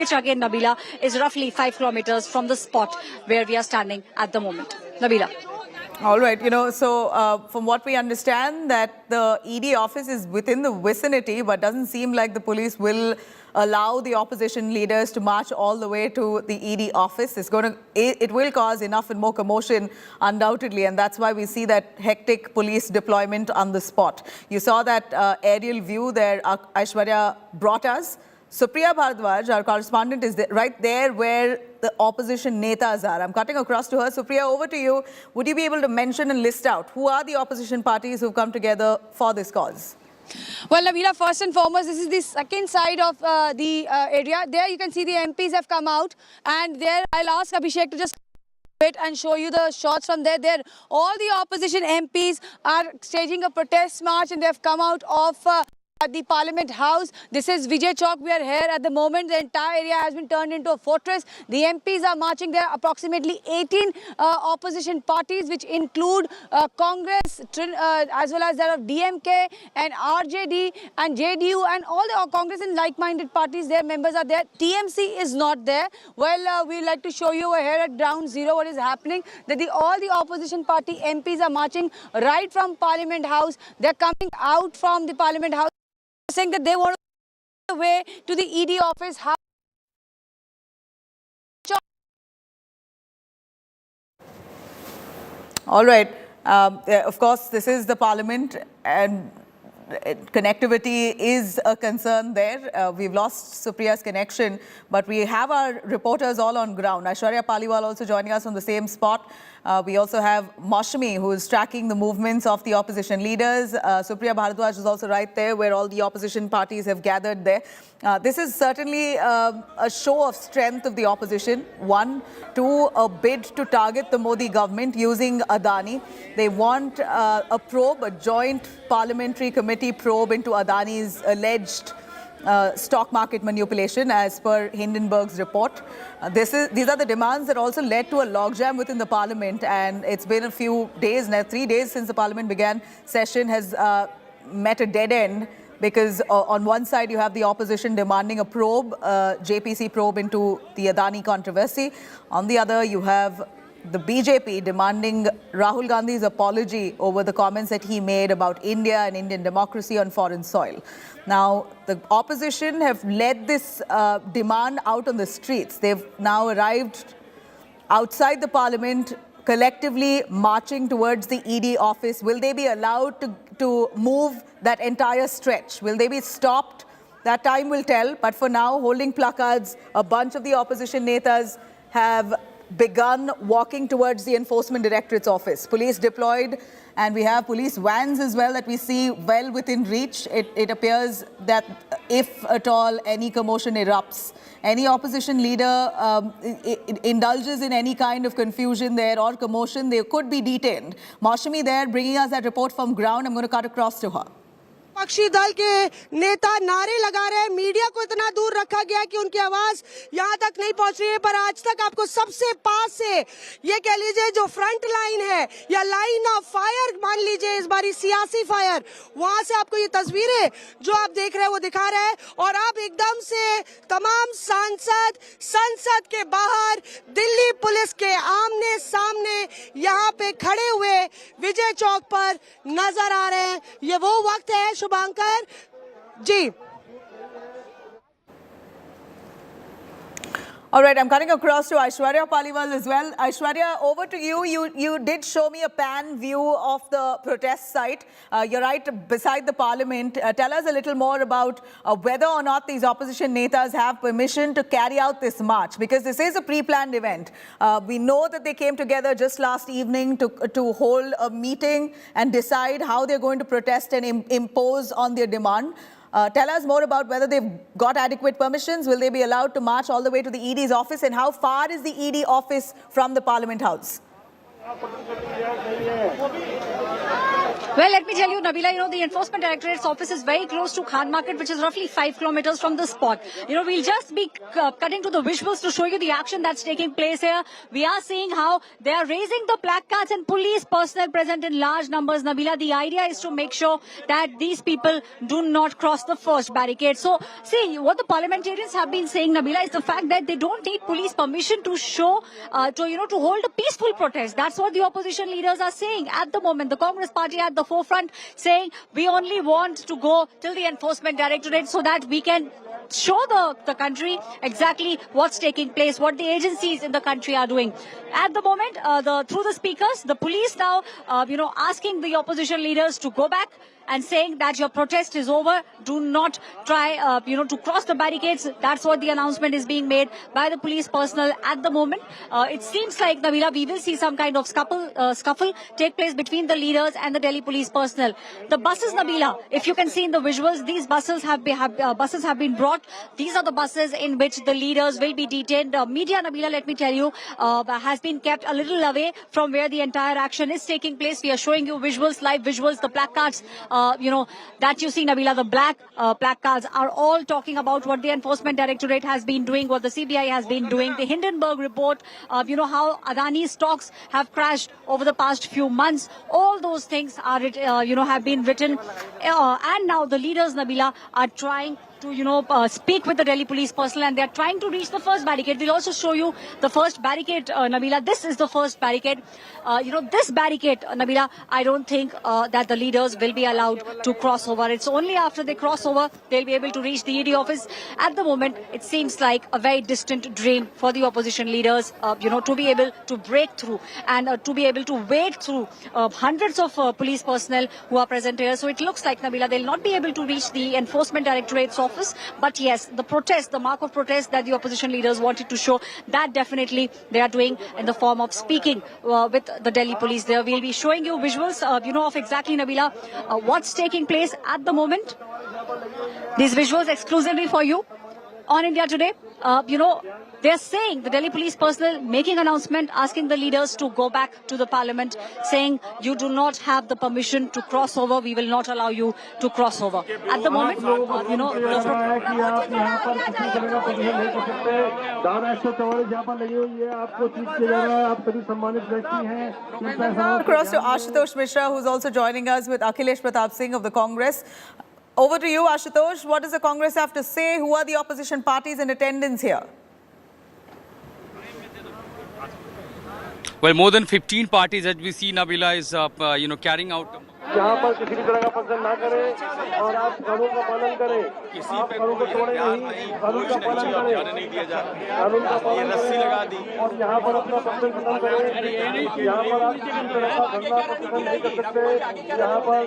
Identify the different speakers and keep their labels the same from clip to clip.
Speaker 1: which again, Nabila, is roughly 5 kilometers from the spot where we are standing at the moment. Nabila.
Speaker 2: All right, from what we understand that the ED office is within the vicinity, but doesn't seem like the police will allow the opposition leaders to march all the way to the ED office. It will cause enough and more commotion, undoubtedly, and that's why we see that hectic police deployment on the spot. You saw that aerial view there Aishwarya brought us. Supriya Bharadwaj, our correspondent, is right there where the opposition netas are. I'm cutting across to her. Supriya, over to you. Would you be able to mention and list out who are the opposition parties who've come together for this cause?
Speaker 3: Well, Nabila, first and foremost, this is the second side of the area. There you can see the MPs have come out, and there I'll ask Abhishek to just wait and show you the shots from there. There, all the opposition MPs are staging a protest march, and they have come out of the Parliament House. This is Vijay Chowk. We are here at the moment. The entire area has been turned into a fortress. The MPs are marching there. Approximately 18 opposition parties, which include Congress, as well as that of DMK and RJD and JDU and all the Congress and like-minded parties. Their members are there. TMC is not there. Well, we'd like to show you here at Ground Zero what is happening. That all the opposition party MPs are marching right from Parliament House. They're coming out from the Parliament House, saying that they want to go away to the ED office.
Speaker 2: All right. Of course, this is the parliament, and connectivity is a concern there. We've lost Supriya's connection, but we have our reporters all on ground. Aishwarya Paliwal also joining us on the same spot. We also have Maushami, who is tracking the movements of the opposition leaders. Supriya Bharadwaj is also right there, where all the opposition parties have gathered there. This is certainly a show of strength of the opposition. One, two, a bid to target the Modi government using Adani. They want a probe, a joint parliamentary committee probe into Adani's alleged stock market manipulation, as per Hindenburg's report. These are the demands that also led to a logjam within the parliament, and it's been a few days now, 3 days since the parliament began. Session has met a dead end, because on one side you have the opposition demanding a probe, JPC probe into the Adani controversy. On the other, you have the BJP demanding Rahul Gandhi's apology over the comments that he made about India and Indian democracy on foreign soil. Now, the opposition have led this demand out on the streets. They've now arrived outside the parliament, collectively marching towards the ED office. Will they be allowed to move that entire stretch? Will they be stopped? That time will tell. But for now, holding placards, a bunch of the opposition netas have begun walking towards the Enforcement Directorate's office. Police deployed, and we have police vans as well that we see well within reach. It appears that if at all any commotion erupts, any opposition leader indulges in any kind of confusion there or commotion, they could be detained. Maushami there bringing us that report from ground. I'm going to cut across to her.
Speaker 4: विपक्षी दल के नेता नारे लगा रहे हैं, media को इतना दूर रखा गया कि उनकी आवाज यहां तक नहीं पहुंच रही है, पर आज तक आपको सबसे पास से ये कह लीजिए जो फ्रंट लाइन है या लाइन ऑफ फायर मान लीजिए, इस बारी सियासी फायर, वहां से आपको ये तस्वीरें जो आप देख रहे हैं वो दिखा रहा है। और आप एकदम से तमाम सांसद संसद के बाहर दिल्ली पुलिस के आमने सामने यहाँ पे खड़े हुए विजय चौक पर नजर आ रहे हैं। ये वो वक्त है शुभांकर जी।
Speaker 2: All right, I'm cutting across to Aishwarya Paliwal as well. Aishwarya, over to you. You did show me a pan view of the protest site. You're right beside the parliament. Tell us a little more about whether or not these opposition netas have permission to carry out this march, because this is a pre-planned event. We know that they came together just last evening to hold a meeting and decide how they're going to protest and impose on their demand. Tell us more about whether they've got adequate permissions. Will they be allowed to march all the way to the ED's office? And how far is the ED office from the Parliament House?
Speaker 1: Well, let me tell you, Nabila, the Enforcement Directorate's office is very close to Khan Market, which is roughly 5 kilometers from the spot. We'll just be cutting to the visuals to show you the action that's taking place here. We are seeing how they are raising the placards and police personnel present in large numbers, Nabila. The idea is to make sure that these people do not cross the first barricade. So, see, what the parliamentarians have been saying, Nabila, is the fact that they don't need police permission to show, to hold a peaceful protest. That's what the opposition leaders are saying at the moment. The Congress party at the forefront saying we only want to go till the Enforcement Directorate so that we can show the country exactly what's taking place, what the agencies in the country are doing. At the moment, through the speakers, the police now, asking the opposition leaders to go back and saying that your protest is over. Do not try, to cross the barricades. That's what the announcement is being made by the police personnel at the moment. It seems like, Nabila, we will see some kind of scuffle take place between the leaders and the Delhi police personnel. The buses, Nabila, if you can see in the visuals, these buses have been brought. These are the buses in which the leaders will be detained. Media, Nabila, let me tell you, has been kept a little away from where the entire action is taking place. We are showing you visuals, live visuals, the placards, that you see, Nabila, the black placards are all talking about what the Enforcement Directorate has been doing, what the CBI has been doing, the Hindenburg report, how Adani's stocks have crashed over the past few months. All those things are, have been written. And now the leaders, Nabila, are trying to, speak with the Delhi police personnel, and they are trying to reach the first barricade. We'll also show you the first barricade, Nabila. This is the first barricade. This barricade, Nabila, I don't think that the leaders will be allowed to cross over. It's only after they cross over, they'll be able to reach the ED office. At the moment, it seems like a very distant dream for the opposition leaders, to be able to break through and to be able to wade through hundreds of police personnel who are present here. So it looks like, Nabila, they'll not be able to reach the Enforcement Directorate's office. But yes, the protest, the mark of protest that the opposition leaders wanted to show, that definitely they are doing in the form of speaking with the Delhi police there. We'll be showing you visuals, of exactly, Nabila, what's taking place at the moment. These visuals exclusively for you on India Today. They're saying, the Delhi police personnel making announcement, asking the leaders to go back to the parliament, saying you do not have the permission to cross over. We will not allow you to cross over. At the moment,
Speaker 2: across to Ashutosh Mishra, who's also joining us with Akhilesh Pratap Singh of the Congress. Over to you, Ashutosh. What does the Congress have to say? Who are the opposition parties in attendance here?
Speaker 5: Well, more than 15 parties that we see, Nabila, is carrying out.
Speaker 6: यहाँ पर किसी भी तरह का function ना करें और आप कानून का पालन करें, आप कानून को तोड़े नहीं, कानून का पालन करें, कानून का पालन करें और यहाँ पर अपना फंक्शन खत्म करें। यहाँ पर आप किसी तरह का धरना प्रदर्शन नहीं कर सकते। यहाँ पर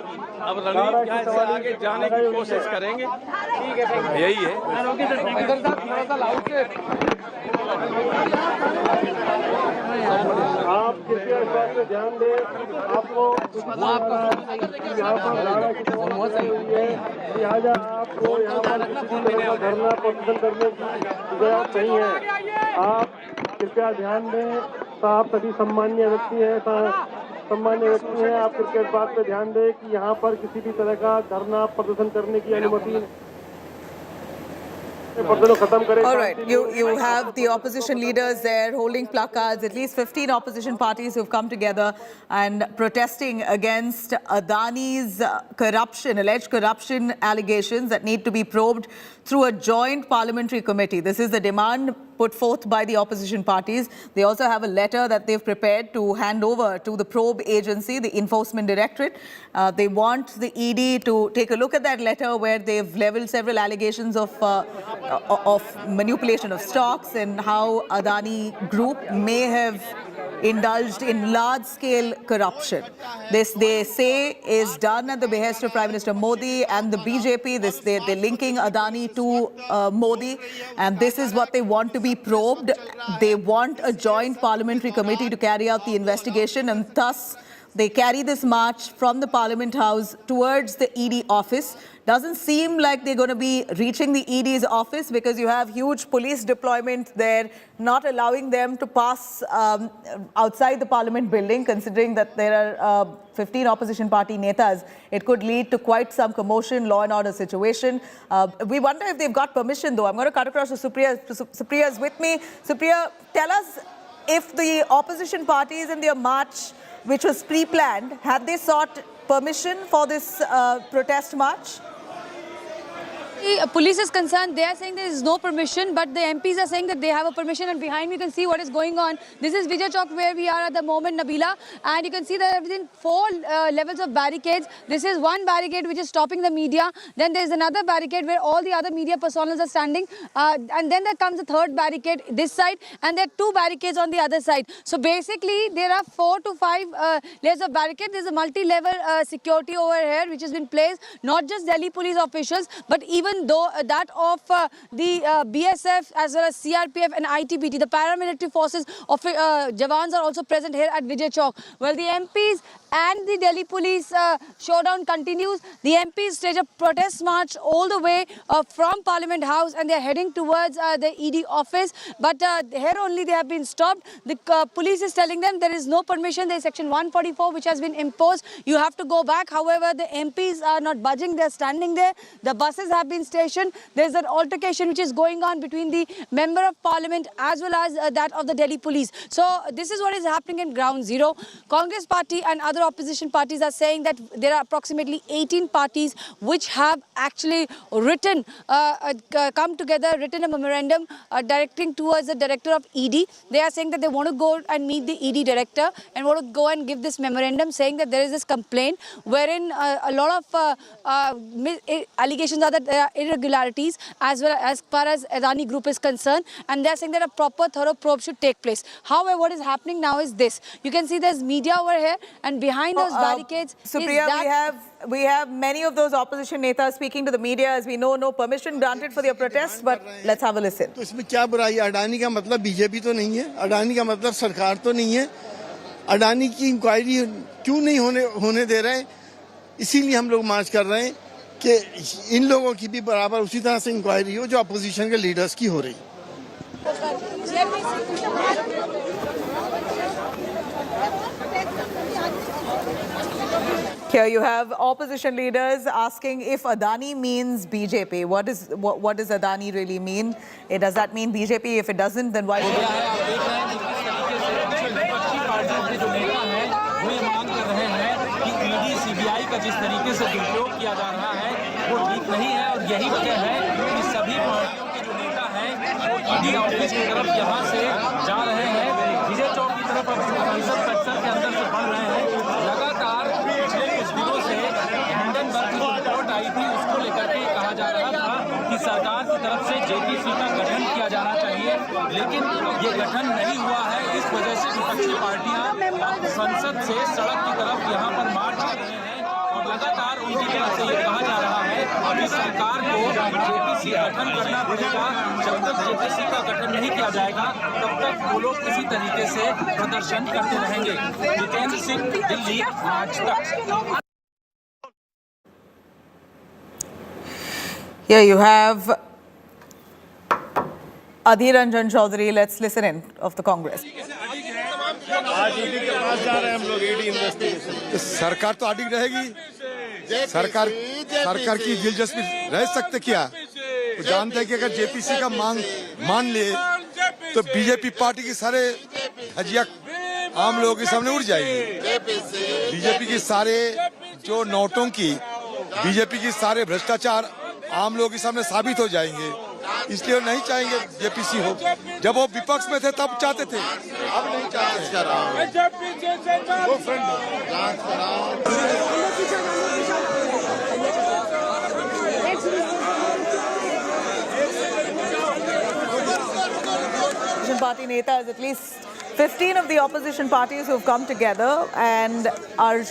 Speaker 7: अब रणनीति क्या है, आगे जाने की कोशिश करेंगे। ठीक है, यही है।
Speaker 6: आप किसी इस बात पे ध्यान दें, आपको यहाँ पर धारा की समस्या हुई है, लिहाजा आपको यहाँ पर किसी तरह का धरना प्रदर्शन करने की इजाजत नहीं है। आप कृपया ध्यान दें, तो आप सभी सम्मानीय व्यक्ति हैं, आप कृपया इस बात पे ध्यान दें कि यहाँ पर किसी भी तरह का धरना प्रदर्शन करने की अनुमति।
Speaker 2: All right, you have the opposition leaders there holding placards, at least 15 opposition parties who have come together and protesting against Adani's alleged corruption allegations that need to be probed through a joint parliamentary committee. This is the demand put forth by the opposition parties. They also have a letter that they've prepared to hand over to the probe agency, the Enforcement Directorate. They want the ED to take a look at that letter where they've leveled several allegations of manipulation of stocks and how Adani Group may have indulged in large-scale corruption. This, they say, is done at the behest of Prime Minister Modi and the BJP. They're linking Adani to Modi, and this is what they want to be probed. They want a joint parliamentary committee to carry out the investigation, and thus They carry this march from the Parliament House towards the ED office. Doesn't seem like they're going to be reaching the ED's office because you have huge police deployment there, not allowing them to pass outside the Parliament building, considering that there are 15 opposition party netas. It could lead to quite some commotion, law and order situation. We wonder if they've got permission, though. I'm going to cut across to Supriya. Supriya is with me. Supriya, tell us if the opposition parties in their march, which was pre-planned, have they sought permission for this protest march?
Speaker 3: Police is concerned, they are saying there is no permission, but the MPs are saying that they have a permission, and behind me you can see what is going on. This is Vijay Chowk where we are at the moment, Nabila, and you can see that within 4 levels of barricades. This is one barricade which is stopping the media, then there is another barricade where all the other media personals are standing, and then there comes a third barricade this side, and there are 2 barricades on the other side. So basically there are 4 to 5 layers of barricade. There is a multi-level security over here which has been placed, not just Delhi police officials, but even though that of the BSF as well as CRPF and ITBT, the paramilitary forces of Jawans are also present here at Vijay Chowk. Well, the MPs and the Delhi police showdown continues. The MPs stage a protest march all the way from Parliament House, and they're heading towards the ED office. But here only they have been stopped. The police is telling them there is no permission. There is section 144 which has been imposed. You have to go back. However, the MPs are not budging. They're standing there. The buses have been stationed. There's an altercation which is going on between the Member of Parliament as well as that of the Delhi police. So this is what is happening in ground zero. Congress party and other opposition parties are saying that there are approximately 18 parties which have actually written, come together, written a memorandum directing towards the director of ED. They are saying that they want to go and meet the ED director and want to go and give this memorandum saying that there is this complaint wherein a lot of allegations are that there are irregularities as well as far as Adani Group is concerned, and they are saying that a proper thorough probe should take place. However, what is happening now is this. You can see there's media over here, and behind those barricades
Speaker 2: Supriya, we have many of those opposition netas speaking to the media. As we know, no permission granted for their protests, but let's have a listen.
Speaker 8: तो इसमें क्या बुराई है? अडानी का मतलब BJP तो नहीं है, अडानी का मतलब सरकार तो नहीं है, अडानी की इंक्वायरी क्यों नहीं होने दे रहे हैं? इसीलिए हम लोग मार्च कर रहे हैं कि इन लोगों की भी बराबर उसी तरह से इंक्वायरी हो जो अपोजिशन के लीडर्स की हो रही।
Speaker 2: Here you have opposition leaders asking if Adani means BJP. What does Adani really mean? Does that mean BJP? If it doesn't, then why?
Speaker 9: CBI का जिस तरीके से दुरुपयोग किया जा रहा है वो ठीक नहीं है, और यही वजह है कि सभी पार्टियों के जो नेता हैं वो ईडी ऑफिस की तरफ यहाँ से जा रहे हैं, विजय चौक की तरफ संसद परिसर के अंदर से बढ़ रहे हैं। लगातार पिछले कुछ दिनों से हिंडनबर्ग की रिपोर्ट आई थी, उसको लेकर के कहा जा रहा था कि सरकार की तरफ से जेपीसी का गठन किया जाना चाहिए, लेकिन ये गठन नहीं हुआ है। इस वजह से विपक्षी पार्टियां संसद से सड़क की तरफ यहाँ पर मार्च कर रहे हैं, और लगातार उनकी तरफ से ये कहा जा रहा है कि सरकार को जेपीसी गठन करना पड़ेगा। जब तक जेपीसी का गठन नहीं किया जाएगा तब तक वो लोग इसी तरीके से प्रदर्शन करते रहेंगे। जितेंद्र सिंह, दिल्ली, आज तक।
Speaker 2: Here you have Adhir Ranjan Chaudhary. Let's listen in of the Congress.
Speaker 8: आज ईडी के पास जा रहे हैं हम लोग, ईडी इन्वेस्टिगेशन। सरकार तो अडिग रहेगी, सरकार की दिलचस्पी रह सकते क्या? तो जानते हैं कि अगर जेपीसी का मांग मान ले तो बीजेपी पार्टी की सारे धजिया आम लोगों के सामने उड़ जाएगी। बीजेपी की सारे जो नोटों की, बीजेपी की सारे भ्रष्टाचार आम लोगों के सामने साबित हो जाएंगे, इसलिए नहीं चाहेंगे जेपीसी हो। जब वो विपक्ष में थे तब चाहते थे, अब नहीं चाहते।
Speaker 2: Opposition party netas, at least 15 of the opposition parties who have come together and are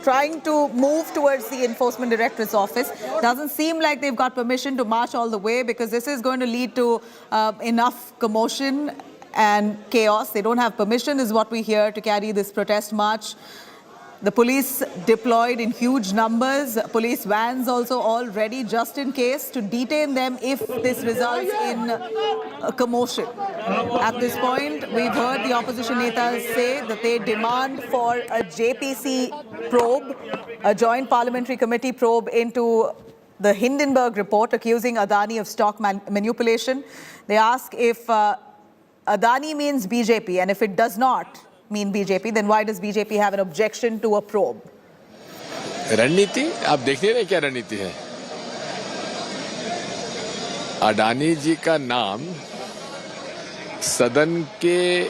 Speaker 2: trying to move towards the Enforcement Directorate's office. Doesn't seem like they've got permission to march all the way because this is going to lead to enough commotion and chaos. They don't have permission, is what we hear, to carry this protest march. The police deployed in huge numbers. Police vans also all ready just in case to detain them if this results in a commotion. At this point, we've heard the opposition netas say that they demand for a JPC probe, a joint parliamentary committee probe into the Hindenburg report accusing Adani of stock manipulation. They ask if Adani means BJP, and if it does not mean BJP, then why does BJP have an objection to a probe?
Speaker 10: रणनीति आप देख नहीं रहे क्या रणनीति है? अडानी जी का नाम सदन के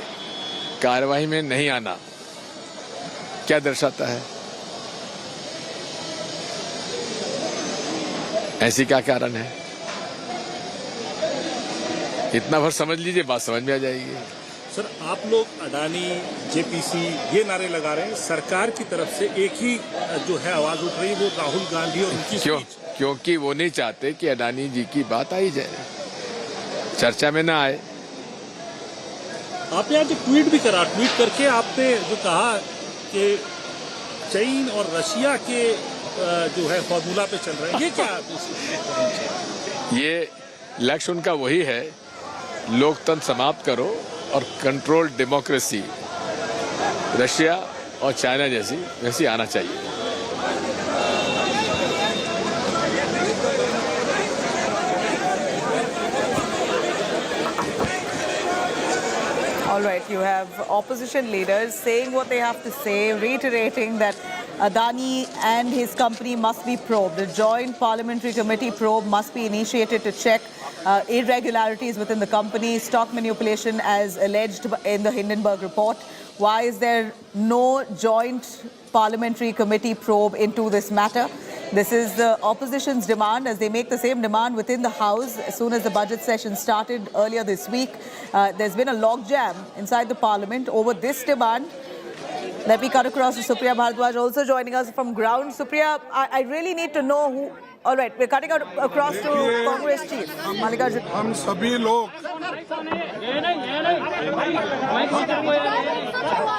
Speaker 10: कार्यवाही में नहीं आना क्या दर्शाता है? ऐसी क्या कारण है? इतना भर समझ लीजिए, बात समझ में आ जाएगी।
Speaker 11: सर, आप लोग अडानी, जेपीसी ये नारे लगा रहे हैं, सरकार की तरफ से एक ही जो है आवाज उठ रही है, वो राहुल गांधी और उनकी स्पीच।
Speaker 10: क्योंकि वो नहीं चाहते कि अडानी जी की बात आई जाए, चर्चा में ना आए।
Speaker 11: आपने आज ट्वीट भी करा, ट्वीट करके आपने जो कहा कि चीन और रशिया के जो है फॉर्मूला पे चल रहे हैं, ये क्या?
Speaker 10: ये लक्ष्य उनका वही है, लोकतंत्र समाप्त करो और कंट्रोल डेमोक्रेसी रशिया और चाइना जैसी वैसी आना चाहिए।
Speaker 2: All right, you have opposition leaders saying what they have to say, reiterating that Adani and his company must be probed. The joint parliamentary committee probe must be initiated to check irregularities within the company, stock manipulation as alleged in the Hindenburg report. Why is there no joint parliamentary committee probe into this matter? This is the opposition's demand, as they make the same demand within the House as soon as the budget session started earlier this week. There's been a logjam inside the parliament over this demand. Let me cut across to Supriya Bharadwaj, also joining us from ground. Supriya, I really need to know who... All right, we're cutting out across to Congress chief, Mallikarjun.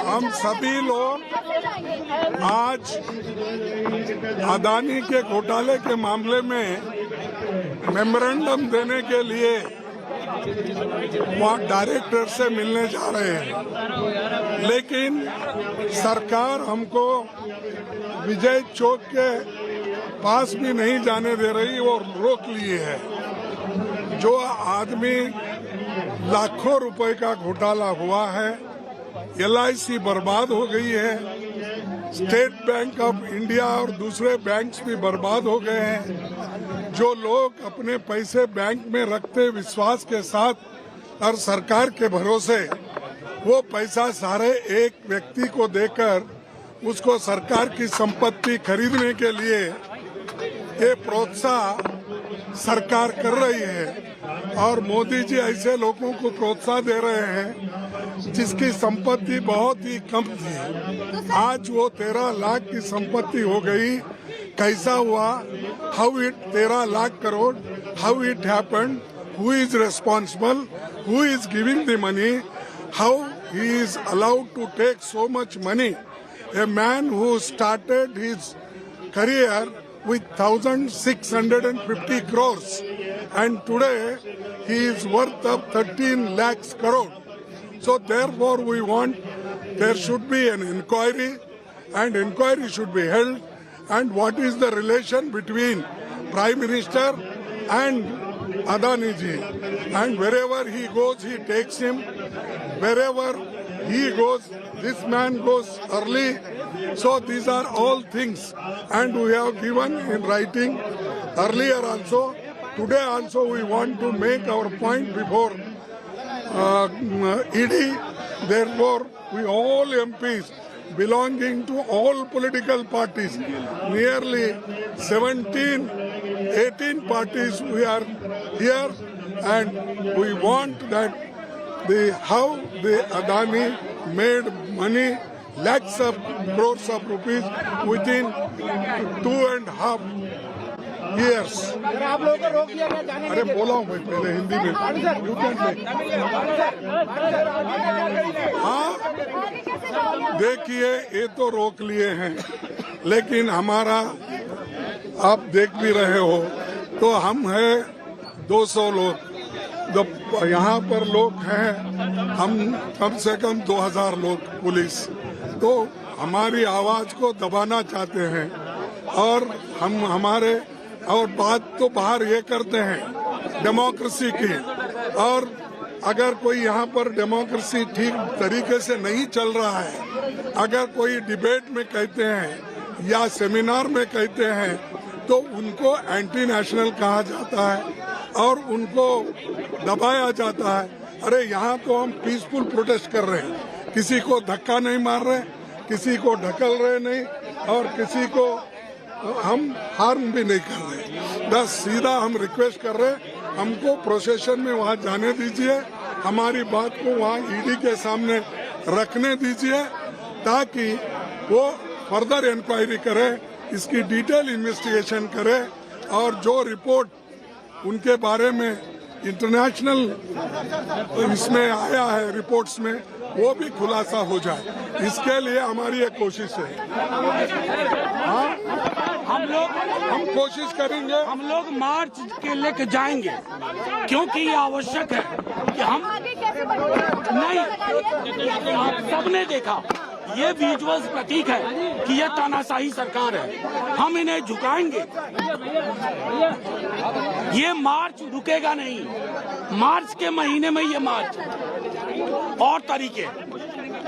Speaker 8: हम सभी लोग आज अदानी के घोटाले के मामले में memorandum देने के लिए वहाँ डायरेक्टर से मिलने जा रहे हैं, लेकिन सरकार हमको विजय चौक के पास भी नहीं जाने दे रही और रोक लिए है। जो आदमी लाखों रुपए का घोटाला हुआ है, LIC बर्बाद हो गई है, स्टेट बैंक ऑफ इंडिया और दूसरे बैंक्स भी बर्बाद हो गए हैं। जो लोग अपने पैसे बैंक में रखते विश्वास के साथ और सरकार के भरोसे, वो पैसा सारे एक व्यक्ति को देकर उसको सरकार की संपत्ति खरीदने के लिए ये प्रोत्साहन सरकार कर रही है। और मोदी जी ऐसे लोगों को प्रोत्साहन दे रहे हैं जिसकी संपत्ति बहुत ही कम थी, आज वो 13 लाख की संपत्ति हो गई। कैसा हुआ? How it 13 lakh crore? How it happened? Who is responsible? Who is giving the money? How he is allowed to take so much money? A man who started his career with 1,650 crores and today he is worth of 13 lakhs crore. So therefore we want there should be an inquiry and inquiry should be held, and what is the relation between Prime Minister and Adani ji, and wherever he goes he takes him, wherever he goes this man goes early. So these are all things, and we have given in writing earlier also. Today also we want to make our point before ED. Therefore we all MPs belonging to all political parties, nearly 18 parties we are here, and we want that how the Adani made money, lakhs of crores of rupees within 2.5 years. अरे बोला हूँ मैं पहले हिंदी में। हाँ देखिए ये तो रोक लिए हैं, लेकिन हमारा आप देख भी रहे हो तो हम हैं 200 लोग, जो यहाँ पर लोग हैं हम कम से कम 2000 लोग पुलिस, तो हमारी आवाज को दबाना चाहते हैं और हम हमारे और बात तो बाहर ये करते हैं डेमोक्रेसी की, और अगर कोई यहाँ पर डेमोक्रेसी ठीक तरीके से नहीं चल रहा है, अगर कोई डिबेट में कहते हैं या सेमिनार में कहते हैं तो उनको एंटी नेशनल कहा जाता है और उनको दबाया जाता है। अरे यहाँ तो हम पीसफुल प्रोटेस्ट कर रहे हैं, किसी को धक्का नहीं मार रहे, किसी को ढकल रहे नहीं और किसी को हम हार्म भी नहीं कर रहे। बस सीधा हम रिक्वेस्ट कर रहे हैं, हमको प्रोसेशन में वहाँ जाने दीजिए, हमारी बात को वहाँ ईडी के सामने रखने दीजिए ताकि वो फर्दर इंक्वायरी करे, इसकी डिटेल इन्वेस्टिगेशन करे और जो रिपोर्ट उनके बारे में इंटरनेशनल इसमें आया है रिपोर्ट्स में वो भी खुलासा हो जाए, इसके लिए हमारी एक कोशिश है। हम कोशिश करेंगे,
Speaker 11: हम लोग मार्च के लेके जाएंगे क्योंकि ये आवश्यक है कि हम नहीं, आप सबने देखा ये विजुअल्स प्रतीक है कि ये तानाशाही सरकार है, हम इन्हें झुकाएंगे। ये मार्च रुकेगा नहीं, मार्च के महीने में ये मार्च और तरीके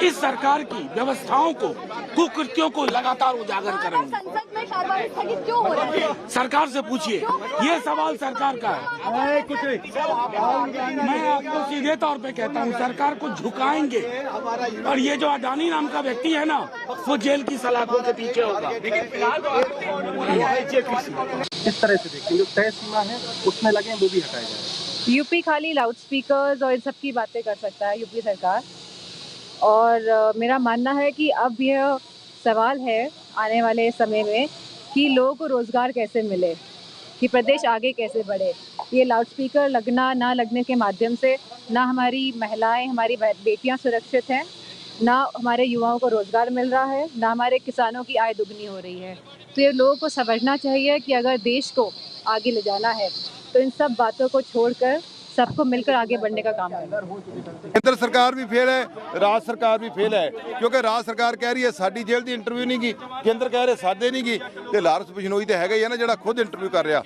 Speaker 11: इस सरकार की व्यवस्थाओं को, कुकृत्यों को लगातार उजागर करेंगे।
Speaker 1: संसद में कार्यवाही स्थगित क्यों हो रही है?
Speaker 11: सरकार से पूछिए, ये सवाल सरकार का है। मैं आपको सीधे तौर पे कहता हूँ, सरकार को झुकाएंगे और ये जो अडानी नाम का व्यक्ति है ना, वो जेल की सलाखों के पीछे होगा।
Speaker 6: किस तरह से देखें, जो तय सीमा है उसमें लगे वो भी हटाए जाए।
Speaker 3: यूपी खाली लाउड स्पीकर्स और इन सब की बातें कर सकता है यूपी सरकार, और मेरा मानना है कि अब यह सवाल है आने वाले समय में कि लोगों को रोज़गार कैसे मिले, कि प्रदेश आगे कैसे बढ़े। ये लाउड स्पीकर लगना ना लगने के माध्यम से ना हमारी महिलाएं, हमारी बेटियां सुरक्षित हैं, ना हमारे युवाओं को रोज़गार मिल रहा है, ना हमारे किसानों की आय दुगनी हो रही है। तो ये लोगों को समझना चाहिए कि अगर देश को आगे ले जाना है तो इन सब बातों को छोड़कर सबको मिलकर आगे बढ़ने का काम करना।
Speaker 8: केंद्र सरकार भी फेल है, राज्य सरकार भी फेल है, क्योंकि राज्य सरकार कह रही है साडी जेल दी इंटरव्यू नहीं की, केंद्र कह रहे साडे नहीं की, ते लारस बिश्नोई तो हैगा ही है ना जिहड़ा खुद इंटरव्यू कर रहा।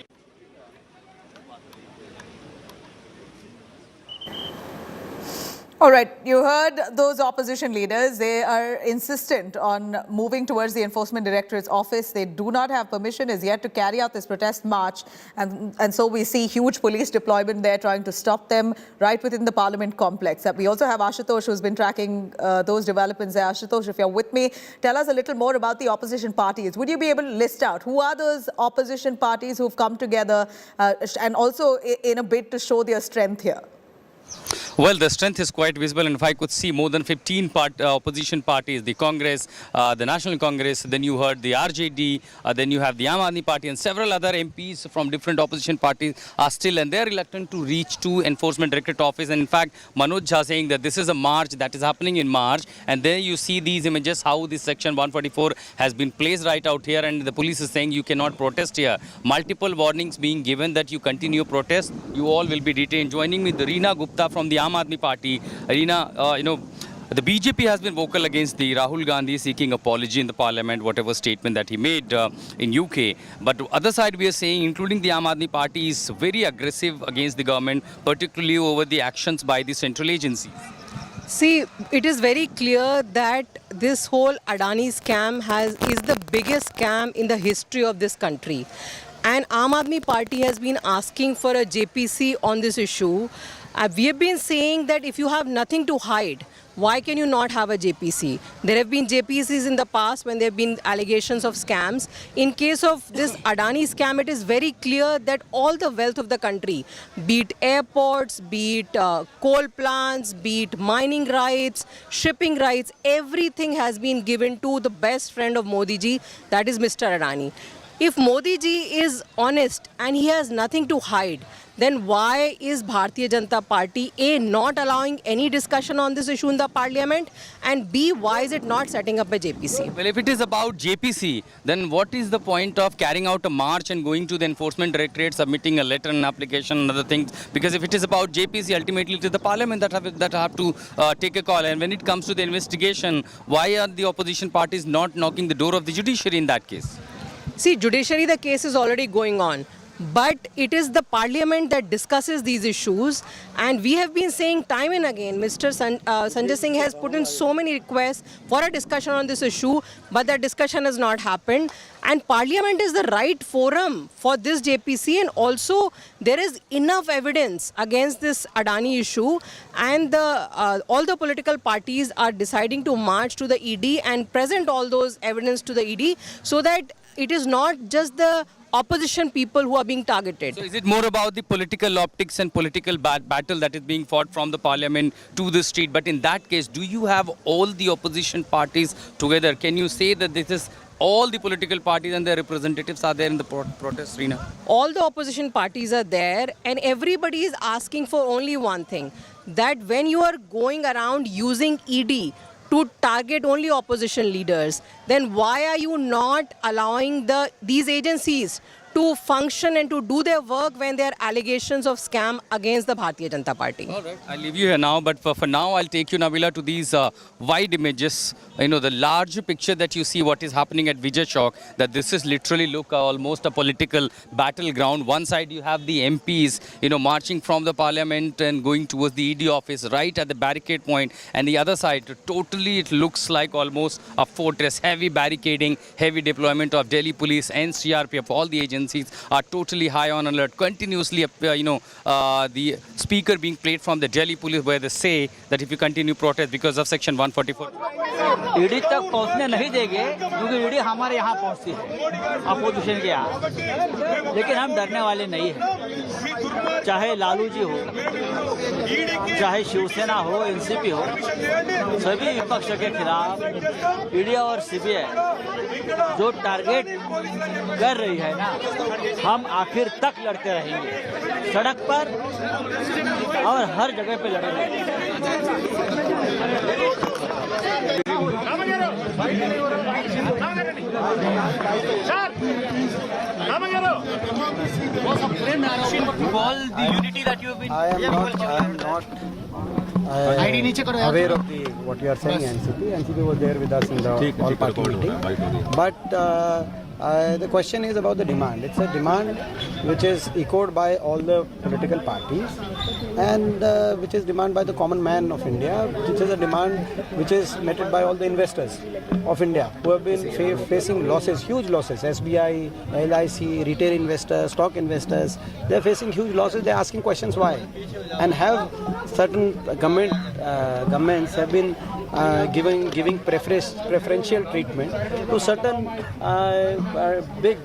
Speaker 2: All right, you heard those opposition leaders. They are insistent on moving towards the Enforcement Directorate's office. They do not have permission as yet to carry out this protest march. And so we see huge police deployment there trying to stop them right within the Parliament complex. We also have Ashutosh who's been tracking those developments there. Ashutosh, if you're with me, tell us a little more about the opposition parties. Would you be able to list out who are those opposition parties who've come together and also in a bid to show their strength here?
Speaker 5: Well, the strength is quite visible, and if I could see more than 15 opposition parties, the Congress, the National Congress, then you heard the RJD, then you have the Aam Aadmi Party, and several other MPs from different opposition parties are still, and they're reluctant to reach to Enforcement Directorate office. And in fact, Manoj Jha saying that this is a march that is happening in March, and there you see these images, how this section 144 has been placed right out here, and the police is saying you cannot protest here. Multiple warnings being given that you continue protest, you all will be detained. Joining me, the Reena Gupta from the Aam Aadmi Party. Reena, the BJP has been vocal against the Rahul Gandhi seeking apology in the parliament, whatever statement that he made in UK. But the other side we are saying, including the Aam Aadmi Party, is very aggressive against the government, particularly over the actions by the central agencies.
Speaker 12: See, it is very clear that this whole Adani scam is the biggest scam in the history of this country. And Aam Aadmi Party has been asking for a JPC on this issue. We have been saying that if you have nothing to hide, why can you not have a JPC? There have been JPCs in the past when there have been allegations of scams. In case of this Adani scam, it is very clear that all the wealth of the country, be it airports, be it coal plants, be it mining rights, shipping rights, everything has been given to the best friend of Modi ji, that is Mr. Adani. If Modi ji is honest and he has nothing to hide, then why is Bharatiya Janata Party A, not allowing any discussion on this issue in the parliament, and B, why is it not setting up a JPC?
Speaker 5: Well, if it is about JPC, then what is the point of carrying out a march and going to the enforcement directorate, submitting a letter and application and other things? Because if it is about JPC, ultimately it is the parliament that have to take a call. And when it comes to the investigation, why are the opposition parties not knocking the door of the judiciary in that case?
Speaker 12: See, judiciary, the case is already going on. But it is the parliament that discusses these issues, and we have been saying time and again, Mr. Sanjay Singh has put in so many requests for a discussion on this issue, but that discussion has not happened. And parliament is the right forum for this JPC, and also there is enough evidence against this Adani issue, and all the political parties are deciding to march to the ED and present all those evidence to the ED, so that it is not just the opposition people who are being targeted.
Speaker 5: So is it more about the political optics and political battle that is being fought from the parliament to the street? But in that case, do you have all the opposition parties together? Can you say that this is all the political parties and their representatives are there in the protest arena?
Speaker 12: All the opposition parties are there, and everybody is asking for only one thing, that when you are going around using ED to target only opposition leaders, then why are you not allowing these agencies to function and to do their work when there are allegations of scam against the Bharatiya Janata Party?
Speaker 5: All right, I'll leave you here now, but for now I'll take you, Nabila, to these wide images. You know, the larger picture that you see what is happening at Vijay Chowk, that this is literally almost a political battleground. One side you have the MPs, marching from the parliament and going towards the ED office right at the barricade point, and the other side, totally it looks like almost a fortress. Heavy barricading, heavy deployment of Delhi police and CRPF, all the agencies are totally high on alert. Continuously, the speaker being played from the Delhi police where they say that if you continue protest because of section 144.
Speaker 13: ED तक पहुंचने नहीं देंगे, क्योंकि ED हमारे यहाँ पहुंचती है opposition के यहाँ, लेकिन हम डरने वाले नहीं हैं। चाहे लालू जी हो, चाहे शिवसेना हो, एनसीपी हो, सभी विपक्ष के खिलाफ ईडी और सीबीआई जो टारगेट कर रही है ना, हम आखिर तक लड़ते रहेंगे, सड़क पर और हर जगह पे लड़ेंगे।
Speaker 14: All the unity that you have been. I am not aware of what you are saying. NCP was there with us in the all-party meeting. But the question is about the demand. It's a demand which is echoed by all the political parties, and which is demand by the common man of India, which is a demand which is met by all the investors of India who have been facing losses, huge losses. SBI, LIC, retail investors, stock investors, they are facing huge losses. They are asking questions why, and have certain governments have been giving preferential treatment to certain big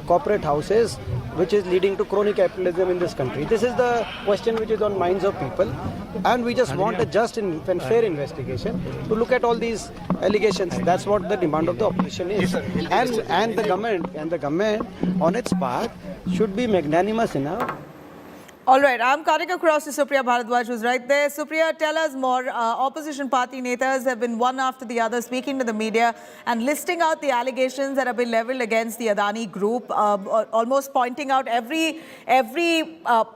Speaker 14: corporate houses, which is leading to crony capitalism in this country. This is the question which is on minds of people, and we just want a just and fair investigation to look at all these allegations. That's what the demand of the opposition is, and the government on its part should be magnanimous enough.
Speaker 2: All right, I'm cutting across to Supriya Bharadwaj, who's right there. Supriya, tell us more. Opposition party netas have been one after the other speaking to the media and listing out the allegations that have been leveled against the Adani group, almost pointing out every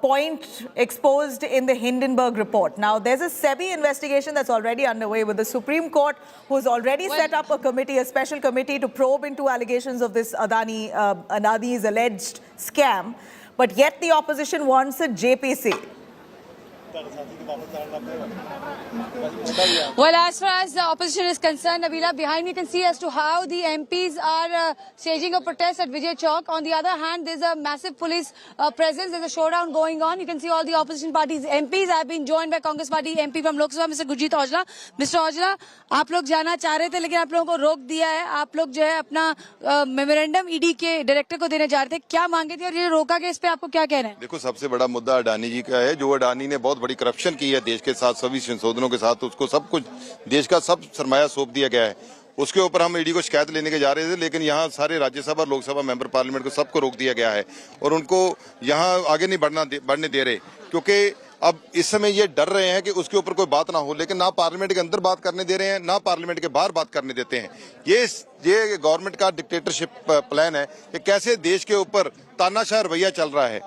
Speaker 2: point exposed in the Hindenburg report. Now, there's a SEBI investigation that's already underway with the Supreme Court, who's already set up a committee, a special committee to probe into allegations of this Adani's alleged scam. But yet the opposition wants a JPC.
Speaker 3: Well, as far as the opposition is concerned, Nabila, behind me you can see as to how the MPs are staging a protest at Vijay Chowk. On the other hand, there's a massive police presence. There's a showdown going on. You can see all the opposition parties MPs have been joined by Congress Party MP from Lok Sabha, Mr. Gurjeet Aujla. Mr. Aujla, आप लोग जाना चाह रहे थे, लेकिन आप लोगों को रोक दिया है. आप लोग जो है अपना मेमोरेंडम ईडी के डायरेक्टर को देने जा रहे थे. क्या मांगे थे और ये रोका के इस पे आपको क्या कहना है?
Speaker 15: देखो, सबसे बड़ा मुद्दा अडानी जी का है. जो अडानी ने बहुत बड़ी करप्शन की है देश के साथ, सभी संशोधनों के साथ, उसको सब कुछ देश का सब सरमाया सौंप दिया गया है. उसके ऊपर हम ईडी को शिकायत लेने के जा रहे थे, लेकिन यहाँ सारे राज्यसभा और लोकसभा मेंबर पार्लियामेंट को सबको रोक दिया गया है और उनको यहाँ आगे नहीं बढ़ने दे रहे, क्योंकि अब इस समय ये डर रहे हैं कि उसके ऊपर कोई बात ना हो। लेकिन ना पार्लियामेंट के अंदर बात करने दे रहे हैं, ना पार्लियामेंट के बाहर बात करने देते हैं। ये गवर्नमेंट का डिक्टेटरशिप प्लान है कि कैसे देश के ऊपर तानाशाह रवैया चल रहा है।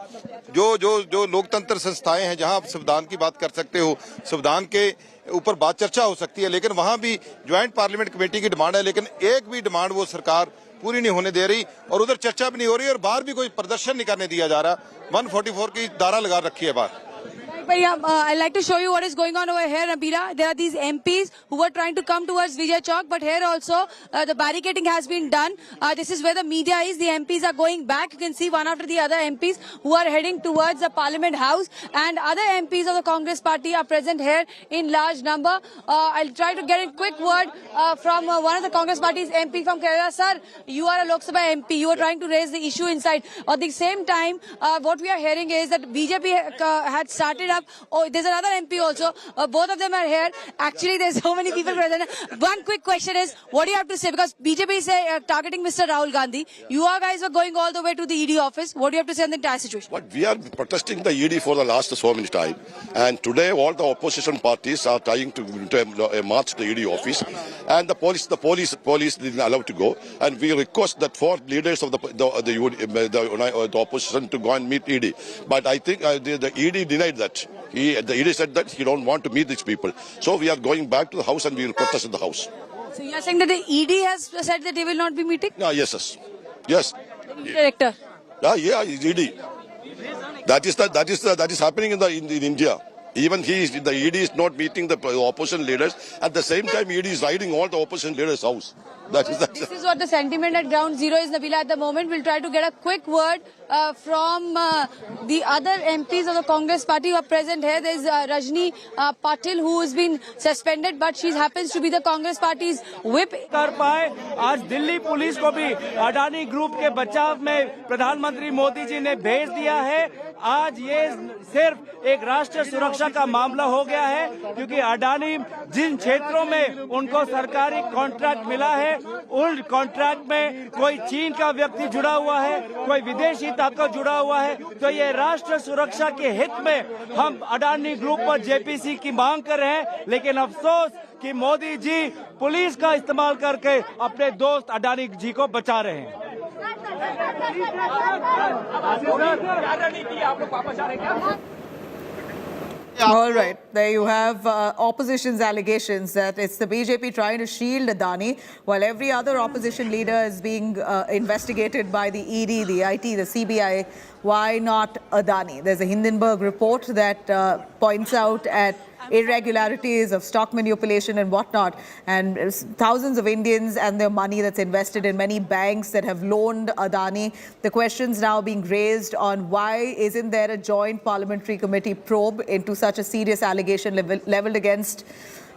Speaker 15: जो लोकतंत्र संस्थाएं हैं, जहां आप संविधान की बात कर सकते हो, संविधान के ऊपर बात चर्चा हो सकती है, लेकिन वहां भी ज्वाइंट पार्लियामेंट कमेटी की डिमांड है, लेकिन एक भी डिमांड वो सरकार पूरी नहीं होने दे रही और उधर चर्चा भी नहीं हो रही और बाहर भी कोई प्रदर्शन नहीं करने दिया जा रहा। 144 की धारा लगा रखी है बाहर।
Speaker 3: I'd like to show you what is going on over here, Nabila. There are these MPs who were trying to come towards Vijay Chowk, but here also the barricading has been done. This is where the media is. The MPs are going back. You can see one after the other MPs who are heading towards the Parliament House, and other MPs of the Congress party are present here in large number. I'll try to get a quick word from one of the Congress party's MP from Kerala. Sir, you are a Lok Sabha MP. You are trying to raise the issue inside. At the same time, what we are hearing is that BJP had started up. Oh, there's another MP also. Both of them are here. Actually, there's so many people present. One quick question is, what do you have to say? Because BJP is targeting Mr. Rahul Gandhi. You guys were going all the way to the ED office. What do you have to say on the entire situation?
Speaker 16: But we are protesting the ED for the last so many time. And today all the opposition parties are trying to march the ED office. And the police didn't allow to go. And we request that 4 leaders of the opposition to go and meet ED. But I think the ED denied that. The ED said that he don't want to meet these people. So we are going back to the house and we will protest in the house.
Speaker 3: So you are saying that the ED has said that they will not be meeting?
Speaker 16: No, yes. Yes.
Speaker 3: The director?
Speaker 16: Yeah, ED. That is happening in India. Even the ED is not meeting the opposition leaders. At the same time, ED is raiding all the opposition leaders' house.
Speaker 3: This is what the sentiment at ground zero is, Nabila, at the moment. We'll try to get a quick word from the other MPs of the Congress party who are present here. There's Rajni Patil, who has been suspended, but she happens to be the Congress party's whip.
Speaker 7: कर पाए आज Delhi police को भी Adani group के बचाव में प्रधानमंत्री मोदी जी ने भेज दिया है। आज ये सिर्फ एक राष्ट्रीय सुरक्षा का मामला हो गया है, क्योंकि अडानी जिन क्षेत्रों में उनको सरकारी कॉन्ट्रैक्ट मिला है, उन कॉन्ट्रैक्ट में कोई चीन का व्यक्ति जुड़ा हुआ है, कोई विदेशी ताकत जुड़ा हुआ है। तो ये राष्ट्र सुरक्षा के हित में हम अडानी ग्रुप पर जेपीसी की मांग कर रहे हैं, लेकिन अफसोस कि मोदी जी पुलिस का इस्तेमाल करके अपने दोस्त अडानी जी को बचा रहे हैं।
Speaker 2: All right, there you have opposition's allegations that it's the BJP trying to shield Adani while every other opposition leader is being investigated by the ED, the IT, the CBI. Why not Adani? There's a Hindenburg report that points out at irregularities of stock manipulation and whatnot, and thousands of Indians and their money that's invested in many banks that have loaned Adani. The questions now being raised on why isn't there a joint parliamentary committee probe into such a serious allegation leveled against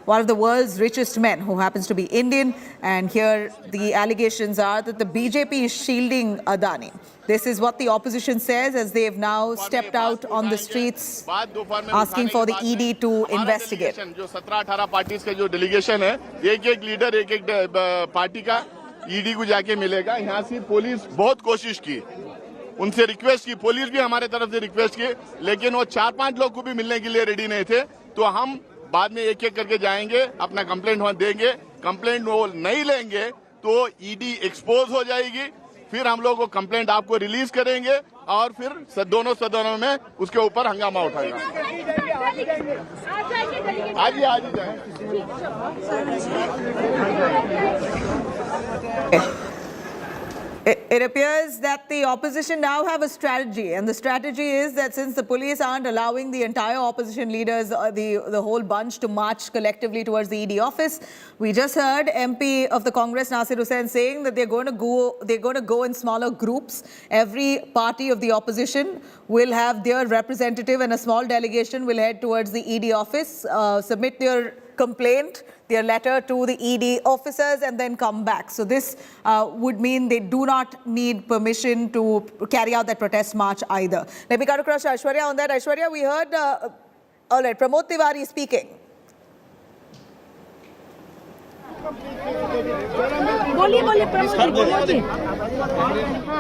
Speaker 2: one of the world's richest men, who happens to be Indian. And here the allegations are that the BJP is shielding Adani. This is what the opposition says as they've now stepped out on the streets asking for the ED to investigate.
Speaker 17: जो 17-18 parties के जो delegation है, एक leader एक party का ED को जाके मिलेगा। यहाँ से पुलिस बहुत कोशिश की, उनसे रिक्वेस्ट की, पुलिस भी हमारे तरफ से रिक्वेस्ट की, लेकिन वो 4-5 लोग को भी मिलने के लिए रेडी नहीं थे। तो हम बाद में एक करके जाएंगे, अपना कंप्लेंट वहां देंगे। कंप्लेंट वो नहीं लेंगे तो ईडी एक्सपोज हो जाएगी, फिर हम लोग वो कंप्लेंट आपको रिलीज करेंगे और फिर दोनों सदनों में उसके ऊपर हंगामा उठाएगा। आज ही जाए।
Speaker 2: It appears that the opposition now have a strategy, and the strategy is that since the police aren't allowing the entire opposition leaders, the whole bunch, to march collectively towards the ED office, we just heard MP of the Congress Nasir Hussain saying that they're going to go in smaller groups. Every party of the opposition will have their representative, and a small delegation will head towards the ED office, submit their complaint, their letter to the ED officers, and then come back. So this would mean they do not need permission to carry out that protest march either. Let me cut across to Aishwarya on that. Aishwarya, we heard, all right, Pramod Tiwari speaking.
Speaker 1: बोलिए बोलिए प्रमोद जी।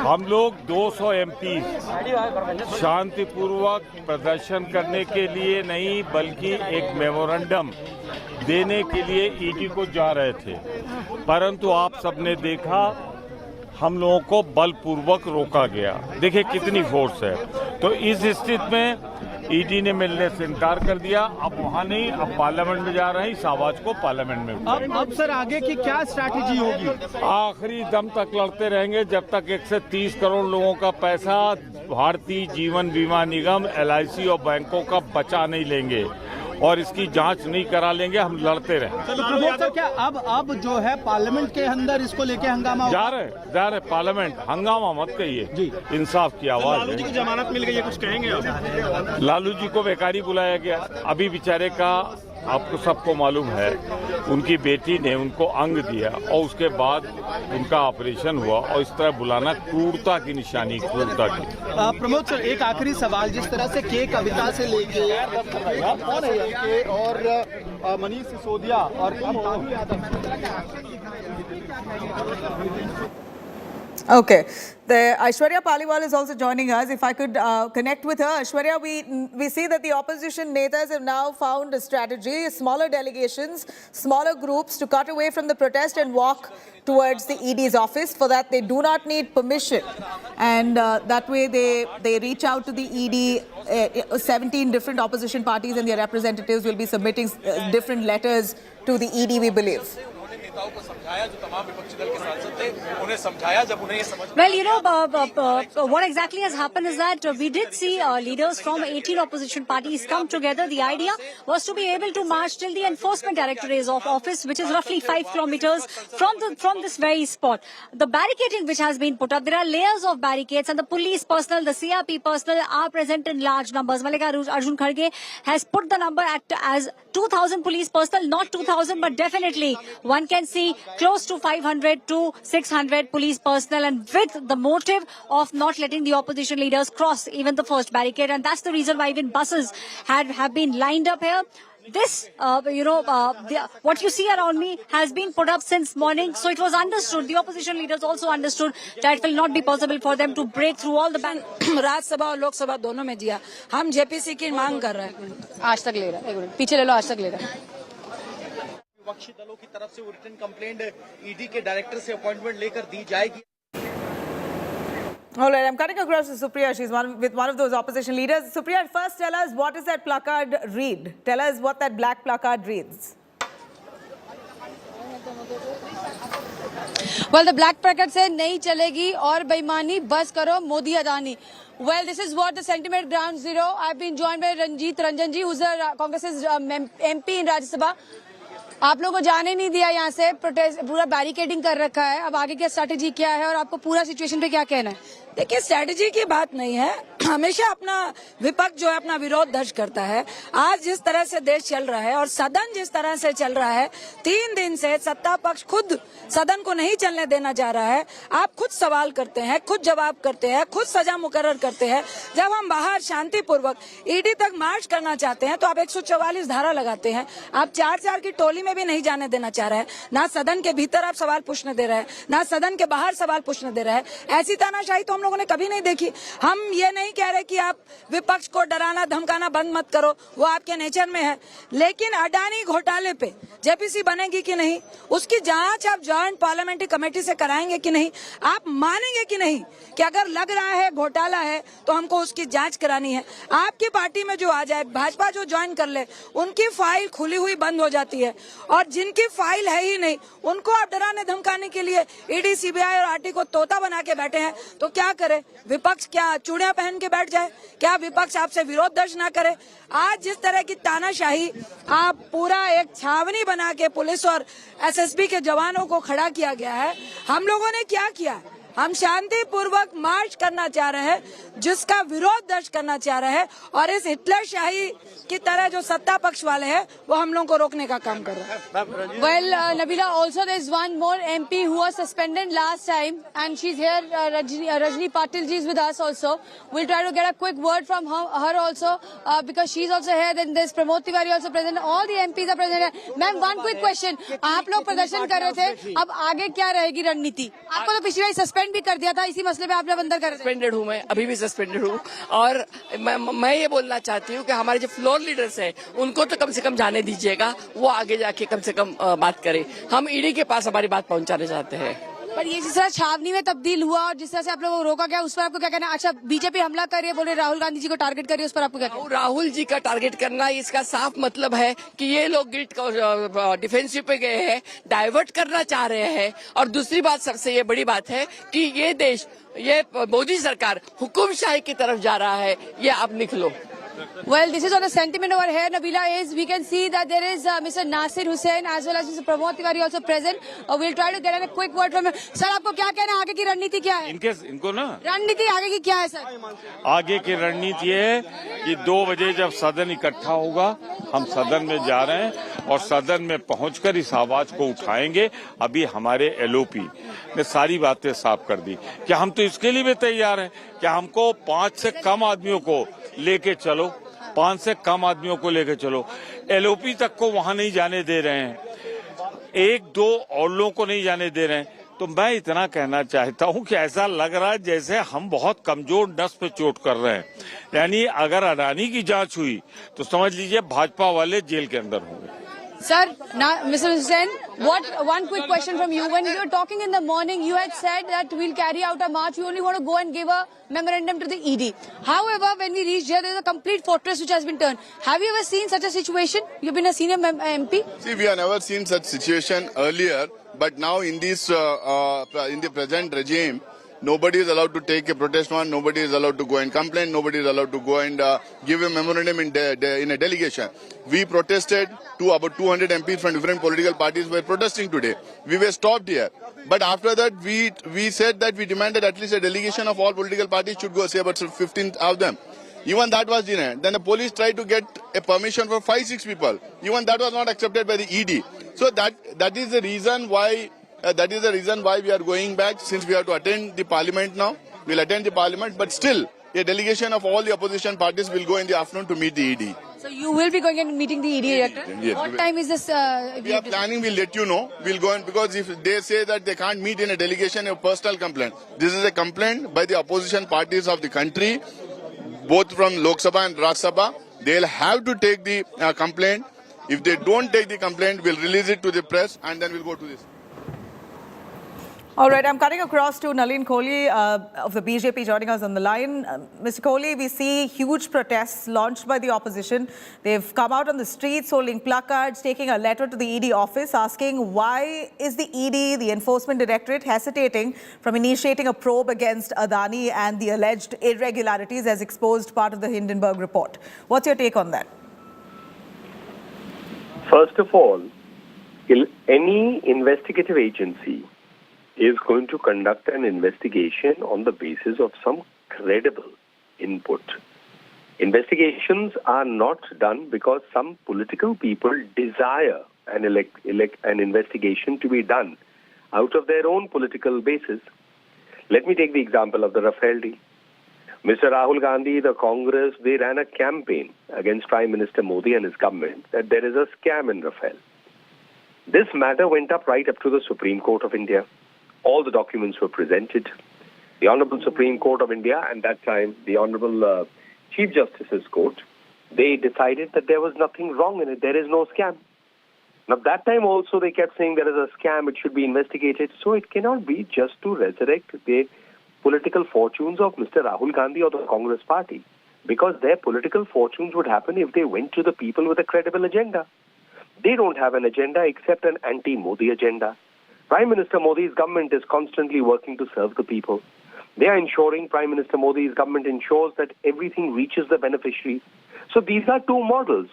Speaker 9: हम लोग 200 MP शांतिपूर्वक प्रदर्शन करने के लिए नहीं बल्कि एक मेमोरेंडम देने के लिए ईडी को जा रहे थे, परंतु आप सबने देखा हम लोगों को बलपूर्वक रोका गया। देखिए कितनी फोर्स है। तो इस स्थिति में ईडी ने मिलने से इनकार कर दिया। अब वहाँ नहीं, अब पार्लियामेंट में जा रहे हैं, इस आवाज को पार्लियामेंट में
Speaker 7: अब सर आगे की क्या स्ट्रैटेजी होगी?
Speaker 9: आखिरी दम तक लड़ते रहेंगे जब तक 130 करोड़ लोगों का पैसा भारतीय जीवन बीमा निगम, LIC और बैंकों का बचा नहीं लेंगे और इसकी जांच नहीं करा लेंगे। हम लड़ते रहे।
Speaker 7: प्रमोद सर, क्या अब जो है पार्लियामेंट के अंदर इसको लेके हंगामा
Speaker 9: जा रहे पार्लियामेंट। हंगामा मत कहिए, इंसाफ की आवाज है।
Speaker 7: लालू जी को जमानत मिल गई है, कुछ कहेंगे आप?
Speaker 9: लालू जी को बेकारी बुलाया गया। अभी बेचारे का आपको सबको मालूम है, उनकी बेटी ने उनको अंग दिया और उसके बाद उनका ऑपरेशन हुआ और इस तरह बुलाना क्रूरता की निशानी, क्रूरता की।
Speaker 7: प्रमोद सर, एक आखिरी सवाल, जिस तरह से के कविता से लेके और मनीष सिसोदिया और
Speaker 2: Okay. The Aishwarya Paliwal is also joining us. If I could connect with her. Aishwarya, we see that the opposition netas have now found a strategy, smaller delegations, smaller groups to cut away from the protest and walk towards the ED's office. For that, they do not need permission. And that way, they reach out to the ED. 17 different opposition parties and their representatives will be submitting different letters to the ED, we believe.
Speaker 1: Well, you know, what exactly has happened is that we did see leaders from 18 opposition parties come together. The idea was to be able to march till the Enforcement Directorate's office, which is roughly 5 kilometers from this very spot. The barricading which has been put up, there are layers of barricades, and the police personnel, the CRP personnel are present in large numbers. Mallikarjun Kharge has put the number as 2,000 police personnel, not 2,000, but definitely one can see close to 500 to 600 police personnel, and with the motive of not letting the opposition leaders cross even the first barricade. And that's the reason why even buses have been lined up here. This, what you see around me has been put up since morning. So it was understood, the opposition leaders also understood that it will not be possible for them to break through all the
Speaker 3: Rajya Sabha और लोकसभा दोनों में दिया। हम JPC की मांग कर रहे हैं। आज तक ले रहा है, एक मिनट पीछे ले लो, आज तक ले रहा है।
Speaker 7: विपक्षी दलों की तरफ से वो रिटन कंप्लेंट ईडी के डायरेक्टर से अपॉइंटमेंट लेकर दी जाएगी।
Speaker 2: All right, I'm cutting across to Supriya. She's with one of those opposition leaders. Supriya, first tell us, what does that placard read? Tell us what that black placard reads.
Speaker 3: Well, the black placard says नहीं चलेगी और बेईमानी बस करो Modi Adani. Well, this is what the sentiment ground zero. I've been joined by Ranjit Ranjan ji, who's the Congress's MP in Rajya Sabha. आप लोगों को जाने नहीं दिया यहाँ से, प्रोटेस्ट पूरा बैरिकेडिंग कर रखा है। अब आगे क्या स्ट्रैटेजी क्या है और आपको पूरा सिचुएशन पे क्या कहना है?
Speaker 18: देखिए, स्ट्रैटेजी की बात नहीं है, हमेशा अपना विपक्ष जो है अपना विरोध दर्ज करता है। आज जिस तरह से देश चल रहा है और सदन जिस तरह से चल रहा है, 3 दिन से सत्ता पक्ष खुद सदन को नहीं चलने देना चाह रहा है। आप खुद सवाल करते हैं, खुद जवाब करते हैं, खुद सजा मुकर्रर करते हैं। जब हम बाहर शांतिपूर्वक ईडी तक मार्च करना चाहते हैं तो आप 144 धारा लगाते हैं। आप 4-4 की टोली में भी नहीं जाने देना चाह रहे हैं। ना सदन के भीतर आप सवाल पूछने दे रहे हैं, ना सदन के बाहर सवाल पूछने दे रहे हैं। ऐसी तानाशाही तो हम लोगों ने कभी नहीं देखी। हम ये नहीं कह रहे कि आप विपक्ष को डराना धमकाना बंद मत करो, वो आपके नेचर में है, लेकिन अडानी घोटाले पे जेपीसी बनेगी कि नहीं, उसकी जांच आप जॉइंट पार्लियामेंट्री कमेटी से कराएंगे कि नहीं? आप मानेंगे कि नहीं कि अगर लग रहा है घोटाला है तो हमको उसकी जांच करानी है? आपकी पार्टी में जो आ जाए, भाजपा जो ज्वाइन कर ले, उनकी फाइल खुली हुई बंद हो जाती है, और जिनकी फाइल है ही नहीं उनको आप डराने धमकाने के लिए ईडी, सीबीआई और आरटी को तोता बना के बैठे हैं। तो क्या करे विपक्ष? क्या चूड़ियां पहन के बैठ जाए? क्या विपक्ष आपसे विरोध दर्ज ना करे? आज जिस तरह की तानाशाही, आप पूरा एक छावनी बना के पुलिस और एसएसबी के जवानों को खड़ा किया गया है। हम लोगों ने क्या किया? हम शांतिपूर्वक मार्च करना चाह रहे हैं, जिसका विरोध दर्ज करना चाह रहे हैं, और इस हिटलरशाही की तरह जो सत्ता पक्ष वाले हैं वो हम लोगों को रोकने का काम कर रहे हैं।
Speaker 3: Well, Nabila, also there is one more MP who was suspended last time, and she's here. Rajni Patil ji is with us also. We'll try to get a quick word from her also, because she's also here. Then there's Pramod Tiwari also present. All the MPs are present. Ma'am, one quick question. आप लोग प्रदर्शन कर रहे थे, अब आगे क्या रहेगी रणनीति? आपको तो पिछली बार सस्पेंड भी कर दिया था, इसी मसले पे आप लोग अंदर कर रहे थे।
Speaker 19: सस्पेंडेड हूँ मैं, अभी भी सस्पेंडेड हूँ, और मैं ये बोलना चाहती हूँ कि हमारे जो फ्लोर लीडर्स हैं उनको तो कम से कम जाने दीजिएगा, वो आगे जाके कम से कम बात करें। हम ईडी के पास हमारी बात पहुंचाने चाहते हैं।
Speaker 3: पर ये जिस तरह छावनी में तब्दील हुआ और जिस तरह से आप लोगों को रोका गया, उस पर आपको क्या कहना है? अच्छा, बीजेपी हमला कर रही है, बोल रहे राहुल गांधी जी को टारगेट कर रही है, उस पर आपको क्या कहना है?
Speaker 19: राहुल जी का टारगेट करना, इसका साफ मतलब है कि ये लोग गिल्ट को डिफेंसिव पे गए हैं, डाइवर्ट करना चाह रहे हैं। और दूसरी बात, सबसे ये बड़ी बात है कि ये देश, ये मोदी सरकार हुकुमशाही की तरफ जा रहा है, ये आप लिख लो।
Speaker 3: Well, this is on the sentiment over here, Nabila, is we can see that there is Mr. Nasir Hussain as well as Mr. Pramod Tiwari also present. We'll try to get a quick word from him. Sir, आपको क्या कहना है? आगे की रणनीति क्या है?
Speaker 7: इनको ना
Speaker 3: रणनीति आगे की क्या है सर?
Speaker 7: आगे की रणनीति ये है कि 2 बजे जब सदन इकट्ठा होगा, हम सदन में जा रहे हैं और सदन में पहुंचकर इस आवाज को उठाएंगे। अभी हमारे एलओपी ने सारी बातें साफ कर दी कि हम तो इसके लिए भी तैयार हैं कि हमको 5 से कम आदमियों को लेके चलो, 5 से कम आदमियों को लेके चलो। एलओपी तक को वहां नहीं जाने दे रहे हैं, 1-2 और लोगों को नहीं जाने दे रहे हैं। तो मैं इतना कहना चाहता हूं कि ऐसा लग रहा है जैसे हम बहुत कमजोर नस पे चोट कर रहे हैं। यानी अगर अडानी की जांच हुई तो समझ लीजिए भाजपा वाले जेल के अंदर होंगे।
Speaker 3: Sir, now, Mr. Hussain, one quick question from you. When you were talking in the morning, you had said that we'll carry out a march. We only want to go and give a memorandum to the ED. However, when we reached here, there's a complete fortress which has been turned. Have you ever seen such a situation? You've been a senior MP.
Speaker 17: See, we have never seen such situation earlier, but now in this in the present regime, nobody is allowed to take a protest one, nobody is allowed to go and complain, nobody is allowed to go and give a memorandum in a delegation. We protested, about 200 MPs from different political parties were protesting today. We were stopped here. But after that, we said that we demanded at least a delegation of all political parties should go, say about 15 of them. Even that was denied. Then the police tried to get a permission for 5-6 people. Even that was not accepted by the ED. So that is the reason why we are going back, since we have to attend the parliament now. We'll attend the parliament, but still a delegation of all the opposition parties will go in the afternoon to meet the ED.
Speaker 3: So you will be going and meeting the ED director?
Speaker 17: Yes.
Speaker 3: What time is this?
Speaker 17: We are planning, we'll let you know. We'll go in, because if they say that they can't meet in a delegation, a personal complaint. This is a complaint by the opposition parties of the country, both from Lok Sabha and Rajya Sabha. They'll have to take the complaint. If they don't take the complaint, we'll release it to the press and then we'll go to this.
Speaker 2: All right, I'm cutting across to Nalin Kohli of the BJP joining us on the line. Mr. Kohli, we see huge protests launched by the opposition. They've come out on the streets holding placards, taking a letter to the ED office asking why is the ED, the Enforcement Directorate, hesitating from initiating a probe against Adani and the alleged irregularities as exposed part of the Hindenburg report. What's your take on that?
Speaker 20: First of all, any investigative agency is going to conduct an investigation on the basis of some credible input. Investigations are not done because some political people desire an investigation to be done out of their own political basis. Let me take the example of the Rafale deal. Mr. Rahul Gandhi, the Congress, they ran a campaign against Prime Minister Modi and his government that there is a scam in Rafale. This matter went up right up to the Supreme Court of India. All the documents were presented. The Honorable Supreme Court of India, and that time the Honorable Chief Justice's Court, they decided that there was nothing wrong in it. There is no scam. Now, that time also they kept saying there is a scam, it should be investigated. So it cannot be just to resurrect the political fortunes of Mr. Rahul Gandhi or the Congress party, because their political fortunes would happen if they went to the people with a credible agenda. They don't have an agenda except an anti-Modi agenda. Prime Minister Modi's government is constantly working to serve the people. They are ensuring, Prime Minister Modi's government ensures that everything reaches the beneficiaries. So these are two models.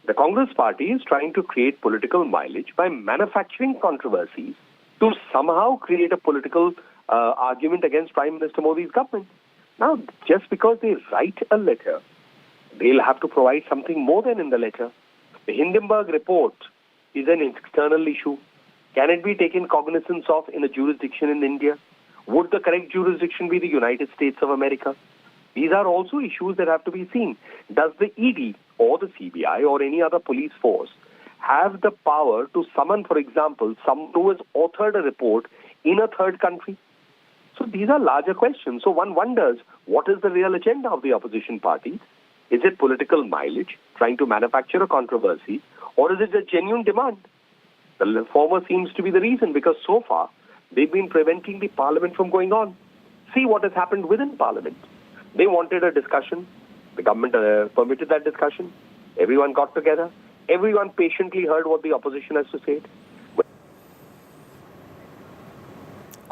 Speaker 20: The Congress party is trying to create political mileage by manufacturing controversies to somehow create a political argument against Prime Minister Modi's government. Now, just because they write a letter, they'll have to provide something more than in the letter. The Hindenburg report is an external issue. Can it be taken cognizance of in a jurisdiction in India? Would the correct jurisdiction be the United States of America? These are also issues that have to be seen. Does the ED or the CBI or any other police force have the power to summon, for example, someone who has authored a report in a third country? So these are larger questions. So one wonders, what is the real agenda of the opposition parties? Is it political mileage, trying to manufacture a controversy, or is it a genuine demand? The former seems to be the reason, because so far they've been preventing the parliament from going on. See what has happened within parliament. They wanted a discussion. The government permitted that discussion. Everyone got together. Everyone patiently heard what the opposition has to say.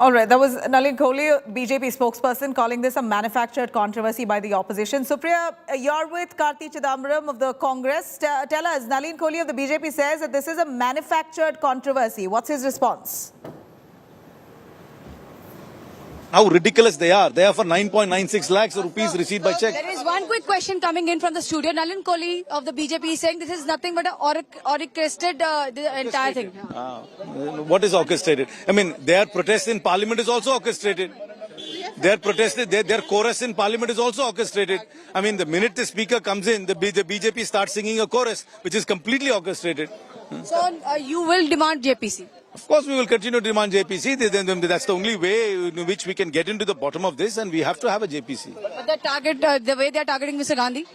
Speaker 2: All right, that was Nalin Kohli, BJP spokesperson, calling this a manufactured controversy by the opposition. Supriya, you're with Karti Chidambaram of the Congress. Tell us, Nalin Kohli of the BJP says that this is a manufactured controversy. What's his response?
Speaker 7: How ridiculous they are. They are for 9.96 lakhs rupees received by check.
Speaker 3: There is one quick question coming in from the studio. Nalin Kohli of the BJP is saying this is nothing but an orchestrated the entire thing.
Speaker 7: What is orchestrated? I mean, their protest in parliament is also orchestrated. Their chorus in parliament is also orchestrated. I mean, the minute the speaker comes in, the BJP starts singing a chorus, which is completely orchestrated.
Speaker 3: So you will demand JPC?
Speaker 7: Of course, we will continue to demand JPC. That's the only way in which we can get into the bottom of this, and we have to have a JPC.
Speaker 3: But the way they are targeting Mr. Gandhi?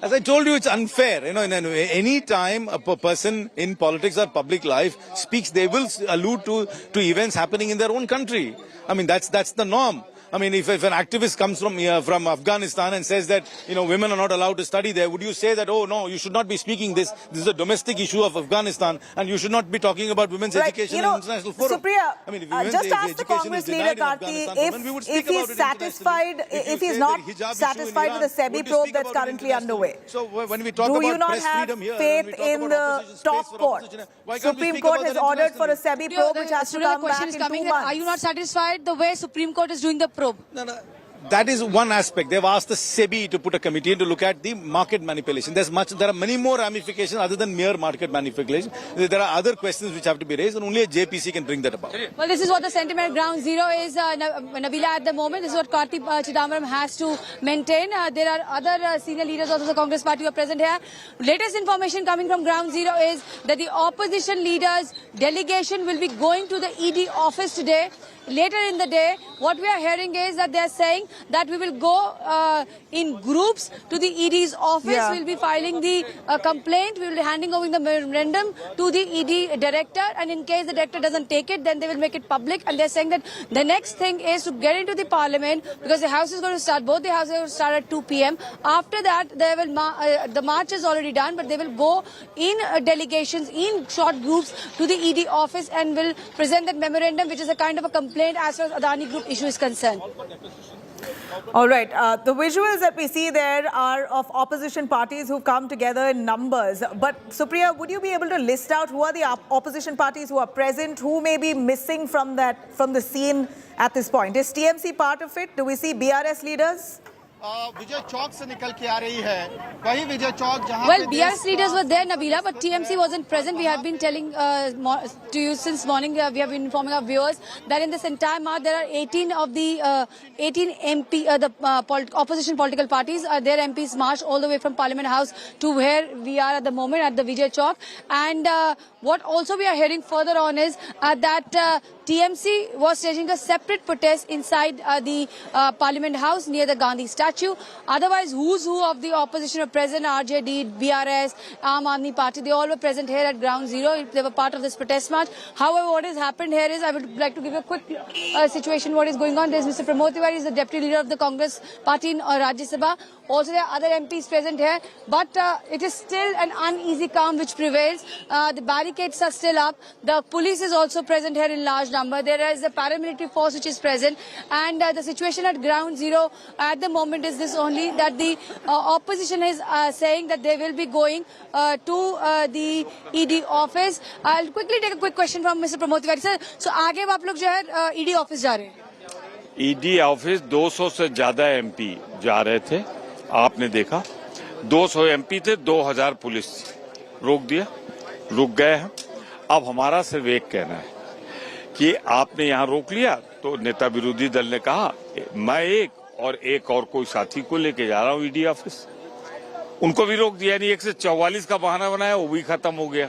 Speaker 7: As I told you, it's unfair. You know, any time a person in politics or public life speaks, they will allude to events happening in their own country. I mean, that's the norm. I mean, if an activist comes from Afghanistan and says that, you know, women are not allowed to study there, would you say that, oh no, you should not be speaking this? This is a domestic issue of Afghanistan, and you should not be talking about women's education in international forum.
Speaker 2: Supriya,
Speaker 7: I mean, if
Speaker 2: just ask the Congress leader, Karti, if he's satisfied, if he's not satisfied with the SEBI probe that's currently underway.
Speaker 7: So when we talk about
Speaker 2: do you not
Speaker 7: press
Speaker 2: have
Speaker 7: freedom here,
Speaker 2: faith in the top court? Supreme Court has ordered for a SEBI probe which has to come back in 2 months.
Speaker 3: Are you not satisfied the way Supreme Court is doing the probe?
Speaker 7: No. That is one aspect. They've asked the SEBI to put a committee in to look at the market manipulation. There are many more ramifications other than mere market manipulation. There are other questions which have to be raised, and only a JPC can bring that about.
Speaker 3: Well, this is what the sentiment at ground zero is, Nabila, at the moment. This is what Karti Chidambaram has to maintain. There are other senior leaders of the Congress party who are present here. Latest information coming from ground zero is that the opposition leaders' delegation will be going to the ED office today. Later in the day, what we are hearing is that they are saying that we will go in groups to the ED's office.
Speaker 2: Yeah.
Speaker 3: We'll be filing the complaint. We will be handing over the memorandum to the ED director. And in case the director doesn't take it, then they will make it public. And they're saying that the next thing is to get into the parliament, because the house is going to start. Both the houses will start at 2 p.m. After that, they will the march is already done, but they will go in delegations, in short groups to the ED office and will present that memorandum, which is a kind of a complaint as far as Adani Group issue is concerned.
Speaker 2: All right. The visuals that we see there are of opposition parties who've come together in numbers. But Supriya, would you be able to list out who are the opposition parties who are present, who may be missing from the scene at this point? Is TMC part of it? Do we see BRS leaders?
Speaker 21: Vijay Chowk से निकल के आ रही है वही विजय चौक जहां
Speaker 3: Well, BRS leaders were there, Nabila, but TMC wasn't present. We have been telling to you since morning, we have been informing our viewers that in this entire march there are 18 of the 18 MP, opposition political parties, their MPs marched all the way from Parliament House to where we are at the moment, at the Vijay Chowk. And what also we are hearing further on is that TMC was staging a separate protest inside the Parliament House near the Gandhi statue. Otherwise, who's who of the opposition were present, RJD, BRS, Aam Aadmi Party, they all were present here at Ground Zero. They were part of this protest march. However, what has happened here is, I would like to give a quick situation what is going on. There's Mr. Pramod Tiwari, is the deputy leader of the Congress party in Rajya Sabha. Also, there are other MPs present here, but it is still an uneasy calm which prevails. The barricades are still up. The police is also present here in large number. There is a paramilitary force which is present, and the situation at Ground Zero at the moment development is this only, that the opposition is saying that they will be going to the ED office. I'll quickly take a quick question from Mr. Pramod Tiwari. Sir, so आगे आप लोग जो है ED office जा रहे हैं?
Speaker 4: ED office 200 से ज्यादा MP जा रहे थे, आपने देखा 200 MP थे, 2000 पुलिस रोक दिया, रुक गए हैं। अब हमारा सिर्फ एक कहना है कि आपने यहाँ रोक लिया तो नेता विरोधी दल ने कहा मैं एक और कोई साथी को लेके जा रहा हूँ ED ऑफिस, उनको भी रोक दिया, नहीं 144 का बहाना बनाया, वो भी खत्म हो गया।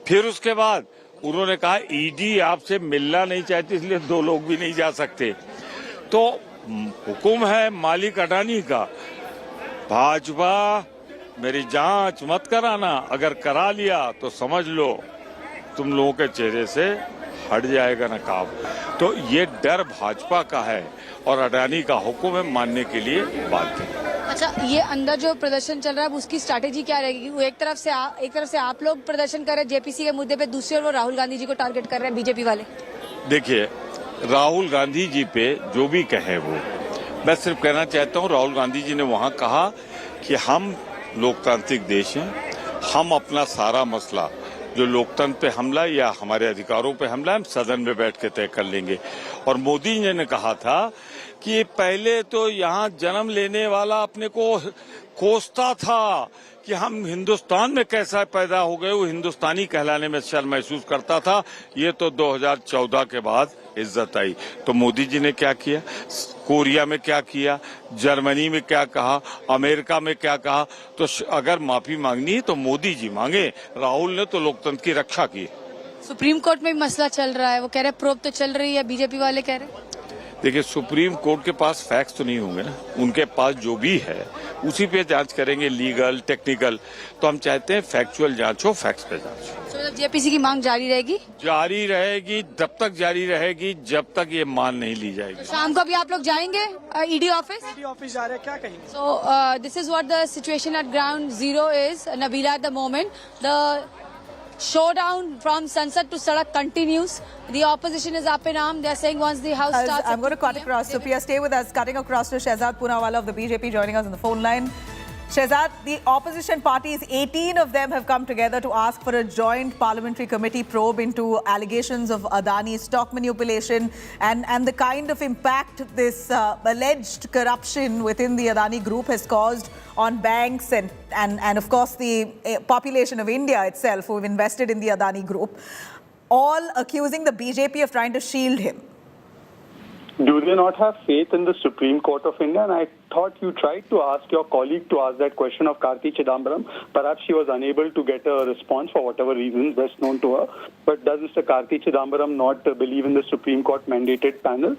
Speaker 4: फिर उसके बाद उन्होंने कहा ED आपसे मिलना नहीं चाहती इसलिए 2 लोग भी नहीं जा सकते। तो हुक्म है मालिक अडानी का, भाजपा मेरी जांच मत कराना, अगर करा लिया तो समझ लो तुम लोगों के चेहरे से हट जाएगा नकाब। तो ये डर भाजपा का है और अडानी का हुक्म है मानने के लिए बाध्य।
Speaker 3: अच्छा, ये अंदर जो प्रदर्शन चल रहा है उसकी स्ट्रैटेजी क्या रहेगी? वो एक तरफ से आप लोग प्रदर्शन कर रहे हैं जेपीसी के मुद्दे पे, दूसरी ओर वो राहुल गांधी जी को टारगेट कर रहे हैं बीजेपी वाले।
Speaker 4: देखिए, राहुल गांधी जी पे जो भी कहे वो, मैं सिर्फ कहना चाहता हूँ राहुल गांधी जी ने वहाँ कहा कि हम लोकतांत्रिक देश हैं, हम अपना सारा मसला जो लोकतंत्र पे हमला या हमारे अधिकारों पे हमला हम सदन में बैठ के तय कर लेंगे। और मोदी जी ने कहा था कि पहले तो यहाँ जन्म लेने वाला अपने को कोसता था कि हम हिंदुस्तान में कैसा पैदा हो गए, वो हिंदुस्तानी कहलाने में शर्म महसूस करता था। ये तो 2014 के बाद इज्जत आई। तो मोदी जी ने क्या किया, कोरिया में क्या किया, जर्मनी में क्या कहा, अमेरिका में क्या कहा। तो अगर माफी मांगनी है तो मोदी जी मांगे, राहुल ने तो लोकतंत्र की रक्षा की।
Speaker 3: सुप्रीम कोर्ट में भी मसला चल रहा है, वो कह रहे प्रोब तो चल रही है, बीजेपी वाले कह रहे हैं।
Speaker 4: देखिए, सुप्रीम कोर्ट के पास फैक्ट्स तो नहीं होंगे ना, उनके पास जो भी है उसी पे जांच करेंगे, लीगल टेक्निकल। तो हम चाहते हैं फैक्चुअल जांच हो, फैक्ट्स पे जांच हो।
Speaker 3: तो जेपीसी की मांग जारी रहेगी?
Speaker 4: जारी रहेगी, तब तक जारी रहेगी जब तक ये मान नहीं ली जाएगी।
Speaker 3: शाम को भी आप लोग जाएंगे ईडी ऑफिस?
Speaker 21: ईडी ऑफिस जा रहे हैं, क्या कहेंगे?
Speaker 3: So this is what the situation at ground zero is, Nabila, at the moment. The showdown from Sansad to Sadak continues. The opposition is up in arms. They are saying once the house starts.
Speaker 2: I'm going to cut across. Supriya, stay with us. Cutting across to Shehzad Poonawalla of the BJP joining us on the phone line. Shehzad, the opposition parties, 18 of them have come together to ask for a joint parliamentary committee probe into allegations of Adani stock manipulation and the kind of impact this alleged corruption within the Adani group has caused on banks and of course the population of India itself who have invested in the Adani group, all accusing the BJP of trying to shield him.
Speaker 22: Do they not have faith in the Supreme Court of India? And I thought you tried to ask your colleague to ask that question of Karti Chidambaram. Perhaps she was unable to get a response for whatever reasons best known to her. But does Mr. Karti Chidambaram not believe in the Supreme Court mandated panel?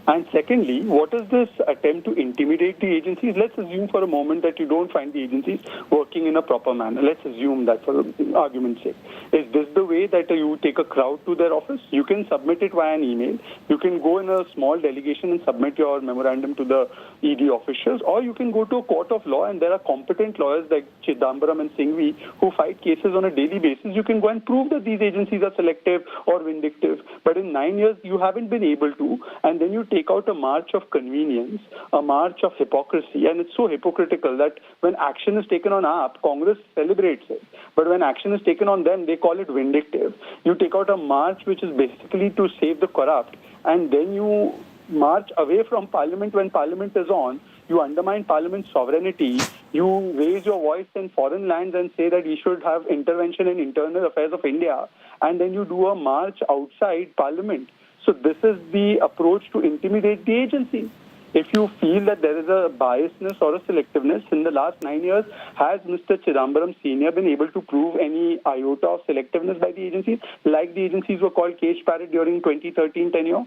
Speaker 22: And secondly, what is this attempt to intimidate the agencies? Let's assume for a moment that you don't find the agencies working in a proper manner. Let's assume that for argument's sake. Is this the way that you take a crowd to their office? You can submit it via an email. You can go in a small delegation and submit your memorandum to the ED officials, or you can go to a court of law, and there are competent lawyers like Chidambaram and Singhvi who fight cases on a daily basis. You can go and prove that these agencies are selective or vindictive. But in 9 years, you haven't been able to, and then you take out a march of convenience, a march of hypocrisy, and it's so hypocritical that when action is taken on AAP, Congress celebrates it. But when action is taken on them, they call it vindictive. You take out a march which is basically to save the corrupt, and then you march away from Parliament when Parliament is on. You undermine Parliament's sovereignty. You raise your voice in foreign lands and say that we should have intervention in internal affairs of India, and then you do a march outside Parliament. So this is the approach to intimidate the agency. If you feel that there is a biasness or a selectiveness, in the last 9 years, has Mr. Chidambaram Sr. been able to prove any iota of selectiveness by the agencies, like the agencies were called cage parrot during 2013 tenure?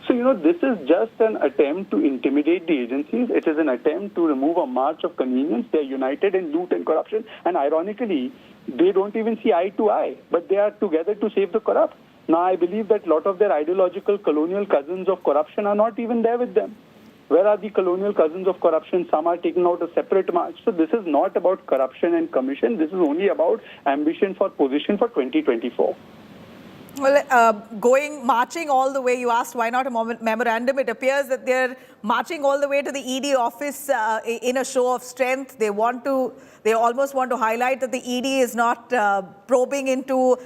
Speaker 22: So, this is just an attempt to intimidate the agencies. It is an attempt to remove a march of convenience. They're united in loot and corruption. And ironically, they don't even see eye to eye, but they are together to save the corrupt. Now, I believe that a lot of their ideological colonial cousins of corruption are not even there with them. Where are the colonial cousins of corruption? Some are taking out a separate march. So this is not about corruption and commission. This is only about ambition for position for 2024.
Speaker 2: Well, marching all the way, you asked why not a memorandum. It appears that they're marching all the way to the ED office in a show of strength. They almost want to highlight that the ED is not probing into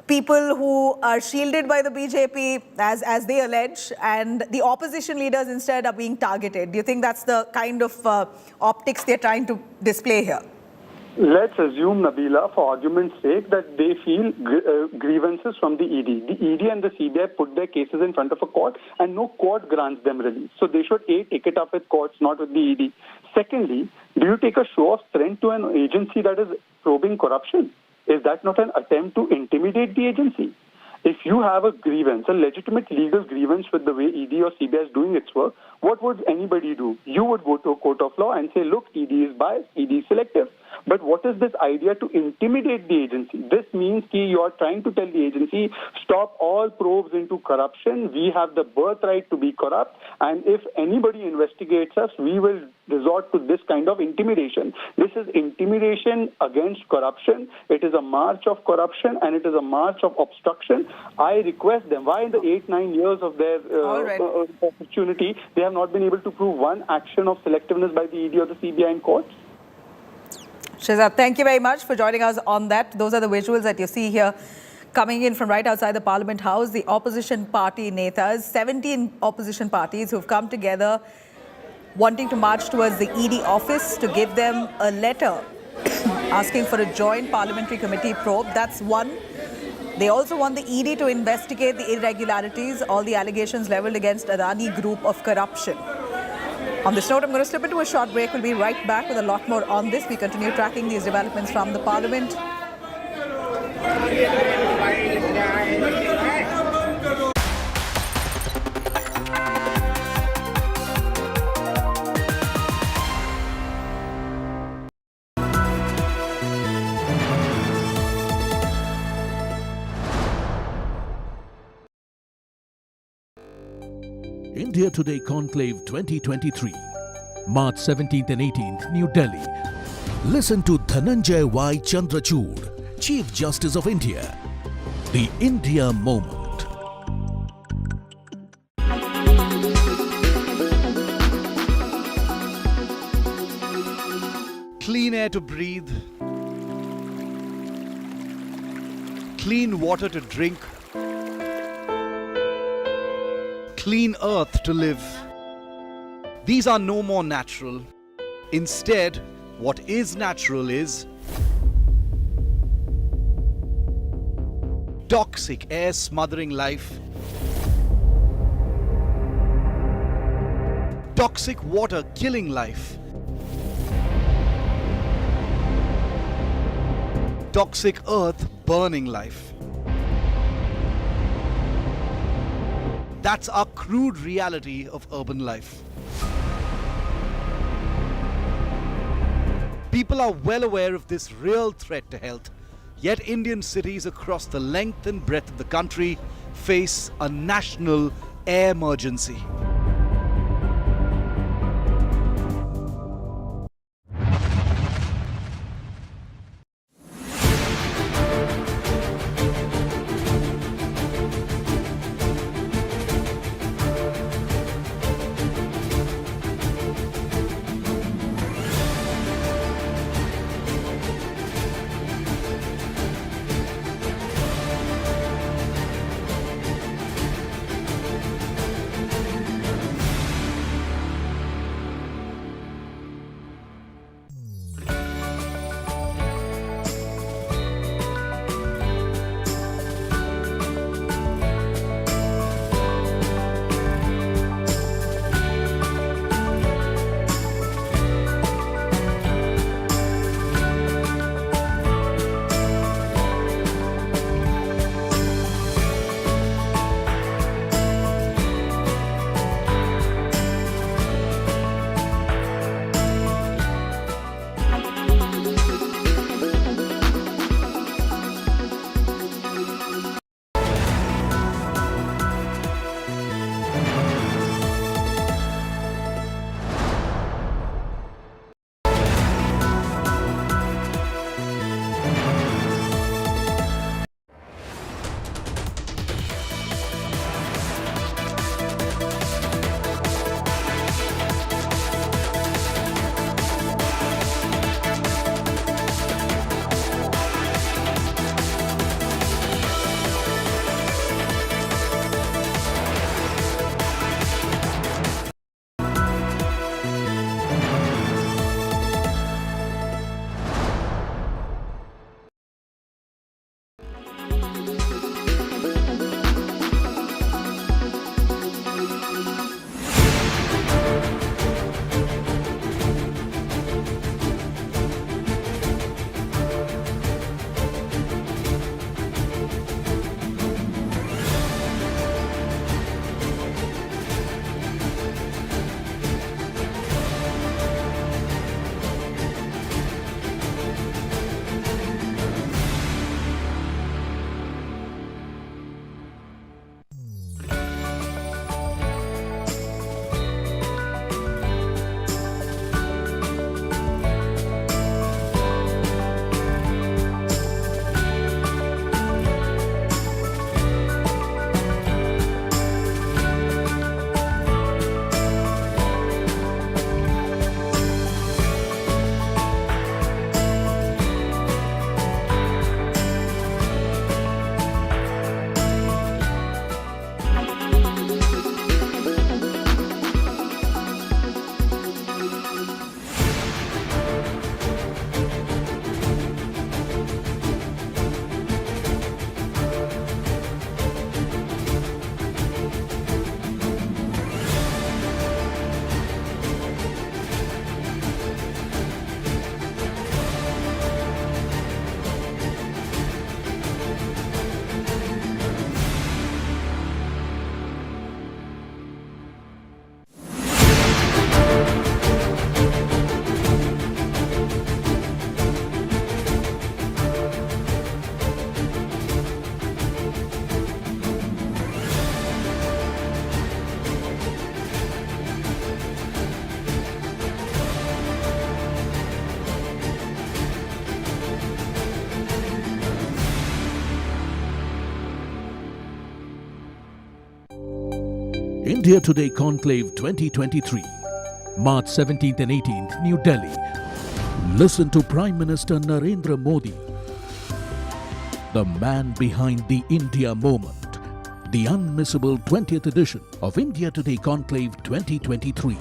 Speaker 2: people who are shielded by the BJP, as they allege, and the opposition leaders instead are being targeted. Do you think that's the kind of optics they're trying to display here?
Speaker 22: Let's assume, Nabila, for argument's sake, that they feel grievances from the ED. The ED and the CBI put their cases in front of a court and no court grants them release. So they should, A, take it up with courts, not with the ED. Secondly, do you take a show of strength to an agency that is probing corruption? Is that not an attempt to intimidate the agency? If you have a grievance, a legitimate legal grievance with the way ED or CBI is doing its work, what would anybody do? You would go to a court of law and say, look, ED is biased, ED is selective. But what is this idea to intimidate the agency? This means that you are trying to tell the agency, stop all probes into corruption. We have the birthright to be corrupt. And if anybody investigates us, we will resort to this kind of intimidation. This is intimidation against corruption. It is a march of corruption and it is a march of obstruction. I request them, why in the 8-9 years of their opportunity, they have not been able to prove one action of selectiveness by the ED or the CBI in courts?
Speaker 2: Shehzad, thank you very much for joining us on that. Those are the visuals that you see here coming in from right outside the Parliament House. The opposition party netas, 17 opposition parties who've come together wanting to march towards the ED office to give them a letter asking for a joint parliamentary committee probe. That's one. They also want the ED to investigate the irregularities, all the allegations leveled against Adani Group of corruption. On this note, I'm going to slip into a short break. We'll be right back with a lot more on this. We continue tracking these developments from the Parliament.
Speaker 10: India Today Conclave 2023, March 17th and 18th, New Delhi. Listen to Dhananjay Y. Chandrachud, Chief Justice of India. The India Moment.
Speaker 11: Clean air to breathe, clean water to drink, clean earth to live. These are no more natural. Instead, what is natural is toxic air smothering life, toxic water killing life, toxic earth burning life. That's our crude reality of urban life. People are well aware of this real threat to health, yet Indian cities across the length and breadth of the country face a national air emergency.
Speaker 10: India Today Conclave 2023, March 17th and 18th, New Delhi. Listen to Prime Minister Narendra Modi, the man behind the India moment. The unmissable 20th edition of India Today Conclave 2023.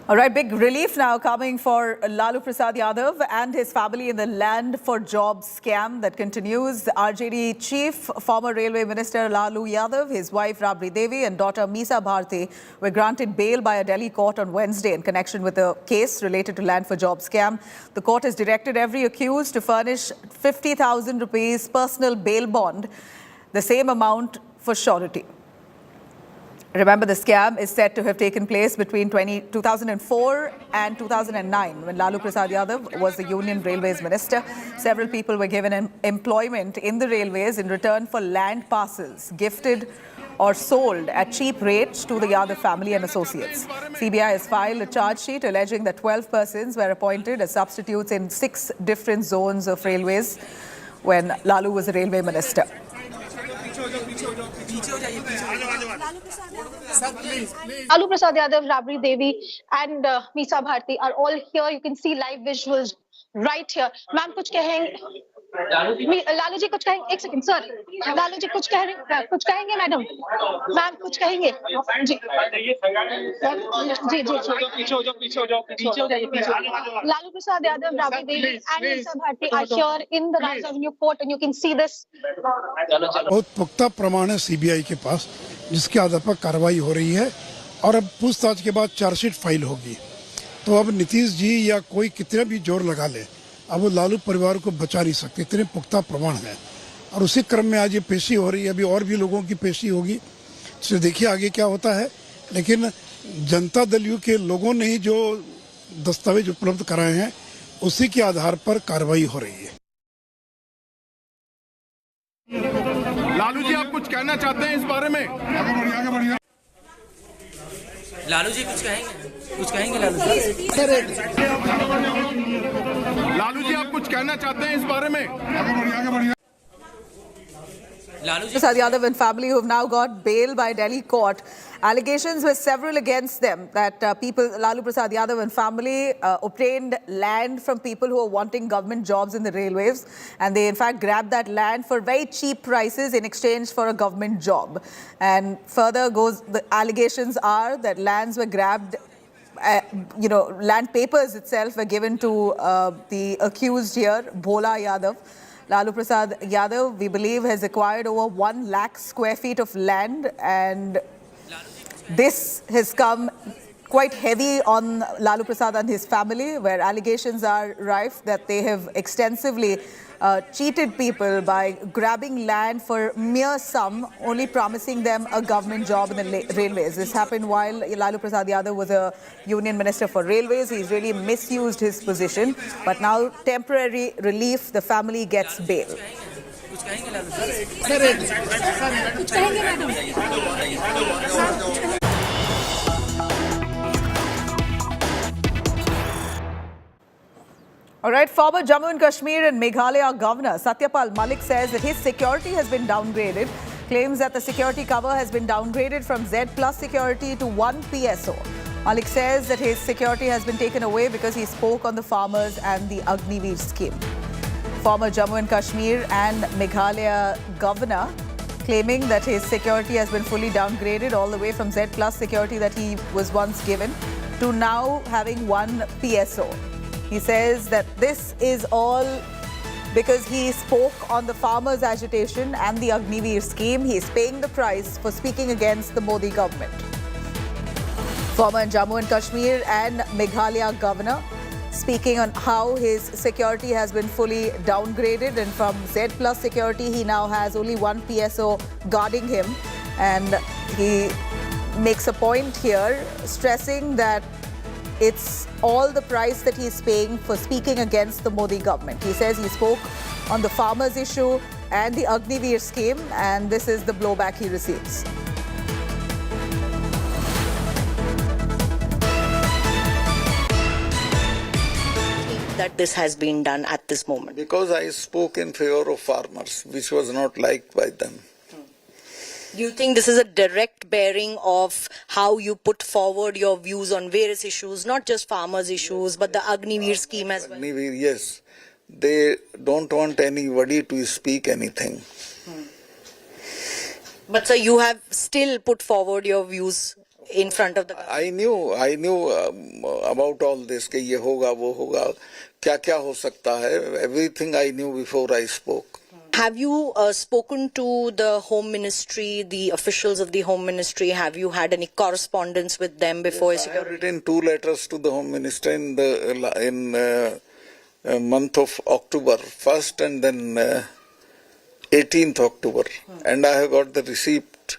Speaker 2: All right, big relief now coming for Lalu Prasad Yadav and his family in the Land for Jobs scam that continues. The RJD chief, former Railway Minister Lalu Yadav, his wife Rabri Devi and daughter Misa Bharti were granted bail by a Delhi court on Wednesday in connection with a case related to Land for Jobs scam. The court has directed every accused to furnish 50,000 rupees personal bail bond, the same amount for surety. Remember, the scam is said to have taken place between 2004 and 2009 when Lalu Prasad Yadav was the Union Railways Minister. Several people were given employment in the railways in return for land parcels gifted or sold at cheap rates to the Yadav family and associates. CBI has filed a charge sheet alleging that 12 persons were appointed as substitutes in 6 different zones of railways when Lalu was the Railway Minister.
Speaker 6: Lalu Prasad Yadav, Rabri Devi and Misa Bharti are all here. You can see live visuals right here. Ma'am, कुछ कहेंगे? लालू जी कुछ कहेंगे? एक second sir, Lalu ji कुछ कहेंगे madam? Ma'am कुछ कहेंगे? जी Lalu Prasad Yadav, Rabri Devi and Misa Bharti are here in the Raj Avenue court and you can see this.
Speaker 8: बहुत पुख्ता प्रमाण है सीबीआई के पास जिसके आधार पर कार्रवाई हो रही है और अब पूछताछ के बाद चार्जशीट फाइल होगी। तो अब नीतीश जी या कोई कितना भी जोर लगा ले, अब वो लालू परिवार को बचा नहीं सकते, इतने पुख्ता प्रमाण है। और उसी क्रम में आज ये पेशी हो रही है, अभी और भी लोगों की पेशी होगी, तो देखिए आगे क्या होता है। लेकिन जनता दल यू के लोगों ने ही जो दस्तावेज उपलब्ध कराए हैं उसी के आधार पर कार्रवाई हो रही है।
Speaker 21: लालू जी आप कुछ कहना चाहते हैं इस बारे में? आगे बढ़िए।
Speaker 9: लालू जी कुछ कहेंगे लालू जी?
Speaker 21: लालू जी आप कुछ कहना चाहते हैं इस बारे में? आगे बढ़िए।
Speaker 2: Prasad Yadav and family who have now got bail by Delhi court. Allegations were several against them that Lalu Prasad Yadav and family obtained land from people who are wanting government jobs in the railways, and they in fact grabbed that land for very cheap prices in exchange for a government job. And further goes, the allegations are that lands were grabbed, land papers itself were given to the accused here, Bhola Yadav. Lalu Prasad Yadav, we believe, has acquired over 1 lakh square feet of land, and this has come quite heavy on Lalu Prasad and his family, where allegations are rife that they have extensively cheated people by grabbing land for mere sum, only promising them a government job in the railways. This happened while Lalu Prasad Yadav was a union minister for railways. He's really misused his position. But now, temporary relief, the family gets bail. All right, former Jammu and Kashmir and Meghalaya Governor Satyapal Malik says that his security has been downgraded, claims that the security cover has been downgraded from Z plus security to 1 PSO. Malik says that his security has been taken away because he spoke on the farmers and the Agniveer scheme. Former Jammu and Kashmir and Meghalaya Governor claiming that his security has been fully downgraded all the way from Z plus security that he was once given to now having 1 PSO. He says that this is all because he spoke on the farmers' agitation and the Agniveer scheme. He is paying the price for speaking against the Modi government. Former Jammu and Kashmir and Meghalaya governor speaking on how his security has been fully downgraded, and from Z plus security he now has only 1 PSO guarding him, and he makes a point here stressing that it's all the price that he's paying for speaking against the Modi government. He says he spoke on the farmers' issue and the Agniveer scheme, and this is the blowback he receives.
Speaker 5: That this has been done at this moment?
Speaker 12: Because I spoke in favor of farmers, which was not liked by them.
Speaker 5: Do you think this is a direct bearing of how you put forward your views on various issues, not just farmers' issues, but the Agniveer scheme as well?
Speaker 12: Agniveer, yes. They don't want anybody to speak anything.
Speaker 5: But sir, you have still put forward your views in front of the government.
Speaker 12: I knew about all this, कि ये होगा, वो होगा, क्या हो सकता है. Everything I knew before I spoke.
Speaker 5: Have you spoken to the Home Ministry, the officials of the Home Ministry? Have you had any correspondence with them before?
Speaker 12: Yes, I have written 2 letters to the Home Minister in the month of October, 1st and then 18th October. And I have got the receipt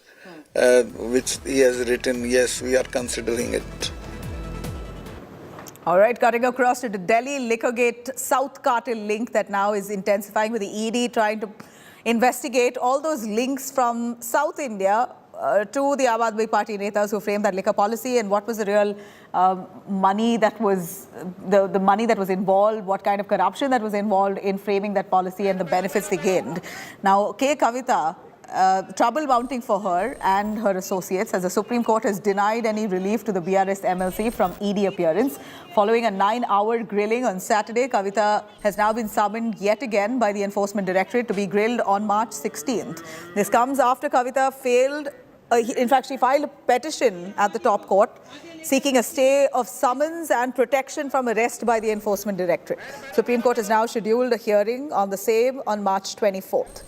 Speaker 12: which he has written, yes, we are considering it.
Speaker 2: All right, cutting across to the Delhi Liquorgate South Cartel link that now is intensifying with the ED trying to investigate all those links from South India to the Aam Aadmi Party netas who framed that liquor policy, and what was the real money that was the money that was involved, what kind of corruption that was involved in framing that policy and the benefits they gained. Now, K. Kavita, trouble mounting for her and her associates as the Supreme Court has denied any relief to the BRS MLC from ED appearance. Following a 9-hour grilling on Saturday, Kavita has now been summoned yet again by the Enforcement Directorate to be grilled on March 16th. This comes after Kavita failed, in fact, she filed a petition at the top court seeking a stay of summons and protection from arrest by the Enforcement Directorate. Supreme Court has now scheduled a hearing on the same on March 24th.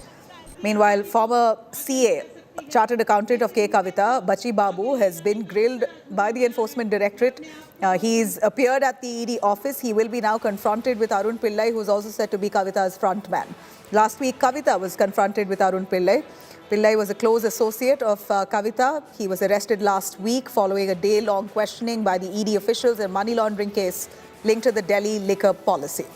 Speaker 2: Meanwhile, former CA, Chartered Accountant of K. Kavita, Bachi Babu, has been grilled by the Enforcement Directorate. He's appeared at the ED office. He will be now confronted with Arun Pillai, who's also said to be Kavita's frontman. Last week, Kavita was confronted with Arun Pillai. Pillai was a close associate of Kavita. He was arrested last week following a day-long questioning by the ED officials in a money laundering case linked to the Delhi liquor policy.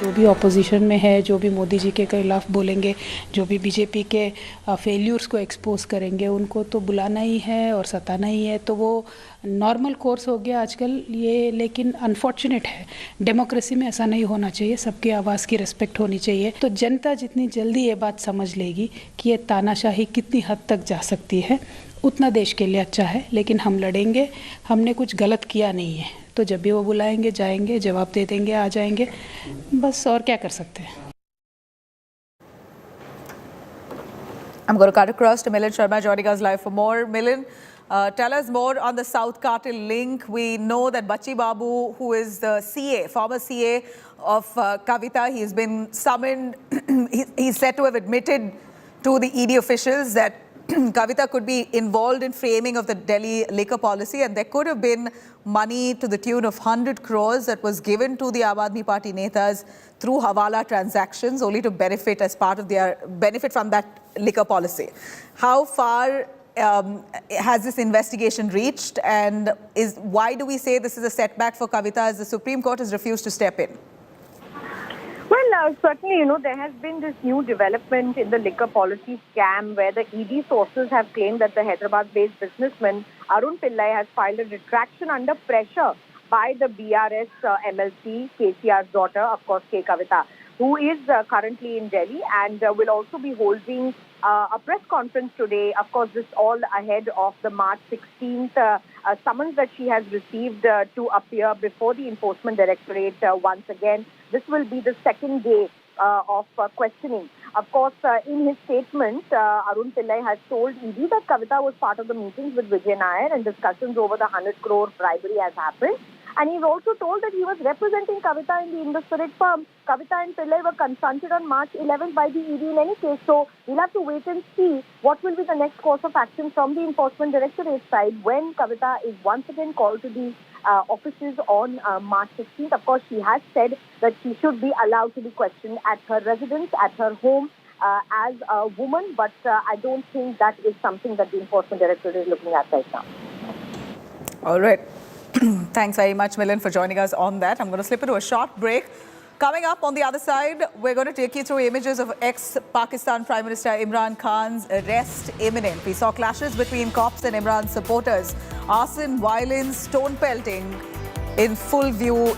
Speaker 23: जो भी opposition में है, जो भी मोदी जी के खिलाफ बोलेंगे, जो भी बीजेपी के फेल्यूर्स को एक्सपोज करेंगे, उनको तो बुलाना ही है और सताना ही है. तो वो नॉर्मल कोर्स हो गया आजकल ये, लेकिन अनफॉर्चुनेट है. डेमोक्रेसी में ऐसा नहीं होना चाहिए. सबकी आवाज़ की रिस्पेक्ट होनी चाहिए. तो जनता जितनी जल्दी ये बात समझ लेगी कि ये तानाशाही कितनी हद तक जा सकती है, उतना देश के लिए अच्छा है. लेकिन हम लड़ेंगे. हमने कुछ गलत किया नहीं है, तो जब भी वो बुलाएंगे जाएंगे, जवाब दे देंगे, आ जाएंगे. बस और क्या कर सकते हैं.
Speaker 2: I'm going to cut across to Milind Sharma joining us live for more. Milind, tell us more on the South Cartel link. We know that Bachi Babu, who is the CA, former CA of Kavita, he's been summoned. He's said to have admitted to the ED officials that Kavita could be involved in framing of the Delhi liquor policy, and there could have been money to the tune of 100 crores that was given to the Aam Aadmi Party netas through Hawala transactions, only to benefit as part of their benefit from that liquor policy. How far has this investigation reached, and why do we say this is a setback for Kavita as the Supreme Court has refused to step in?
Speaker 24: Well, certainly, there has been this new development in the liquor policy scam where the ED sources have claimed that the Hyderabad-based businessman Arun Pillai has filed a retraction under pressure by the BRS MLC, KCR's daughter, of course, K. Kavita, who is currently in Delhi and will also be holding a press conference today. Of course, this all ahead of the March 16th summons that she has received to appear before the Enforcement Directorate once again. This will be the second day of questioning. Of course, in his statement, Arun Pillai has told ED that Kavita was part of the meetings with Vijay Nair and discussions over the 100 crore bribery has happened. And he's also told that he was representing Kavita in the Indus-Spirit firm. Kavita and Pillai were confronted on March 11th by the ED in any case. So we'll have to wait and see what will be the next course of action from the Enforcement Directorate side when Kavita is once again called to the offices on March 16th. Of course, she has said that she should be allowed to be questioned at her residence, at her home as a woman. But I don't think that is something that the Enforcement Directorate is looking at right now.
Speaker 2: All right. Thanks very much, Milind, for joining us on that. I'm going to slip into a short break. Coming up on the other side, we're going to take you through images of ex-Pakistan Prime Minister Imran Khan's arrest imminent. We saw clashes between cops and Imran supporters, arson, violence, stone pelting in full view,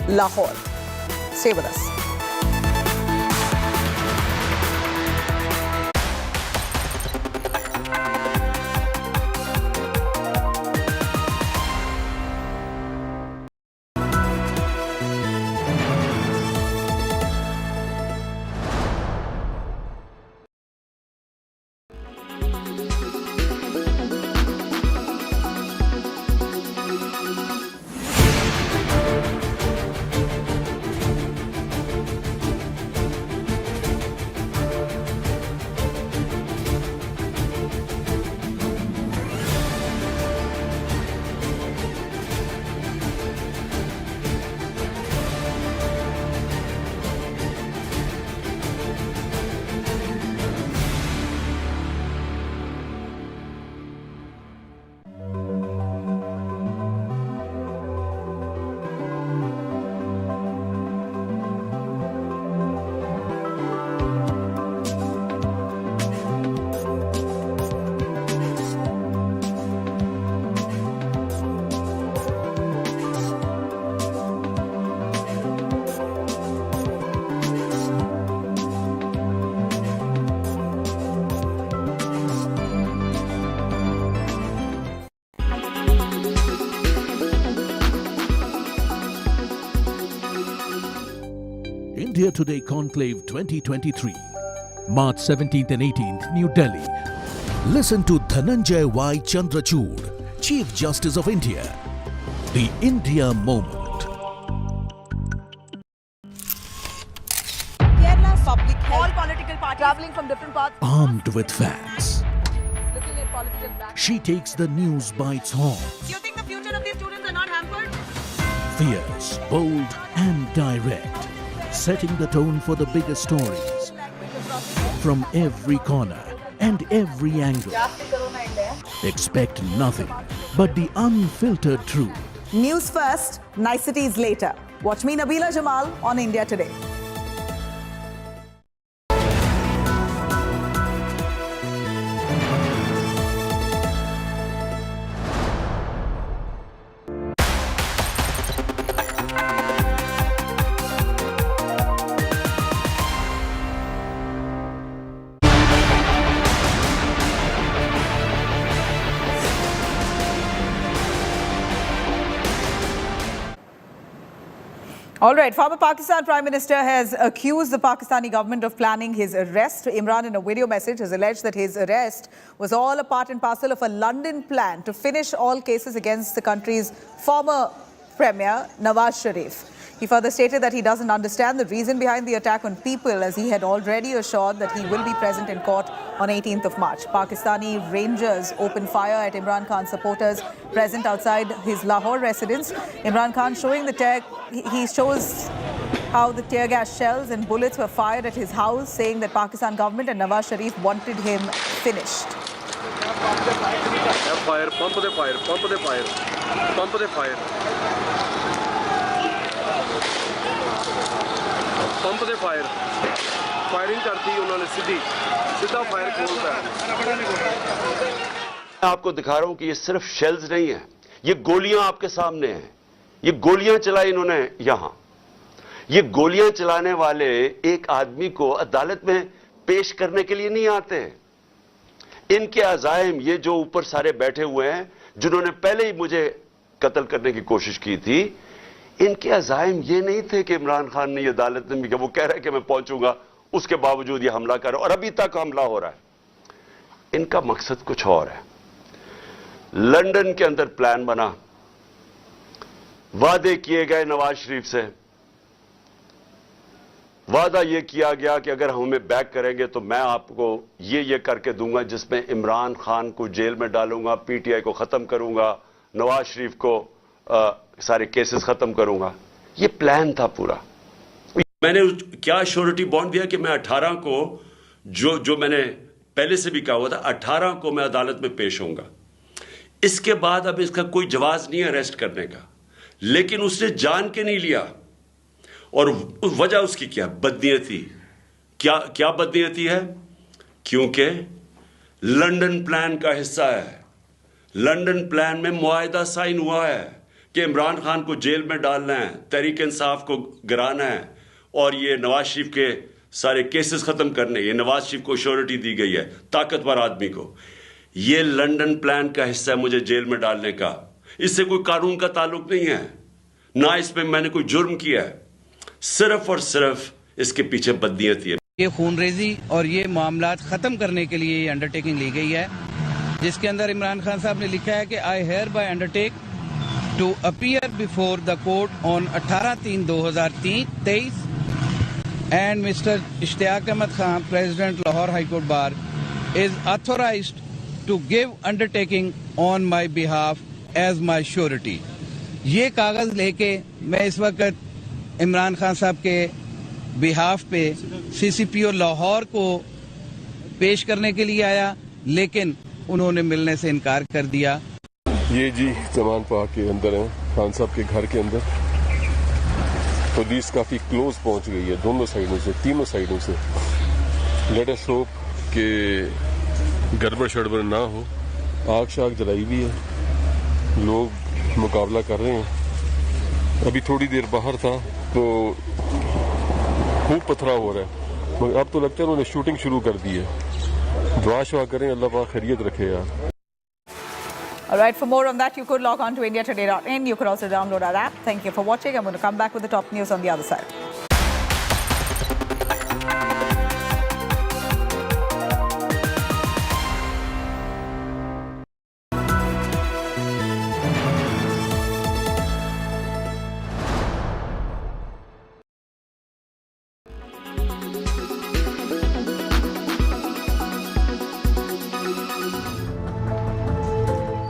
Speaker 2: Lahore. Stay with us.
Speaker 10: India Today Conclave 2023, March 17th and 18th, New Delhi. Listen to Dhananjay Y. Chandrachud, Chief Justice of India. The India Moment.
Speaker 2: Kerala public health. All political parties traveling from different parts.
Speaker 10: Armed with facts,
Speaker 2: Looking at political back.
Speaker 10: she takes the news by its horn.
Speaker 2: Do you think the future of these students are not hampered?
Speaker 10: Fierce, bold, and direct, setting the tone for the biggest stories from every corner and every angle. Expect nothing but the unfiltered truth.
Speaker 2: News first, niceties later. Watch me, Nabila Jamal, on India Today. All right, former Pakistan Prime Minister has accused the Pakistani government of planning his arrest. Imran, in a video message, has alleged that his arrest was all a part and parcel of a London plan to finish all cases against the country's former Premier, Nawaz Sharif. He further stated that he doesn't understand the reason behind the attack on people, as he had already assured that he will be present in court on 18th of March. Pakistani Rangers opened fire at Imran Khan's supporters present outside his Lahore residence. Imran Khan showing the he shows how the tear gas shells and bullets were fired at his house, saying that Pakistan government and Nawaz Sharif wanted him finished.
Speaker 13: Fire, pump the fire, pump the fire, pump the fire. Pump they fire firing करती उन्होंने सीधा fire खोलता है।
Speaker 14: आपको दिखा रहा हूं कि ये सिर्फ शेल्स नहीं है, ये गोलियां आपके सामने हैं। ये गोलियां चलाई इन्होंने यहां। ये गोलियां चलाने वाले एक आदमी को अदालत में पेश करने के लिए नहीं आते। इनके अजाइम, ये जो ऊपर सारे बैठे हुए हैं जिन्होंने पहले ही मुझे कत्ल करने की कोशिश की थी, इनके अजाइम ये नहीं थे कि इमरान खान ने अदालत में भी, वो कह रहा है कि मैं पहुंचूंगा, उसके बावजूद ये हमला कर रहा है और अभी तक हमला हो रहा है। इनका मकसद कुछ और है। लंदन के अंदर प्लान बना, वादे किए गए नवाज शरीफ से, वादा यह किया गया कि अगर हमें बैक करेंगे तो मैं आपको ये करके दूंगा, जिसमें इमरान खान को जेल में डालूंगा, पीटीआई को खत्म करूंगा, नवाज शरीफ को सारे केसेस खत्म करूंगा। ये प्लान था पूरा। मैंने क्या श्योरिटी बॉन्ड दिया कि मैं 18 को जो मैंने पहले से भी कहा हुआ था, 18 को मैं अदालत में पेश होऊंगा। इसके बाद अब इसका कोई जवाब नहीं है अरेस्ट करने का, लेकिन उसने जान के नहीं लिया। और वजह उसकी क्या? बदनीयती। क्या बदनीयती है? क्योंकि लंदन प्लान का हिस्सा है। लंदन प्लान में मुआहदा साइन हुआ है कि इमरान खान को जेल में डालना है, तहरीक इंसाफ को गिराना है और ये नवाज शरीफ के सारे केसेस खत्म करने। ये नवाज शरीफ को श्योरिटी दी गई है, ताकतवर आदमी को। ये लंदन प्लान का हिस्सा है मुझे जेल में डालने का। इससे कोई कानून का ताल्लुक नहीं है, ना इसमें मैंने कोई जुर्म किया है। सिर्फ और सिर्फ इसके पीछे बदनीयती है।
Speaker 1: ये खूनरेजी और ये मामलात ख़त्म करने के लिए ये अंडरटेकिंग ली गई है, जिसके अंदर इमरान खान साहब ने लिखा है कि I hereby undertake to appear before the court on 18/3/2023 and Mr. Ishtiaq Ahmed Khan, President Lahore High Court Bar, is authorized to give undertaking on my behalf as my surety. ये कागज लेके मैं इस वक्त इमरान खान साहब के behalf पे CCPO Lahore को पेश करने के लिए आया, लेकिन उन्होंने मिलने से इनकार कर दिया।
Speaker 15: ये जी जमान पार्क के अंदर हैं, खान साहब के घर के अंदर। पुलिस काफी क्लोज पहुंच गई है दोनों साइडों से, तीनों साइडों से। लेट अस होप कि गड़बड़ शड़बड़ ना हो। आग शाग जलाई भी है, लोग मुकाबला कर रहे हैं। अभी थोड़ी देर बाहर था तो खूब पथराव हो रहा है, मगर अब तो लगता है उन्होंने शूटिंग शुरू कर दी है। दुआ शुआ करें, अल्लाह पाक खैरियत रखे यार।
Speaker 2: All right, for more on that, you could log on to indiatoday.in. You could also download our app. Thank you for watching. I'm going to come back with the top news on the other side.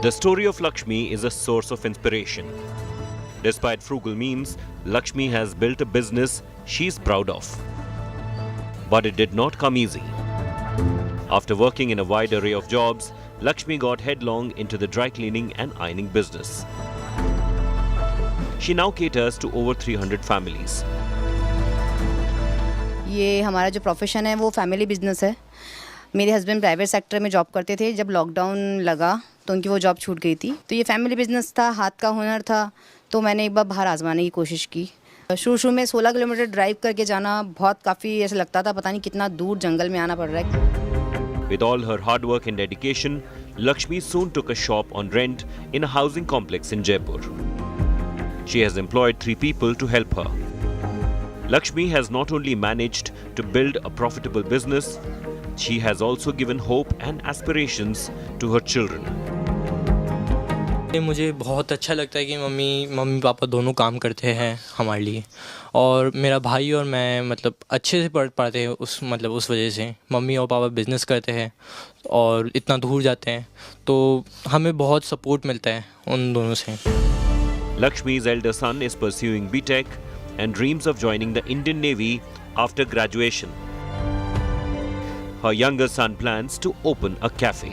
Speaker 16: The story of Lakshmi is a source of inspiration. Despite frugal means, Lakshmi has built a business she's proud of. But it did not come easy. After working in a wide array of jobs, Lakshmi got headlong into the dry cleaning and ironing business. She now caters to over 300 families.
Speaker 18: ये हमारा जो profession है वो family business है। मेरे husband private sector में job करते थे। जब लॉकडाउन लगा तो उनकी वो जॉब छूट गई थी। तो ये फैमिली बिजनेस था, हाथ का हुनर था, तो मैंने एक बार बाहर आजमाने की कोशिश की। शुरू में 16 किलोमीटर ड्राइव करके जाना बहुत काफ़ी ऐसा लगता था, पता नहीं कितना दूर जंगल में आना पड़ रहा है।
Speaker 16: With all her hard work and dedication, Lakshmi soon took a shop on rent in a housing complex in Jaipur. She has employed 3 people to help her. Lakshmi has not only managed to build a profitable business, she has also given hope and aspirations to her children.
Speaker 25: मुझे बहुत अच्छा लगता है कि mummy papa दोनों काम करते हैं हमारे लिए, और मेरा भाई और मैं मतलब अच्छे से पढ़ पाते हैं उस वजह से। मम्मी और पापा बिजनेस करते हैं और इतना दूर जाते हैं, तो हमें बहुत सपोर्ट मिलता है उन दोनों से।
Speaker 16: Lakshmi's elder son is pursuing BTech and dreams of joining the Indian Navy after graduation. Her younger son plans to open a cafe.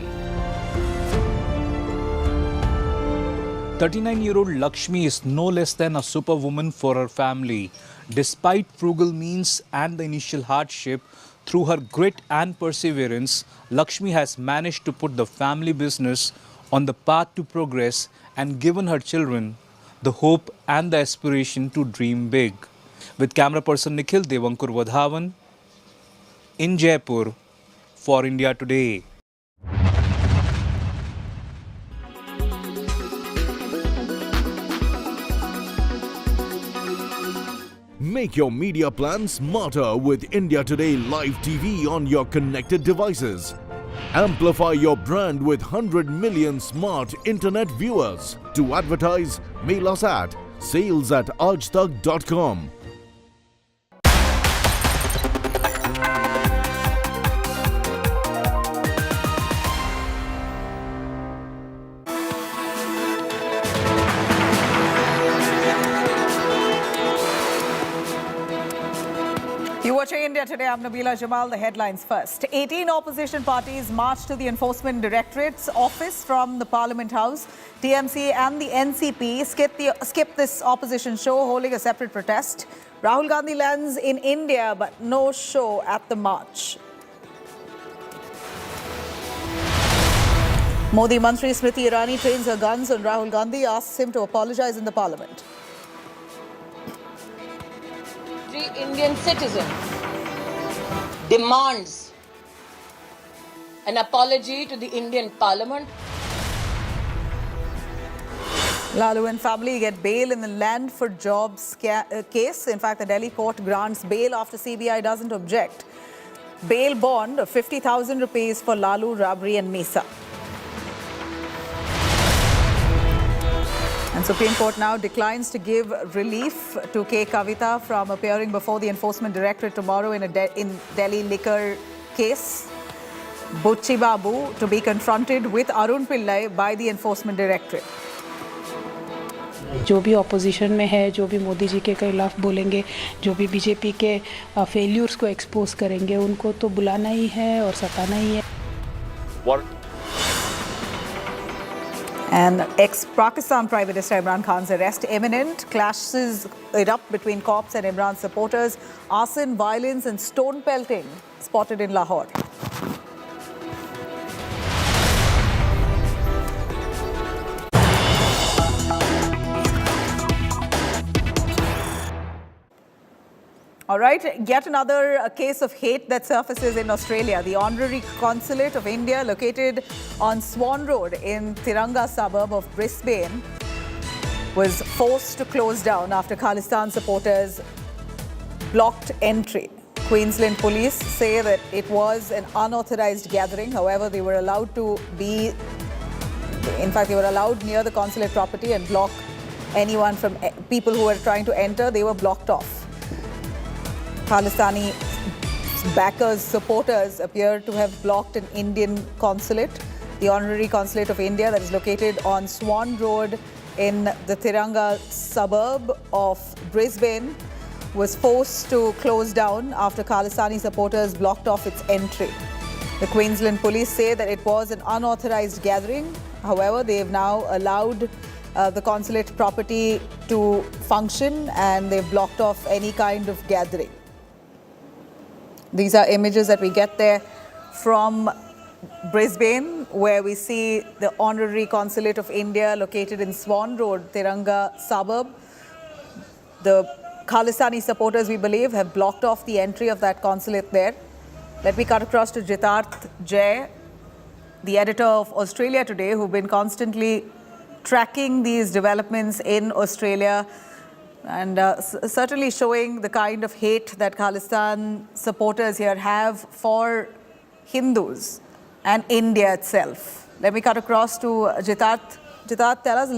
Speaker 26: 39-year-old Lakshmi is no less than a superwoman for her family. Despite frugal means and the initial hardship, through her grit and perseverance, Lakshmi has managed to put the family business on the path to progress and given her children the hope and the aspiration to dream big. With camera person Nikhil Devankur Vadhavan in Jaipur for India Today.
Speaker 10: Make your media plan smarter with India Today Live TV on your connected devices. Amplify your brand with 100 million smart internet viewers. To advertise, mail us at sales@aajtak.com.
Speaker 2: You watch India Today. I'm Nabila Jamal. The headlines first. 18 opposition parties marched to the Enforcement Directorate's office from the Parliament House. TMC and the NCP skipped this opposition show, holding a separate protest. Rahul Gandhi lands in India, but no show at the march. Modi Mantri Smriti Irani trains her guns on Rahul Gandhi, asks him to apologize in the Parliament.
Speaker 5: Every Indian citizen demands an apology to the Indian Parliament.
Speaker 2: Lalu and family get bail in the Land for Jobs case. In fact, the Delhi court grants bail after CBI doesn't object. Bail bond of 50,000 rupees for Lalu, Rabri and Misa. And Supreme Court now declines to give relief to K. Kavita from appearing before the Enforcement Directorate tomorrow in Delhi liquor case. Buchi Babu to be confronted with Arun Pillai by the Enforcement Directorate.
Speaker 23: जो भी opposition में है, जो भी मोदी जी के खिलाफ बोलेंगे, जो भी बीजेपी के फेल्यूर्स को एक्सपोज करेंगे, उनको तो बुलाना ही है और सताना ही है.
Speaker 2: And ex-Pakistan Prime Minister Imran Khan's arrest imminent. Clashes erupt between cops and Imran supporters. Arson, violence and stone pelting spotted in Lahore. All right, yet another case of hate that surfaces in Australia. The Honorary Consulate of India, located on Swan Road in Tiranga suburb of Brisbane, was forced to close down after Khalistan supporters blocked entry. Queensland police say that it was an unauthorized gathering. However, they were allowed they were allowed near the consulate property and block anyone from people who were trying to enter. They were blocked off. Khalistani backers, supporters appear to have blocked an Indian consulate. The Honorary Consulate of India that is located on Swan Road in the Tiranga suburb of Brisbane was forced to close down after Khalistani supporters blocked off its entry. The Queensland police say that it was an unauthorized gathering. However, they have now allowed the consulate property to function and they've blocked off any kind of gathering. These are images that we get there from Brisbane, where we see the Honorary Consulate of India located in Swan Road, Tiranga suburb. The Khalistani supporters, we believe, have blocked off the entry of that consulate there. Let me cut across to Jitarth Jay, the editor of Australia Today, who've been constantly tracking these developments in Australia and certainly showing the kind of hate that Khalistan supporters here have for Hindus and India itself. Let me cut across to Jitarth. Jitarth, tell us,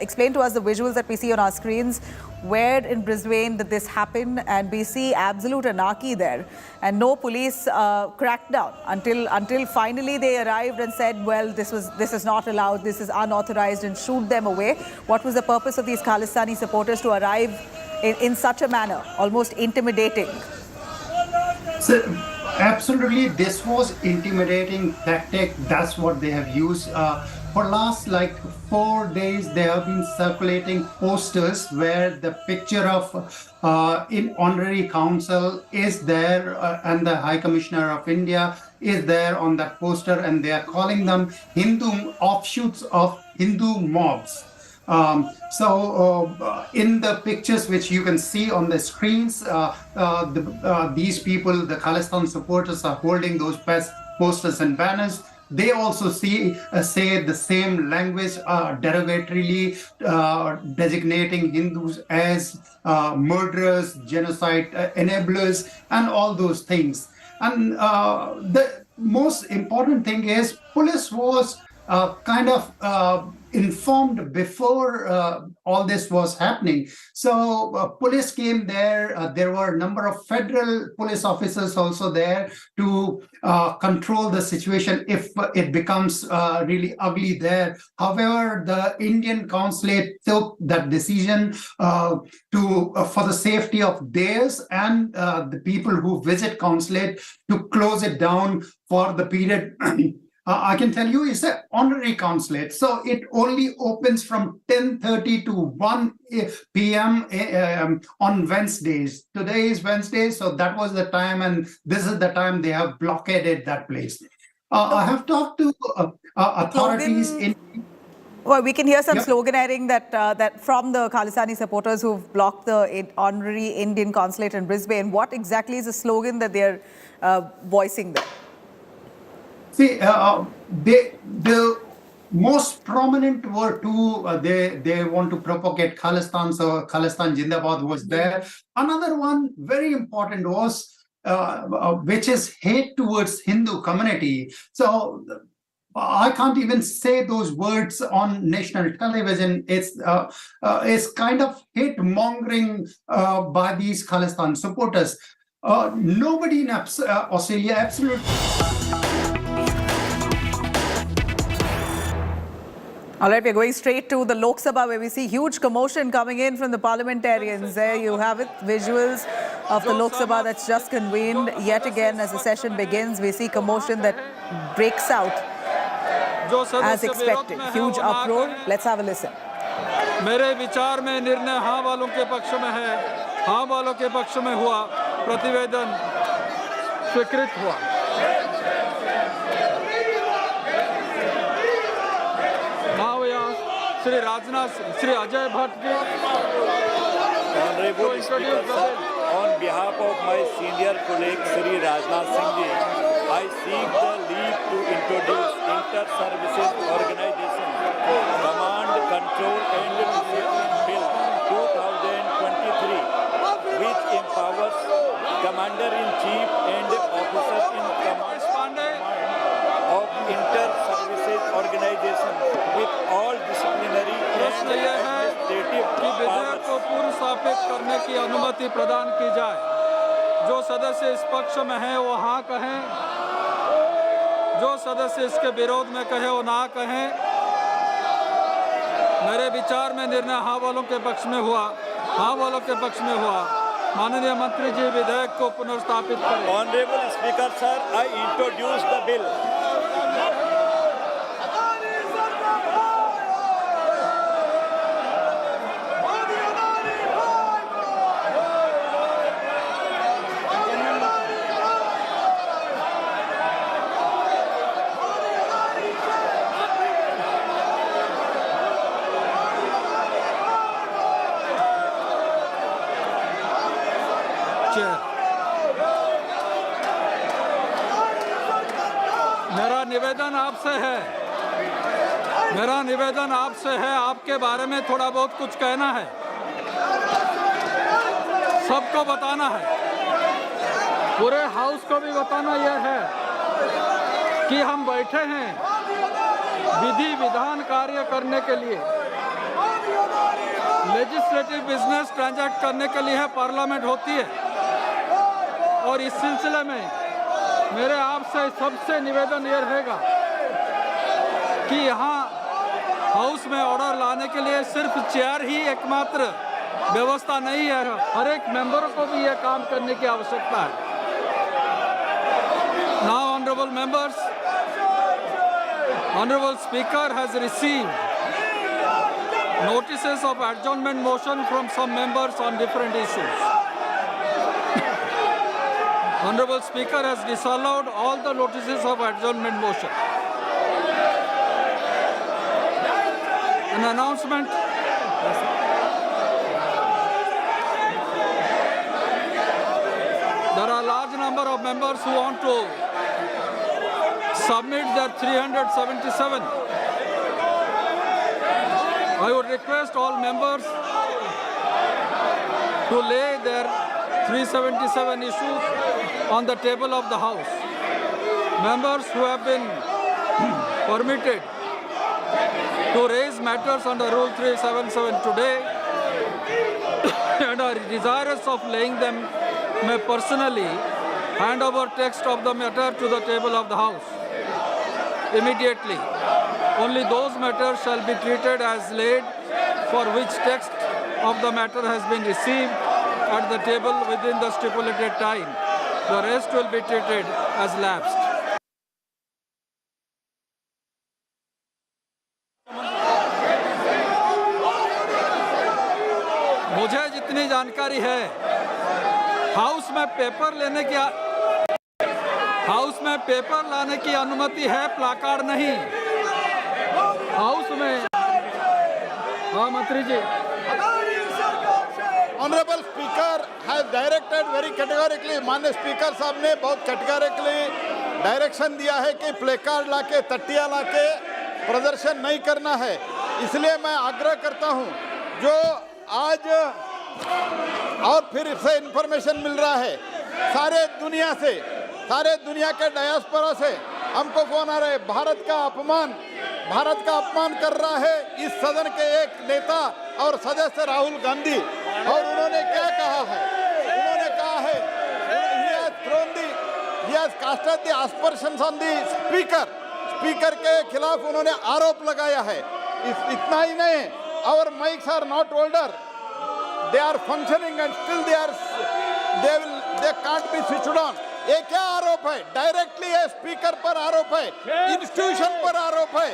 Speaker 2: explain to us the visuals that we see on our screens. Where in Brisbane did this happen? And we see absolute anarchy there and no police crackdown until finally they arrived and said, well, this is not allowed, this is unauthorized, and shoot them away. What was the purpose of these Khalistani supporters to arrive in such a manner, almost intimidating?
Speaker 3: So, absolutely, this was intimidating tactic. That's what they have used. For last 4 days, they have been circulating posters where the picture of in Honorary Council is there and the High Commissioner of India is there on that poster, and they are calling them Hindu offshoots of Hindu mobs. In the pictures which you can see on the screens, these people, the Khalistan supporters, are holding those posters and banners. They also say the same language, derogatorily designating Hindus as murderers, genocide enablers, and all those things. And the most important thing is police was kind of informed before all this was happening. So police came there. There were a number of federal police officers also there to control the situation if it becomes really ugly there. However, the Indian consulate took that decision for the safety of theirs and the people who visit consulate to close it down for the period. I can tell you it's an honorary consulate. So it only opens from 10:30 to 1 p.m. On Wednesdays. Today is Wednesday, so that was the time, and this is the time they have blockaded that place. I have talked to authorities in...
Speaker 2: Well, we can hear some
Speaker 3: Yep.
Speaker 2: sloganeering that from the Khalistani supporters who've blocked the honorary Indian consulate in Brisbane. What exactly is the slogan that they're voicing there?
Speaker 3: See, the most prominent were two. They want to propagate Khalistan, so Khalistan Jindabad was there. Another one, very important, was which is hate towards Hindu community. So I can't even say those words on national television. It's kind of hate mongering by these Khalistan supporters. Nobody in Australia, absolutely.
Speaker 2: All right, we're going straight to the Lok Sabha where we see huge commotion coming in from the parliamentarians. There you have it, visuals of the Lok Sabha that's just convened. Yet again, as the session begins, we see commotion that breaks out as expected. Huge uproar. Let's have a listen.
Speaker 4: मेरे विचार में निर्णय हाँ वालों के पक्ष में है, हाँ वालों के पक्ष में हुआ, प्रतिवेदन स्वीकृत हुआ। Shri Rajnath, Shri Ajay Bhatt ji.
Speaker 7: Honorable Speaker, sir, on behalf of my senior colleague Shri Rajnath Singh ji, I seek the leave to introduce Inter-Services Organization Command, Control and Discipline Bill 2023, which empowers Commander-in-Chief and Officers in Command of Inter-Services Organization with all disciplinary
Speaker 4: प्रश्न यह है कि विधेयक को पूर्व स्थापित करने की अनुमति प्रदान की जाए। जो सदस्य इस पक्ष में हैं वो हाँ कहें, जो सदस्य इसके विरोध में कहे वो ना कहें। मेरे विचार में निर्णय हाँ वालों के पक्ष में हुआ, हाँ वालों के पक्ष में हुआ। माननीय मंत्री जी विधेयक को पुनर्स्थापित करें।
Speaker 7: Honorable Speaker, sir, I introduce the bill.
Speaker 4: मेरा निवेदन आपसे है, आपके बारे में थोड़ा बहुत कुछ कहना है, सबको बताना है, पूरे हाउस को भी बताना यह है कि हम बैठे हैं विधि विधान कार्य करने के लिए, लेजिस्लेटिव बिजनेस ट्रांजैक्ट करने के लिए पार्लियामेंट होती है। और इस सिलसिले में मेरे आपसे सबसे निवेदन यह रहेगा कि यहाँ हाउस में ऑर्डर लाने के लिए सिर्फ चेयर ही एकमात्र व्यवस्था नहीं है, हर एक मेंबर को भी यह काम करने की आवश्यकता है। Now, honorable members, honorable speaker has received notices of adjournment motion from some members on different issues. Honorable speaker has disallowed all the notices of adjournment motion. An announcement. There are a large number of members who want to submit their 377. I would request all members to lay their 377 issues on the table of the House. Members who have been permitted to raise matters under Rule 377 today and are desirous of laying them, may personally hand over text of the matter to the table of the House immediately. Only those matters shall be treated as laid for which text of the matter has been received at the table within the stipulated time. The rest will be treated as lapsed. मुझे जितनी जानकारी है, house में paper लाने की अनुमति है, placard नहीं। हाउस में हाँ मंत्री जी,
Speaker 21: honourable speaker has directed very categorically, माननीय स्पीकर साहब ने बहुत कैटेगोरिकली डायरेक्शन दिया है कि प्लेकार्ड लाके, तट्टियाँ लाके प्रदर्शन नहीं करना है। इसलिए मैं आग्रह करता हूं, जो आज और फिर से इंफॉर्मेशन मिल रहा है सारे दुनिया के डायस्पोरा से हमको फोन आ रहे हैं, भारत का अपमान कर रहा है इस सदन के एक नेता और सदस्य राहुल गांधी। और उन्होंने क्या कहा है? उन्होंने कहा है he has casted the aspersions on the speaker के खिलाफ उन्होंने आरोप लगाया है। इतना ही नहीं, our mics are not older, they are functioning and still they can't be switched on। ये क्या आरोप है? डायरेक्टली है, स्पीकर पर आरोप है, इंस्टीट्यूशन पर आरोप है।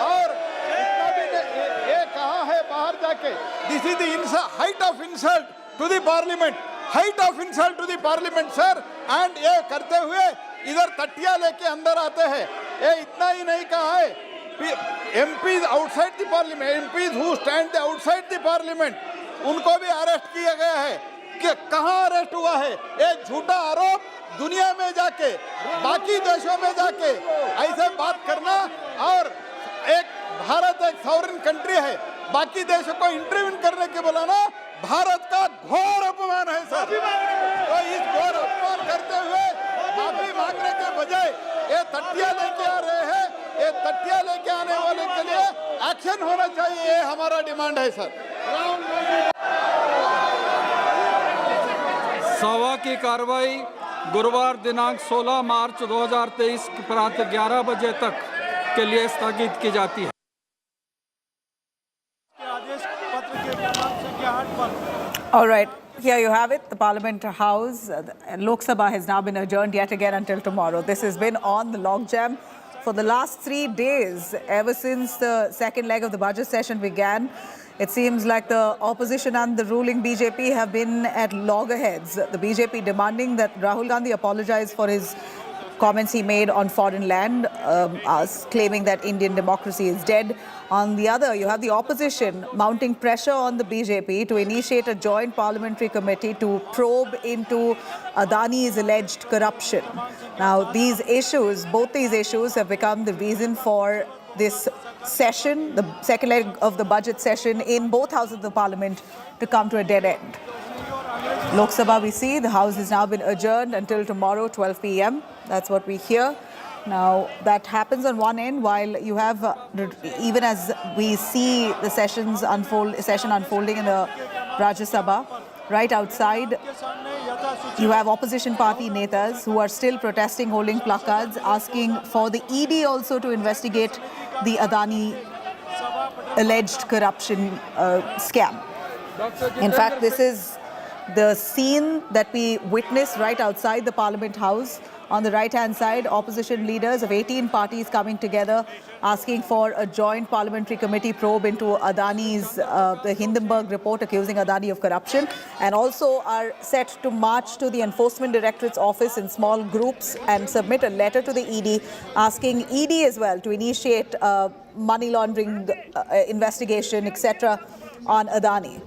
Speaker 21: और इतना भी ये कहा है बाहर जाके, this is the height of insult to the parliament sir. And ये करते हुए इधर तट्टिया लेके अंदर आते हैं। ये इतना ही नहीं कहा है, MPs outside the parliament, MPs who stand outside the parliament, उनको भी अरेस्ट किया गया है। कि कहां अरेस्ट हुआ है? ये झूठा आरोप दुनिया में जाके, बाकी देशों में जाके ऐसे बात करना, और भारत एक सॉवरेन कंट्री है, बाकी देशों को इंटरवीन करने के बुलाना भारत का घोर अपमान है सर। तो इस घोर अपमान करते हुए माफी मांगने के बजाय ये तट्टिया लेके आ रहे हैं। ये तट्टिया लेके आने वाले के लिए एक्शन होना चाहिए, ये हमारा डिमांड है सर।
Speaker 4: सभा की कार्रवाई गुरुवार दिनांक 16 मार्च 2023 प्रातः 11 बजे तक के लिए स्थगित की जाती है।
Speaker 2: All right, here you have it. The Parliament House, Lok Sabha has now been adjourned yet again until tomorrow. This has been on the logjam for the last 3 days, ever since the second leg of the budget session began. It seems like the opposition and the ruling BJP have been at loggerheads. The BJP demanding that Rahul Gandhi apologize for his comments he made on foreign land, claiming that Indian democracy is dead. On the other, you have the opposition mounting pressure on the BJP to initiate a joint parliamentary committee to probe into Adani's alleged corruption. Now, these issues, both these issues have become the reason for this session, the second leg of the budget session in both houses of the parliament, to come to a dead end. Lok Sabha, we see the house has now been adjourned until tomorrow 12 p.m. That's what we hear. Now, that happens on one end, while you have, even as we see the session unfolding in the Rajya Sabha, right outside, you have opposition party netas who are still protesting, holding placards, asking for the ED also to investigate the Adani alleged corruption scam. In fact, this is the scene that we witnessed right outside the Parliament House. On the right-hand side, opposition leaders of 18 parties coming together, asking for a joint parliamentary committee probe into Adani's, the Hindenburg report accusing Adani of corruption, and also are set to march to the Enforcement Directorate's office in small groups and submit a letter to the ED, asking ED as well to initiate money laundering investigation, etc. on Adani.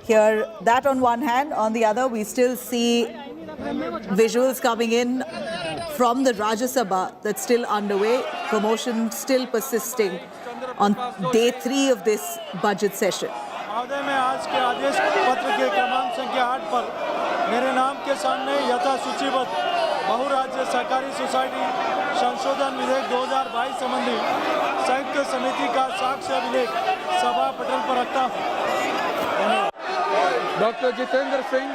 Speaker 2: Here, that on one hand. On the other, we still see visuals coming in from the Rajya Sabha that's still underway, commotion still persisting on day 3 of this budget session.
Speaker 6: महोदय, मैं आज के आदेश पत्र के क्रमांक संख्या 8 पर मेरे नाम के सामने यथा सूचीबद्ध बहुराज्य सहकारी सोसाइटी संशोधन विधेयक 2022 संबंधी संयुक्त समिति का साक्ष्य अभिलेख सभा पटल पर रखता हूँ।
Speaker 4: Doctor Jitendra Singh.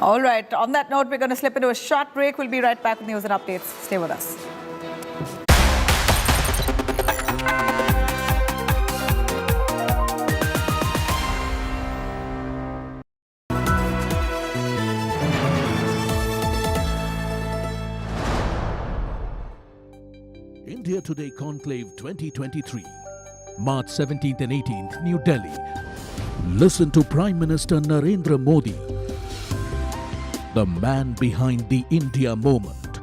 Speaker 2: All right, on that note, we're going to slip into a short break. We'll be right back with news and updates. Stay with us.
Speaker 10: India Today Conclave 2023, March 17th and 18th, New Delhi. Listen to Prime Minister Narendra Modi, the man behind the India moment,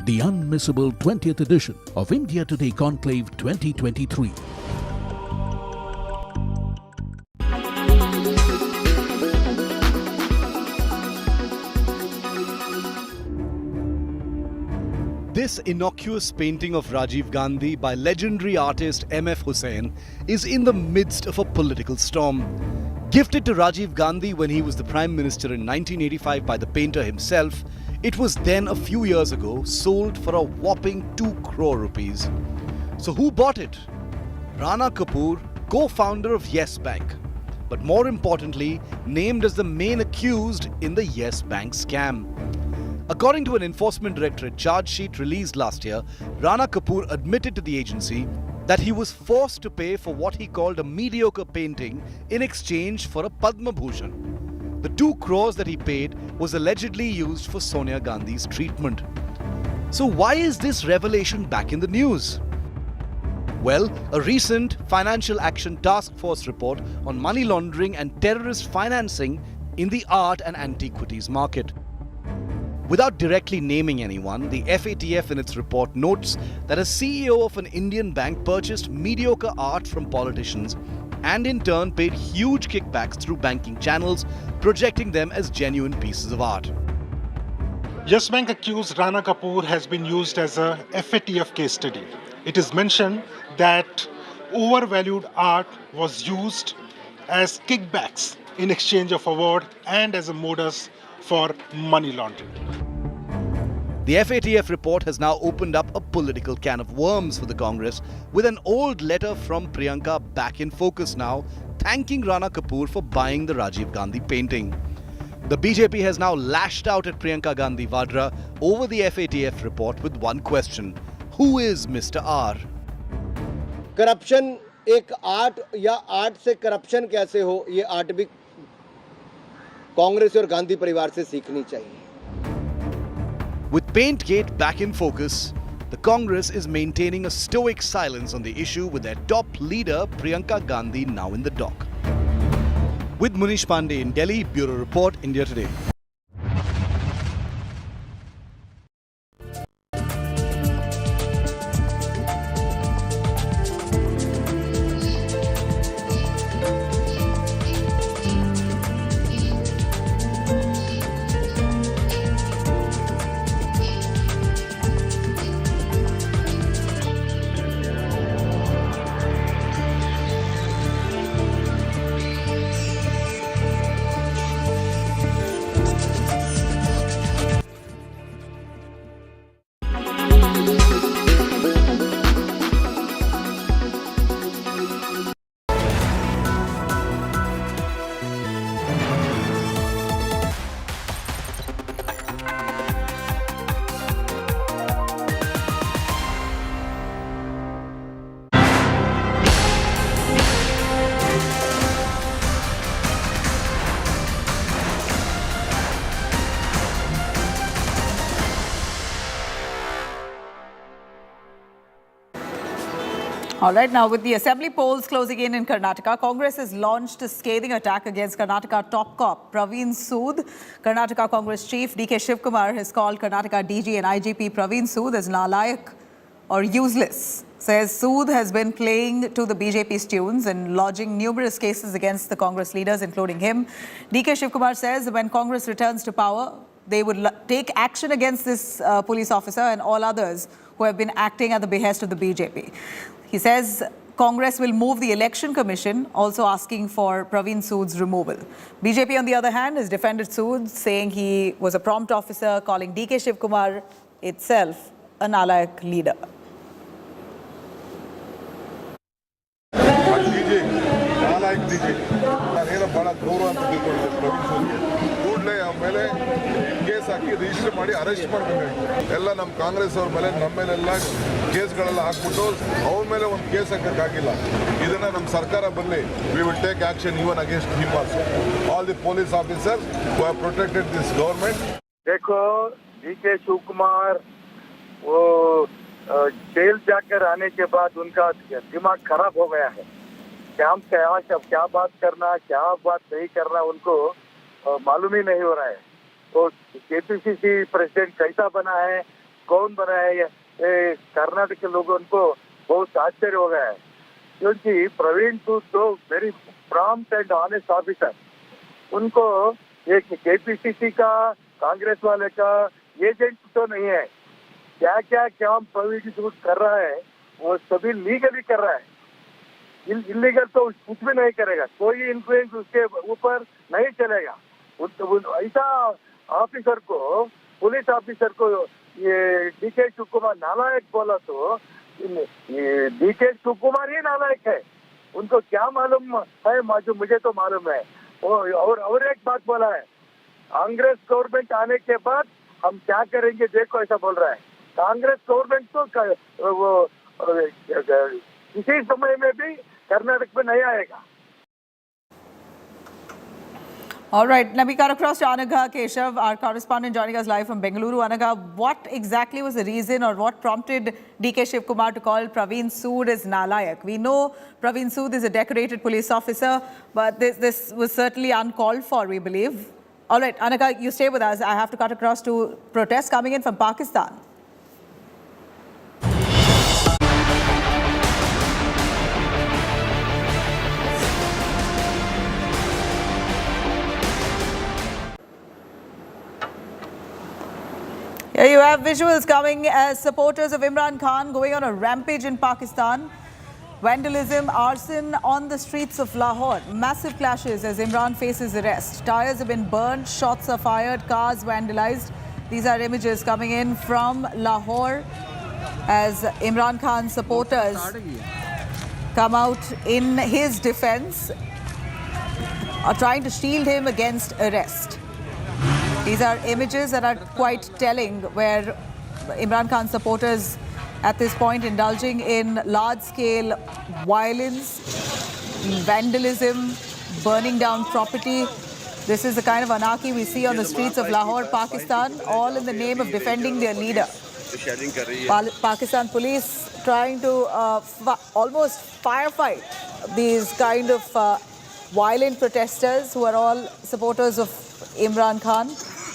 Speaker 10: the unmissable 20th edition of India Today Conclave 2023.
Speaker 8: This innocuous painting of Rajiv Gandhi by legendary artist M.F. Hussain is in the midst of a political storm. Gifted to Rajiv Gandhi when he was the Prime Minister in 1985 by the painter himself, it was then a few years ago sold for a whopping 2 crore rupees. So who bought it? Rana Kapoor, co-founder of Yes Bank, but more importantly, named as the main accused in the Yes Bank scam. According to an enforcement directorate charge sheet released last year, Rana Kapoor admitted to the agency that he was forced to pay for what he called a mediocre painting in exchange for a Padma Bhushan. The 2 crores that he paid was allegedly used for Sonia Gandhi's treatment. So why is this revelation back in the news? Well, a recent Financial Action Task Force report on money laundering and terrorist financing in the art and antiquities market. Without directly naming anyone, the FATF in its report notes that a CEO of an Indian bank purchased mediocre art from politicians and in turn paid huge kickbacks through banking channels, projecting them as genuine pieces of art.
Speaker 6: Yes Bank accused Rana Kapoor has been used as a FATF case study. It is mentioned that overvalued art was used as kickbacks in exchange of award and as a modus for money laundering.
Speaker 8: The FATF report has now opened up a political can of worms for the Congress with an old letter from Priyanka back in focus now, thanking Rana Kapoor for buying the Rajiv Gandhi painting. The BJP has now lashed out at Priyanka Gandhi Vadra over the FATF report with one question. Who is Mr. R?
Speaker 11: Corruption एक art या art से corruption कैसे हो, ये art भी कांग्रेस और गांधी परिवार से सीखनी चाहिए.
Speaker 8: With Paintgate back in focus, the Congress is maintaining a stoic silence on the issue with their top leader Priyanka Gandhi now in the dock. With Munish Pandey in Delhi, Bureau Report, India Today.
Speaker 2: All right, now with the assembly polls closing in Karnataka, Congress has launched a scathing attack against Karnataka top cop Praveen Sood. Karnataka Congress chief DK Shivkumar has called Karnataka DG and IGP Praveen Sood as nalayak or useless. Says Sood has been playing to the BJP's tunes and lodging numerous cases against the Congress leaders, including him. DK Shivkumar says when Congress returns to power, they would take action against this police officer and all others who have been acting at the behest of the BJP. He says Congress will move the Election Commission, also asking for Praveen Sood's removal. BJP, on the other hand, has defended Sood, saying he was a prompt officer, calling DK Shivkumar itself a nalayak leader.
Speaker 9: Case hockey register ಮಾಡಿ arrest ಮಾಡಬೇಕು. ಎಲ್ಲ ನಮ್ಮ ಕಾಂಗ್ರೆಸ್ ಅವ್ರ ಮೇಲೆ ನಮ್ಮ ಮೇಲೆಲ್ಲ ಕೇಸ್ಗಳೆಲ್ಲ ಹಾಕ್ಬಿಟ್ಟು ಅವ್ರ ಮೇಲೆ ಒಂದು ಕೇಸ್ ಹಾಕಕ್ಕಾಗಿಲ್ಲ. ಇದನ್ನ ನಮ್ಮ ಸರ್ಕಾರ ಬರಲಿ, we will take action even against him also. All the police officers who have protected this government.
Speaker 12: देखो डीके शिवकुमार वो जेल जाकर आने के बाद उनका दिमाग खराब हो गया है. क्या बात करना, क्या बात नहीं करना उनको मालूम ही नहीं हो रहा है. तो केपीसीसी प्रेसिडेंट कैसा बना है, कौन बना है, कर्नाटक के लोगों को बहुत आश्चर्य हो गया है. क्योंकि प्रवीण सूद तो very prompt and honest officer, उनको एक केपीसीसी का कांग्रेस वाले का एजेंट तो नहीं है. क्या क्या काम प्रवीण सूद कर रहा है वो सभी लीगली कर रहा है. इलीगल तो कुछ भी नहीं करेगा, कोई इन्फ्लुएंस उसके ऊपर नहीं चलेगा. ऐसा ऑफिसर को, पुलिस ऑफिसर को ये डीके शिवकुमार नालायक बोला तो डीके शिवकुमार ही नालायक है. उनको क्या मालूम है, मुझे तो मालूम है. और एक बात बोला है, कांग्रेस गवर्नमेंट आने के बाद हम क्या करेंगे देखो, ऐसा बोल रहा है. कांग्रेस गवर्नमेंट तो वो किसी समय में भी कर्नाटक में नहीं आएगा.
Speaker 2: All right, let me cut across to Anagha Keshav, our correspondent joining us live from Bengaluru. Anagha, what exactly was the reason or what prompted DK Shivkumar to call Praveen Sood as nalayak? We know Praveen Sood is a decorated police officer, but this was certainly uncalled for, we believe. All right, Anagha, you stay with us. I have to cut across to protests coming in from Pakistan. Here you have visuals coming as supporters of Imran Khan going on a rampage in Pakistan. Vandalism, arson on the streets of Lahore. Massive clashes as Imran faces arrest. Tires have been burned, shots are fired, cars vandalized. These are images coming in from Lahore as Imran Khan supporters come out in his defense, are trying to shield him against arrest. These are images that are quite telling, where Imran Khan supporters at this point indulging in large-scale violence, vandalism, burning down property. This is the kind of anarchy we see on the streets of Lahore, Pakistan, all in the name of defending their leader. Pakistan police trying to almost firefight these kind of violent protesters who are all supporters of Imran Khan.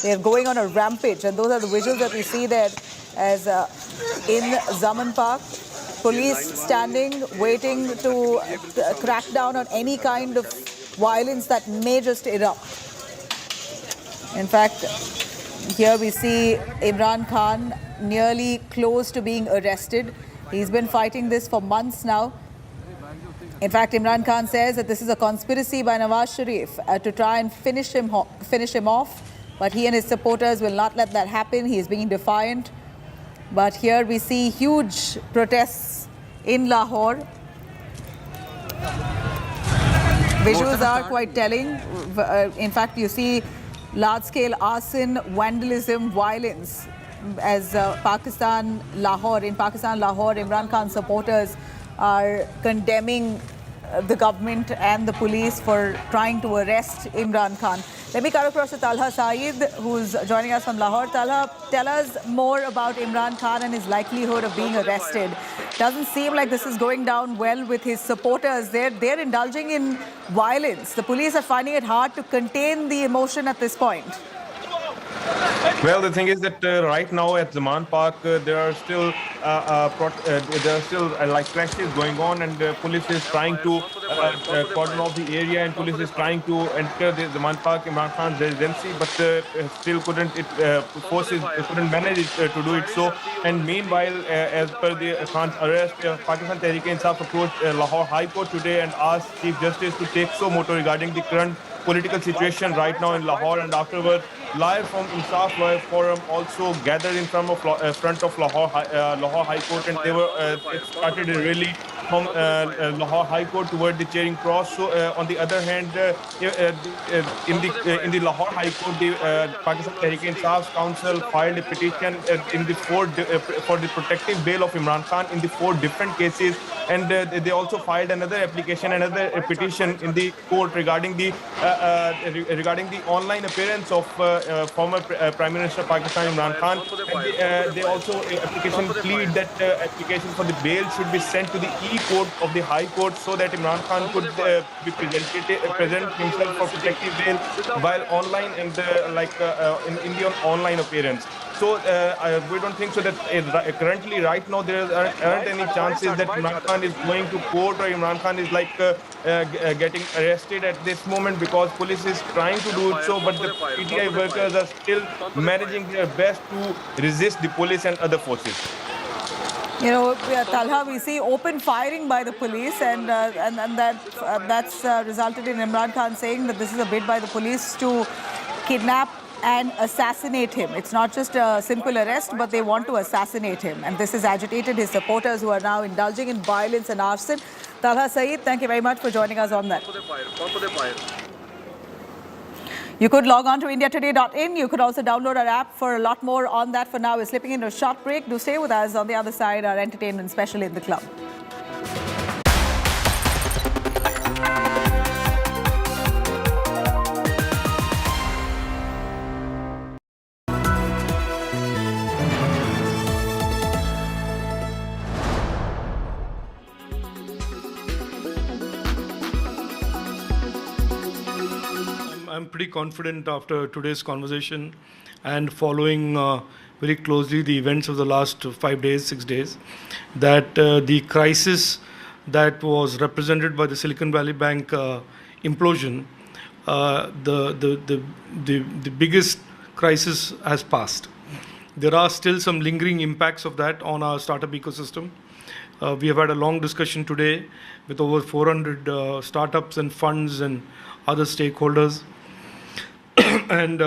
Speaker 2: They are going on a rampage, and those are the visuals that we see there as in Zaman Park. Police standing, waiting to crack down on any kind of violence that may just erupt. In fact, here we see Imran Khan nearly close to being arrested. He's been fighting this for months now. In fact, Imran Khan says that this is a conspiracy by Nawaz Sharif to try and finish him off. But he and his supporters will not let that happen. He is being defiant. But here we see huge protests in Lahore. Visuals are quite telling. In fact, you see large-scale arson, vandalism, violence as Pakistan, Lahore. In Pakistan, Lahore, Imran Khan supporters are condemning the government and the police for trying to arrest Imran Khan. Let me cut across to Talha Saeed, who's joining us from Lahore. Talha, tell us more about Imran Khan and his likelihood of being arrested. Doesn't seem like this is going down well with his supporters. They're indulging in violence. The police are finding it hard to contain the emotion at this point.
Speaker 13: Well, the thing is that right now at Zaman Park, there are still like clashes going on, and police is trying to cordon off the area, and police is trying to enter the Zaman Park, Imran Khan's residency, but still forces couldn't manage to do it so. And meanwhile, as per the Khan's arrest, Pakistan Tehreek-e-Insaf approached Lahore High Court today and asked Chief Justice to take suo motu regarding the current political situation right now in Lahore, and afterwards lawyers from Insaf Lawyer Forum also gathered in front of Lahore High Court, and they were it started a rally from Lahore High Court toward the Charing Cross. So on the other hand, in the Lahore High Court, the Pakistan Tehreek-e-Insaf's council filed a petition for the protective bail of Imran Khan in the 4 different cases, and they also filed another petition in the court regarding the online appearance of former Prime Minister of Pakistan Imran Khan. And they also application plead that application for the bail should be sent to the E-Court of the High Court so that Imran Khan could be present himself for protective bail while online and in the online appearance. So we don't think so that currently right now there aren't any chances that Imran Khan is going to court or Imran Khan is getting arrested at this moment, because police is trying to do it so, but the PTI workers are still managing their best to resist the police and other forces.
Speaker 2: You know, Talha, we see open firing by the police, and that's resulted in Imran Khan saying that this is a bid by the police to kidnap and assassinate him. It's not just a simple arrest, but they want to assassinate him. And this has agitated his supporters, who are now indulging in violence and arson. Talha Saeed, thank you very much for joining us on that. You could log on to indiatoday.in. You could also download our app for a lot more on that. For now, we're slipping into a short break. Do stay with us. On the other side, our entertainment special in the club.
Speaker 17: I'm pretty confident after today's conversation and following very closely the events of the last 5 days, 6 days, that the crisis that was represented by the Silicon Valley Bank implosion, the biggest crisis has passed. There are still some lingering impacts of that on our startup ecosystem. We have had a long discussion today with over 400 startups and funds and other stakeholders. And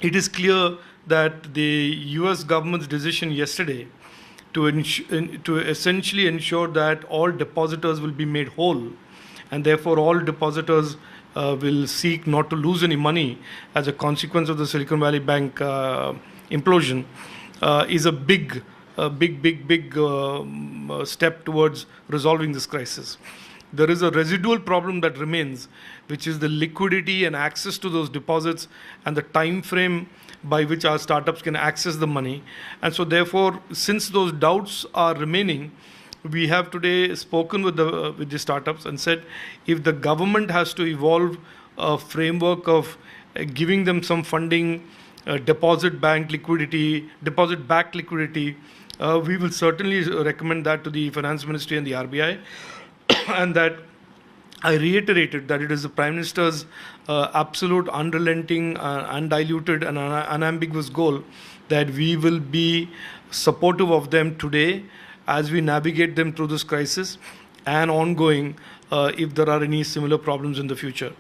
Speaker 17: it is clear that the US government's decision yesterday to essentially ensure that all depositors will be made whole, and therefore all depositors will seek not to lose any money as a consequence of the Silicon Valley Bank implosion, is a big step towards resolving this crisis. There is a residual problem that remains, which is the liquidity and access to those deposits and the time frame by which our startups can access the money. And so therefore, since those doubts are remaining, we have today spoken with the startups and said, if the government has to evolve a framework of giving them some funding, deposit-backed liquidity, we will certainly recommend that to the Finance Ministry and the RBI. And that I reiterated that it is the Prime Minister's absolute, unrelenting, undiluted and unambiguous goal that we will be supportive of them today as we navigate them through this crisis and ongoing if there are any similar problems in the future.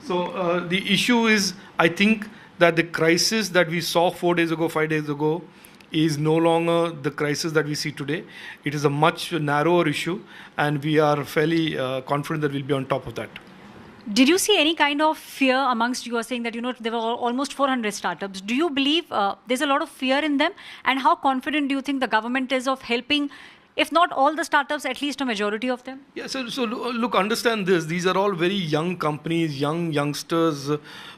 Speaker 17: So the issue is, I think, that the crisis that we saw 4 days ago, 5 days ago, is no longer the crisis that we see today. It is a much narrower issue, and we are fairly confident that we'll be on top of that.
Speaker 19: Did you see any kind of fear amongst you? Are saying that, there were almost 400 startups. Do you believe there's a lot of fear in them? And how confident do you think the government is of helping, if not all the startups, at least a majority of them?
Speaker 17: Yeah, so look, understand this. These are all very young companies, youngsters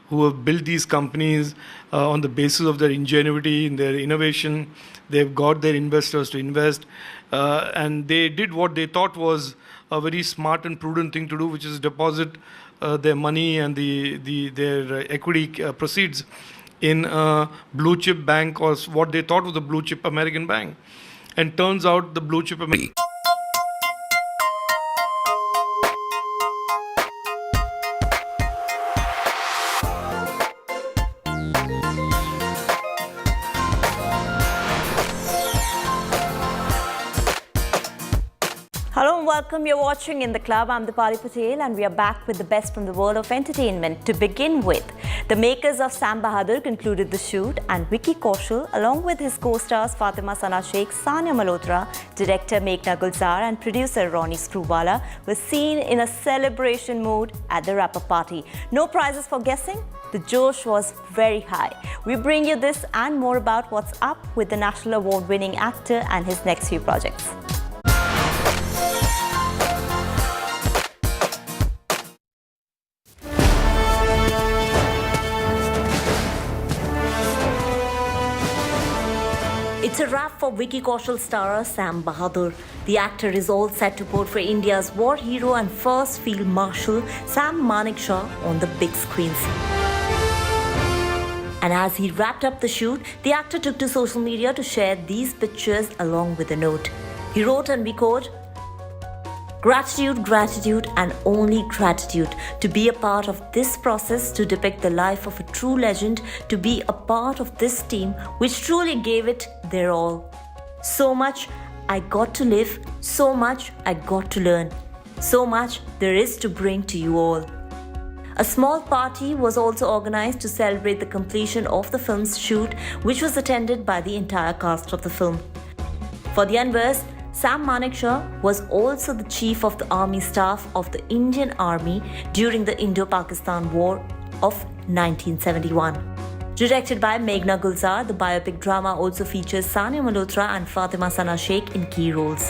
Speaker 17: who have built these companies on the basis of their ingenuity and their innovation. They've got their investors to invest. And they did what they thought was a very smart and prudent thing to do, which is deposit their money and their equity proceeds in a blue chip bank, or what they thought was a blue chip American bank. And turns out the blue chip American.
Speaker 1: Hello and welcome. You're watching In the Club. I'm Dipali Patel and we are back with the best from the world of entertainment. To begin with, the makers of Sam Bahadur concluded the shoot, and Vicky Kaushal, along with his co-stars Fatima Sana Sheikh, Sania Malhotra, director Meghna Gulzar and producer Ronnie Screwvala were seen in a celebration mood at the wrap-up party. No prizes for guessing. The josh was very high. We bring you this and more about what's up with the National Award-winning actor and his next few projects. It's a wrap for Vicky Kaushal starrer Sam Bahadur. The actor is all set to portray India's war hero and first Field Marshal Sam Manekshaw on the big screens. And as he wrapped up the shoot, the actor took to social media to share these pictures along with a note. He wrote, and we quote, "Gratitude, gratitude and only gratitude to be a part of this process, to depict the life of a true legend, to be a part of this team which truly gave it their all. So much I got to live, so much I got to learn, so much there is to bring to you all." A small party was also organized to celebrate the completion of the film's shoot, which was attended by the entire cast of the film. For the unversed, Sam Manekshaw was also the chief of the army staff of the Indian Army during the Indo-Pakistan War of 1971. Directed by Meghna Gulzar, the biopic drama also features Sania Malhotra and Fatima Sana Sheikh in key roles.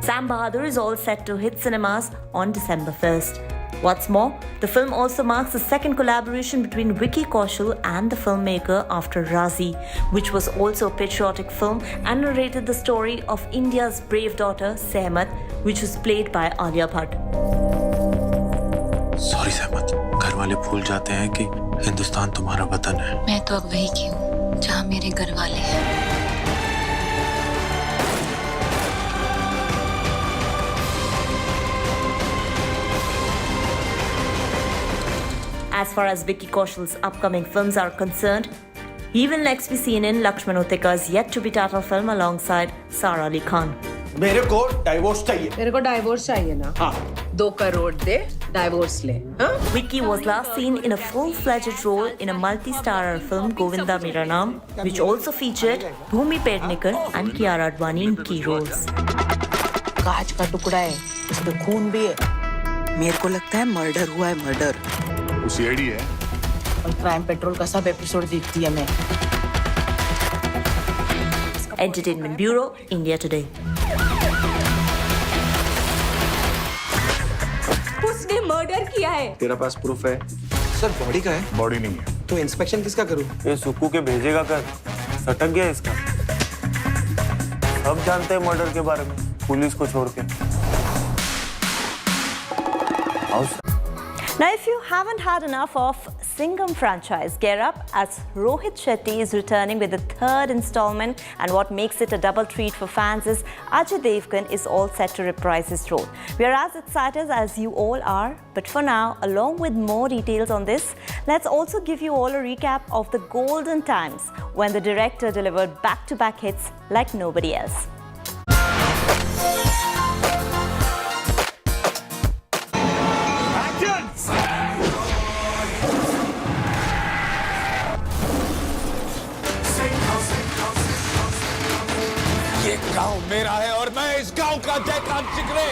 Speaker 1: Sam Bahadur is all set to hit cinemas on December 1st. What's more, the film also marks the second collaboration between Vicky Kaushal and the filmmaker after Razi, which was also a patriotic film and narrated the story of India's brave daughter Sehmat, which was played by Alia Bhatt.
Speaker 14: Sorry सहमत, घर वाले भूल जाते हैं कि हिंदुस्तान तुम्हारा वतन है।
Speaker 15: मैं तो अब वही की हूँ जहाँ मेरे घर वाले हैं।
Speaker 1: As far as Vicky Kaushal's upcoming films are concerned, he will next be seen in Lakshman Utteka's yet-to-be-titled film alongside Sara Ali Khan.
Speaker 11: मेरे को डाइवोर्स चाहिए।
Speaker 20: तेरे को डाइवोर्स चाहिए ना?
Speaker 11: हाँ।
Speaker 20: 2 करोड़ दे, डाइवोर्स ले। हाँ?
Speaker 1: Vicky was last seen in a full-fledged role in a multi-starrer film Govinda Mera Naam, which also featured Bhumi Pednekar and Kiara Advani in key roles.
Speaker 20: कांच का टुकड़ा है, इसमें खून भी है। मेरे को लगता है मर्डर हुआ है, मर्डर।
Speaker 9: सीआईडी है
Speaker 20: और क्राइम पेट्रोल का सब एपिसोड देखती है मैं।
Speaker 1: Entertainment Bureau, India Today.
Speaker 20: उसने मर्डर किया है।
Speaker 14: तेरा पास प्रूफ है?
Speaker 11: सर बॉडी का है।
Speaker 9: बॉडी नहीं है
Speaker 11: तो इंस्पेक्शन किसका करूं?
Speaker 14: ये सुक्कू के भेजेगा कर, सटक गया इसका। सब जानते हैं मर्डर के बारे में, पुलिस को छोड़ के।
Speaker 1: Now, if you haven't had enough of Singham franchise, gear up as Rohit Shetty is returning with the 3rd installment, and what makes it a double treat for fans is Ajay Devgan is all set to reprise his role. We are as excited as you all are, but for now, along with more details on this, let's also give you all a recap of the golden times when the director delivered back-to-back hits like nobody else.
Speaker 21: गांव मेरा है और मैं इस गांव का जयकांत चिकरे।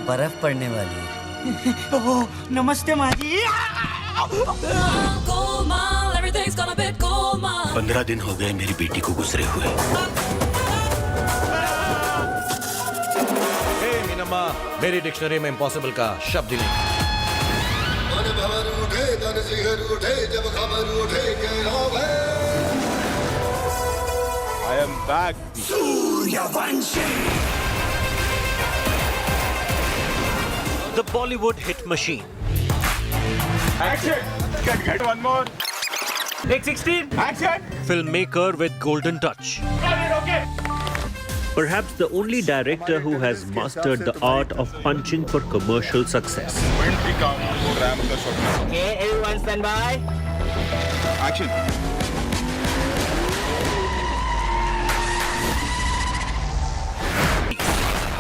Speaker 22: बर्फ पड़ने वाली है।
Speaker 20: ओह, नमस्ते माँ जी।
Speaker 22: 15 दिन हो गए मेरी बेटी को गुजरे हुए।
Speaker 24: मीनम्मा, मेरी डिक्शनरी में इम्पॉसिबल का शब्द ही नहीं।
Speaker 21: I am back.
Speaker 16: The Bollywood hit machine.
Speaker 13: Action. Get one more.
Speaker 16: Take 16.
Speaker 13: Action.
Speaker 16: Filmmaker with golden touch.
Speaker 13: Okay.
Speaker 16: Perhaps the only director who has mastered the art of punching for commercial success.
Speaker 20: Okay, everyone stand by.
Speaker 13: Action.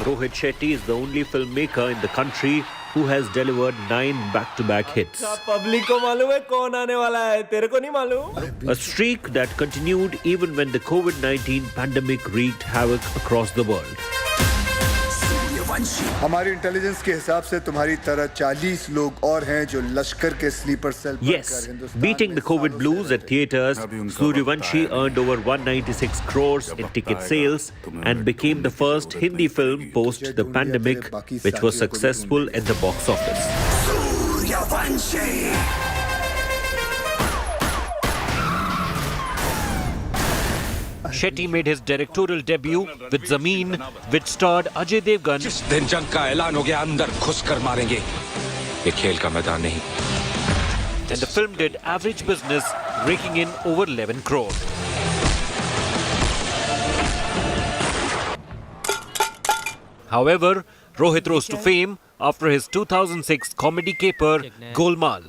Speaker 16: Rohit Shetty is the only filmmaker in the country who has delivered 9 back-to-back hits.
Speaker 20: Public को मालूम है कौन आने वाला है, तेरे को नहीं मालूम?
Speaker 16: A streak that continued even when the COVID-19 pandemic wreaked havoc across the world.
Speaker 3: हमारी इंटेलिजेंस के हिसाब से तुम्हारी तरह 40 लोग और हैं जो लश्कर के sleeper cell
Speaker 16: Yes, beating the COVID blues at theatres, Suryavanshi earned over 196 crores in ticket sales and became the first Hindi film post the pandemic which was successful at the box office. Shetty made his directorial debut with Zameen, which starred Ajay Devgan.
Speaker 5: जिस दिन जंग का ऐलान हो गया अंदर घुसकर मारेंगे, ये खेल का मैदान नहीं.
Speaker 16: And the film did average business, raking in over 11 crore. However, Rohit rose to fame after his 2006 comedy caper Golmaal,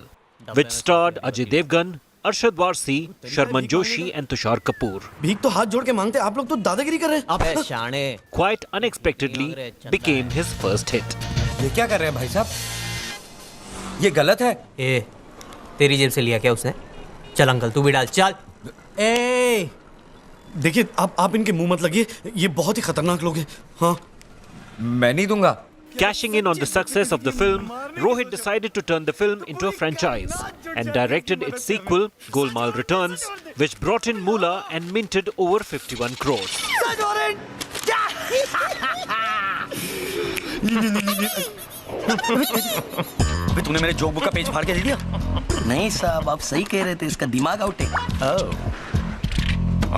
Speaker 16: which starred Ajay Devgan, Arshad Warsi, Sharman Joshi and Tushar Kapoor.
Speaker 20: भीख तो हाथ जोड़ के मांगते, आप लोग तो दादागिरी कर रहे हैं. अबे शाने.
Speaker 16: Quite unexpectedly became his first hit.
Speaker 20: ये क्या कर रहे हैं भाई साहब? ये गलत है. ए, तेरी जेब से लिया क्या उसने? चल अंकल तू भी डाल, चल. ए,
Speaker 8: देखिए आप इनके मुंह मत लगिए, ये बहुत ही खतरनाक लोग हैं. हाँ,
Speaker 20: मैं नहीं दूंगा.
Speaker 16: Cashing in on the success of the film, Rohit decided to turn the film into a franchise and directed its sequel, Golmaal Returns, which brought in moolah and minted over 51 crores.
Speaker 20: तूने मेरे joke book का page फाड़ के दे दिया? नहीं साहब, आप सही कह रहे थे, इसका दिमाग आउट है.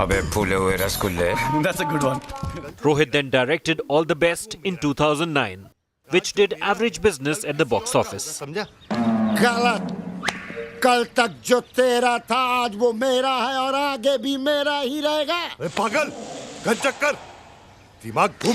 Speaker 5: अबे फूले हुए रसगुल्ले.
Speaker 8: That's a good one.
Speaker 16: Rohit then directed All the Best in 2009, which did average business at the box office.
Speaker 3: गलत. कल तक जो तेरा था आज वो मेरा है और आगे भी मेरा ही रहेगा.
Speaker 9: पागल, गन चक्कर, दिमाग घूम